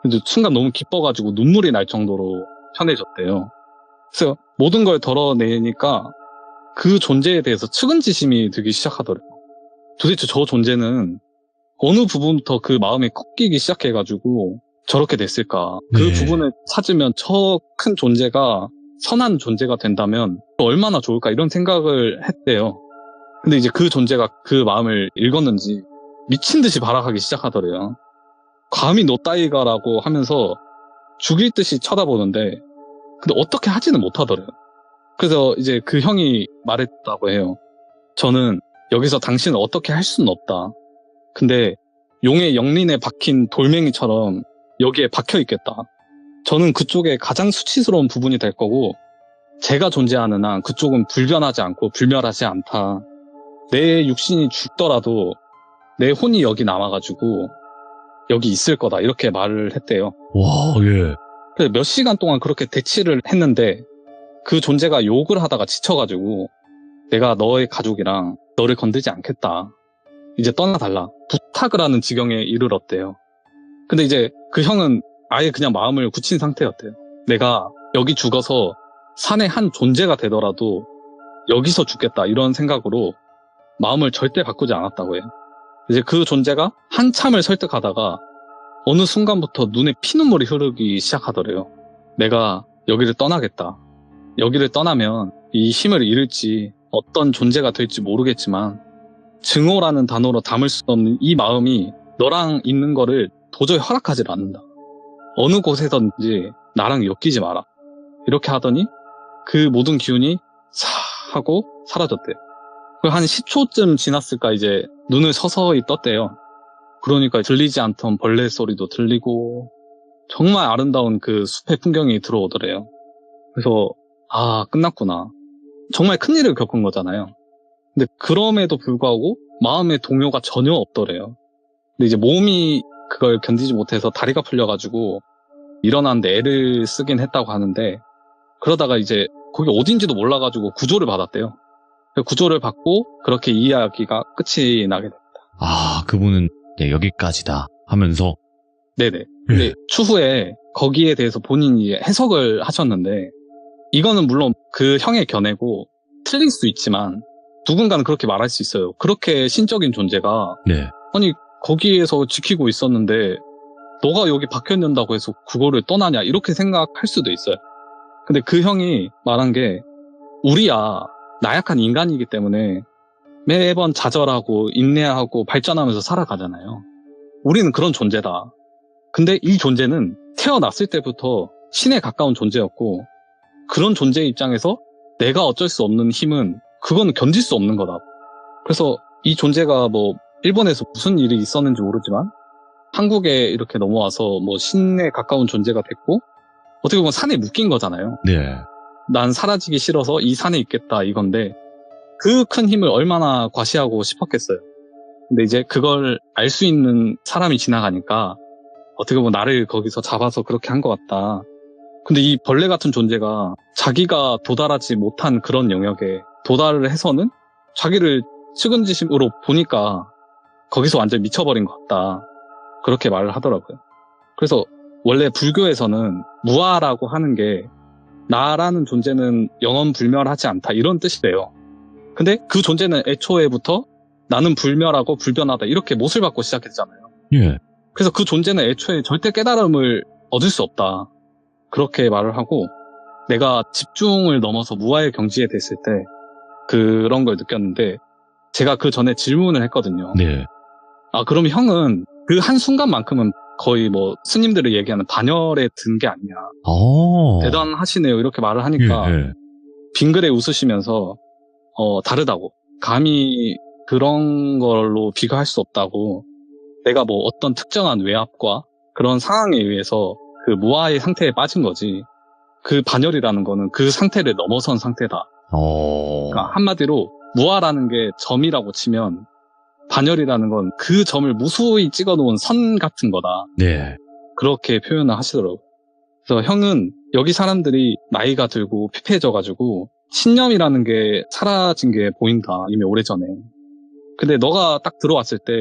근데 순간 너무 기뻐가지고 눈물이 날 정도로 편해졌대요. 그래서 모든 걸 덜어내니까 그 존재에 대해서 측은지심이 들기 시작하더래요. 도대체 저 존재는 어느 부분부터 그 마음이 꺾이기 시작해가지고 저렇게 됐을까? 그 네. 부분을 찾으면 저 큰 존재가 선한 존재가 된다면 얼마나 좋을까? 이런 생각을 했대요. 근데 이제 그 존재가 그 마음을 읽었는지 미친 듯이 발악하기 시작하더래요. 감히 너 따위가라고 하면서 죽일 듯이 쳐다보는데 근데 어떻게 하지는 못하더래요. 그래서 이제 그 형이 말했다고 해요. 저는 여기서 당신을 어떻게 할 수는 없다. 근데 용의 영린에 박힌 돌멩이처럼 여기에 박혀 있겠다. 저는 그쪽에 가장 수치스러운 부분이 될 거고 제가 존재하는 한 그쪽은 불변하지 않고 불멸하지 않다. 내 육신이 죽더라도 내 혼이 여기 남아가지고 여기 있을 거다. 이렇게 말을 했대요. 와, 예. 그래서 몇 시간 동안 그렇게 대치를 했는데 그 존재가 욕을 하다가 지쳐가지고 내가 너의 가족이랑 너를 건들지 않겠다. 이제 떠나달라. 부탁을 하는 지경에 이르렀대요. 근데 이제 그 형은 아예 그냥 마음을 굳힌 상태였대요. 내가 여기 죽어서 산의 한 존재가 되더라도 여기서 죽겠다. 이런 생각으로 마음을 절대 바꾸지 않았다고 해요. 이제 그 존재가 한참을 설득하다가 어느 순간부터 눈에 피눈물이 흐르기 시작하더래요. 내가 여기를 떠나겠다. 여기를 떠나면 이 힘을 잃을지 어떤 존재가 될지 모르겠지만 증오라는 단어로 담을 수 없는 이 마음이 너랑 있는 거를 도저히 허락하지 않는다. 어느 곳에서든지 나랑 엮이지 마라. 이렇게 하더니 그 모든 기운이 사 하고 사라졌대요. 한 10초쯤 지났을까 이제 눈을 서서히 떴대요. 그러니까 들리지 않던 벌레 소리도 들리고 정말 아름다운 그 숲의 풍경이 들어오더래요. 그래서 아, 끝났구나. 정말 큰일을 겪은 거잖아요. 근데 그럼에도 불구하고 마음의 동요가 전혀 없더래요. 근데 이제 몸이 그걸 견디지 못해서 다리가 풀려가지고 일어나는데 애를 쓰긴 했다고 하는데 그러다가 이제 거기 어딘지도 몰라가지고 구조를 받았대요. 구조를 받고 그렇게 이야기가 끝이 나게 됩니다. 아, 그분은 네, 여기까지다 하면서. 네네. 근데 추후에 거기에 대해서 본인이 해석을 하셨는데 이거는 물론 그 형의 견해고 틀릴 수 있지만 누군가는 그렇게 말할 수 있어요. 그렇게 신적인 존재가 네. 아니 거기에서 지키고 있었는데 너가 여기 박혀있는다고 해서 그거를 떠나냐 이렇게 생각할 수도 있어요. 근데 그 형이 말한 게 우리야 나약한 인간이기 때문에 매번 좌절하고 인내하고 발전하면서 살아가잖아요. 우리는 그런 존재다. 근데 이 존재는 태어났을 때부터 신에 가까운 존재였고 그런 존재의 입장에서 내가 어쩔 수 없는 힘은 그건 견딜 수 없는 거다. 그래서 이 존재가 뭐 일본에서 무슨 일이 있었는지 모르지만 한국에 이렇게 넘어와서 뭐 신에 가까운 존재가 됐고 어떻게 보면 산에 묶인 거잖아요. 네. 난 사라지기 싫어서 이 산에 있겠다 이건데 그 큰 힘을 얼마나 과시하고 싶었겠어요. 근데 이제 그걸 알 수 있는 사람이 지나가니까 어떻게 보면 나를 거기서 잡아서 그렇게 한 것 같다. 근데 이 벌레 같은 존재가 자기가 도달하지 못한 그런 영역에 도달을 해서는 자기를 측은지심으로 보니까 거기서 완전 미쳐버린 것 같다. 그렇게 말을 하더라고요. 그래서 원래 불교에서는 무아라고 하는 게 나라는 존재는 영원불멸하지 않다 이런 뜻이래요. 근데 그 존재는 애초에부터 나는 불멸하고 불변하다 이렇게 못을 받고 시작했잖아요. 예. 그래서 그 존재는 애초에 절대 깨달음을 얻을 수 없다. 그렇게 말을 하고 내가 집중을 넘어서 무아의 경지에 됐을 때 그런 걸 느꼈는데 제가 그 전에 질문을 했거든요. 네. 아, 그럼 형은 그 한순간만큼은 거의 뭐 스님들이 얘기하는 반열에 든 게 아니냐. 대단하시네요. 이렇게 말을 하니까 예. 빙그레 웃으시면서 다르다고. 감히 그런 걸로 비교할 수 없다고. 내가 뭐 어떤 특정한 외압과 그런 상황에 의해서 그 무아의 상태에 빠진 거지. 그 반열이라는 거는 그 상태를 넘어선 상태다. 그러니까 한마디로 무아라는 게 점이라고 치면 반열이라는 건 그 점을 무수히 찍어놓은 선 같은 거다. 네. 그렇게 표현을 하시더라고요. 그래서 형은 여기 사람들이 나이가 들고 피폐해져가지고 신념이라는 게 사라진 게 보인다. 이미 오래전에. 근데 너가 딱 들어왔을 때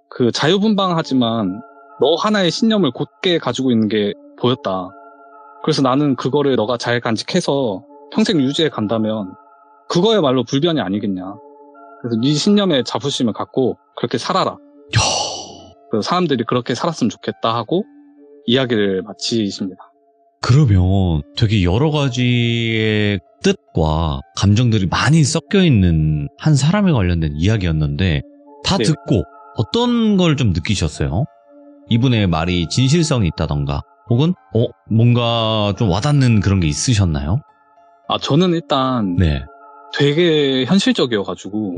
그 자유분방하지만 너 하나의 신념을 곧게 가지고 있는 게 보였다. 그래서 나는 그거를 너가 잘 간직해서 평생 유지해 간다면 그거야말로 불변이 아니겠냐. 그래서 네 신념에 자부심을 갖고 그렇게 살아라. 그래서 사람들이 그렇게 살았으면 좋겠다 하고 이야기를 마치십니다. 그러면 되게 여러 가지의 뜻과 감정들이 많이 섞여 있는 한 사람에 관련된 이야기였는데 다 네. 듣고 어떤 걸 좀 느끼셨어요? 이분의 말이 진실성이 있다던가 혹은 뭔가 좀 와닿는 그런 게 있으셨나요? 아, 저는 일단 네. 되게 현실적이어가지고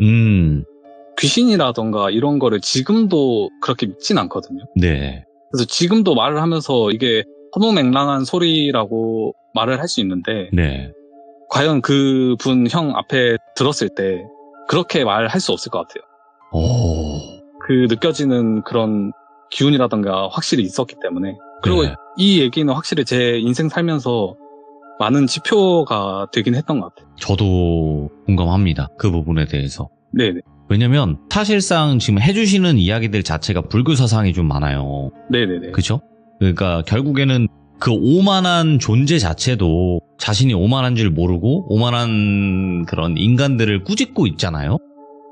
귀신이라던가 이런 거를 지금도 그렇게 믿진 않거든요. 네. 그래서 지금도 말을 하면서 이게 허무맹랑한 소리라고 말을 할 수 있는데 네. 과연 그분 형 앞에 들었을 때 그렇게 말할 수 없을 것 같아요. 그 느껴지는 그런 기운이라던가 확실히 있었기 때문에. 그리고 네. 이 얘기는 확실히 제 인생 살면서 많은 지표가 되긴 했던 것 같아요. 저도 공감합니다. 그 부분에 대해서. 네네. 왜냐면 사실상 지금 해주시는 이야기들 자체가 불교 사상이 좀 많아요. 네네네. 그쵸? 그러니까 결국에는 그 오만한 존재 자체도 자신이 오만한 줄 모르고 오만한 그런 인간들을 꾸짖고 있잖아요.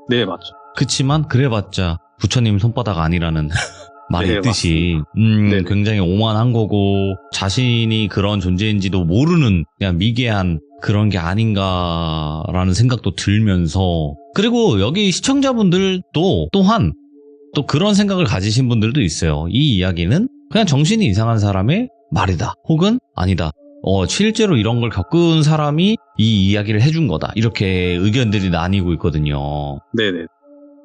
네, 맞죠. 그치만 그래봤자 부처님 손바닥 아니라는 말이 네, 있듯이 네네. 굉장히 오만한 거고 자신이 그런 존재인지도 모르는 그냥 미개한 그런 게 아닌가라는 생각도 들면서 그리고 여기 시청자분들도 또한 또 그런 생각을 가지신 분들도 있어요. 이 이야기는 그냥 정신이 이상한 사람의 말이다. 혹은 아니다. 실제로 이런 걸 겪은 사람이 이 이야기를 해준 거다. 이렇게 의견들이 나뉘고 있거든요. 네네.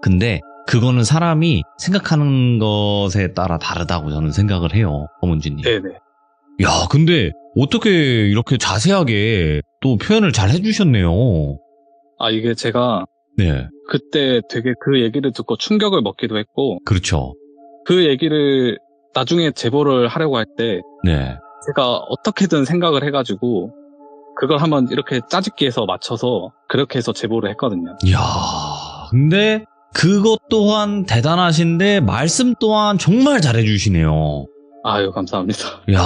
근데 그거는 사람이 생각하는 것에 따라 다르다고 저는 생각을 해요. 허문진님. 네네. 야, 근데 어떻게 이렇게 자세하게 또 표현을 잘 해주셨네요. 아, 이게 제가 네, 그때 되게 그 얘기를 듣고 충격을 먹기도 했고 그렇죠. 그 얘기를 나중에 제보를 하려고 할 때 네. 제가 어떻게든 생각을 해가지고 그걸 한번 이렇게 짜집기해서 맞춰서 그렇게 해서 제보를 했거든요. 이야, 근데 그것 또한 대단하신데 말씀 또한 정말 잘해주시네요. 아유, 감사합니다. 이야,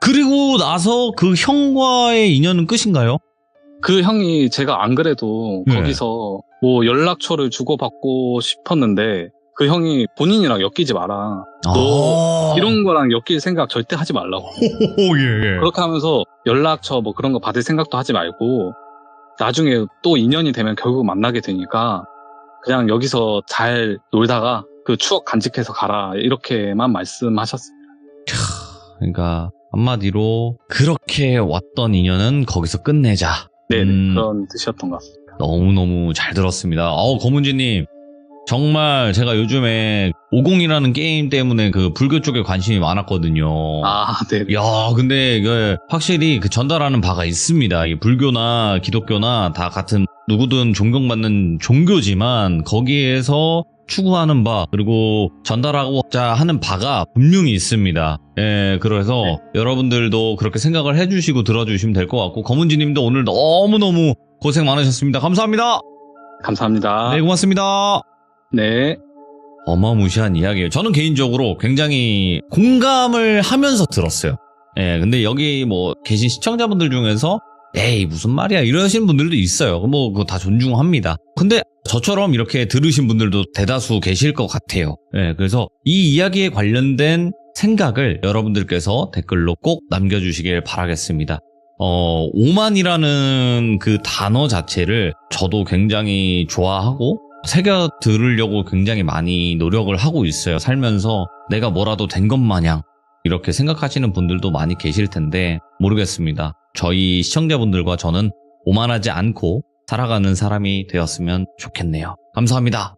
그리고 나서 그 형과의 인연은 끝인가요? 그 형이 제가 안 그래도 네. 거기서 뭐 연락처를 주고받고 싶었는데 그 형이 본인이랑 엮이지 마라. 너 이런 거랑 엮일 생각 절대 하지 말라고. 예. 그렇게 하면서 연락처 뭐 그런 거 받을 생각도 하지 말고 나중에 또 인연이 되면 결국 만나게 되니까 그냥 여기서 잘 놀다가 그 추억 간직해서 가라. 이렇게만 말씀하셨어요. 그러니까 한마디로 그렇게 왔던 인연은 거기서 끝내자. 네, 그런 뜻이었던 것 같습니다. 너무너무 잘 들었습니다. 검은지님 정말 제가 요즘에 50이라는 게임 때문에 그 불교 쪽에 관심이 많았거든요. 아, 네. 야, 근데 이게 확실히 그 전달하는 바가 있습니다. 이 불교나 기독교나 다 같은 누구든 존경받는 종교지만 거기에서 추구하는 바 그리고 전달하고자 하는 바가 분명히 있습니다. 예, 그래서 네. 여러분들도 그렇게 생각을 해주시고 들어주시면 될 것 같고 검은지님도 오늘 너무너무 고생 많으셨습니다. 감사합니다. 감사합니다. 네, 고맙습니다. 네. 어마무시한 이야기예요. 저는 개인적으로 굉장히 공감을 하면서 들었어요. 예, 근데 여기 뭐 계신 시청자분들 중에서 에이 무슨 말이야 이러시는 분들도 있어요. 뭐 그거 다 존중합니다. 근데 저처럼 이렇게 들으신 분들도 대다수 계실 것 같아요. 예, 그래서 이 이야기에 관련된 생각을 여러분들께서 댓글로 꼭 남겨주시길 바라겠습니다. 오만이라는 그 단어 자체를 저도 굉장히 좋아하고 새겨 들으려고 굉장히 많이 노력을 하고 있어요. 살면서 내가 뭐라도 된 것 마냥 이렇게 생각하시는 분들도 많이 계실 텐데 모르겠습니다. 저희 시청자분들과 저는 오만하지 않고 살아가는 사람이 되었으면 좋겠네요. 감사합니다.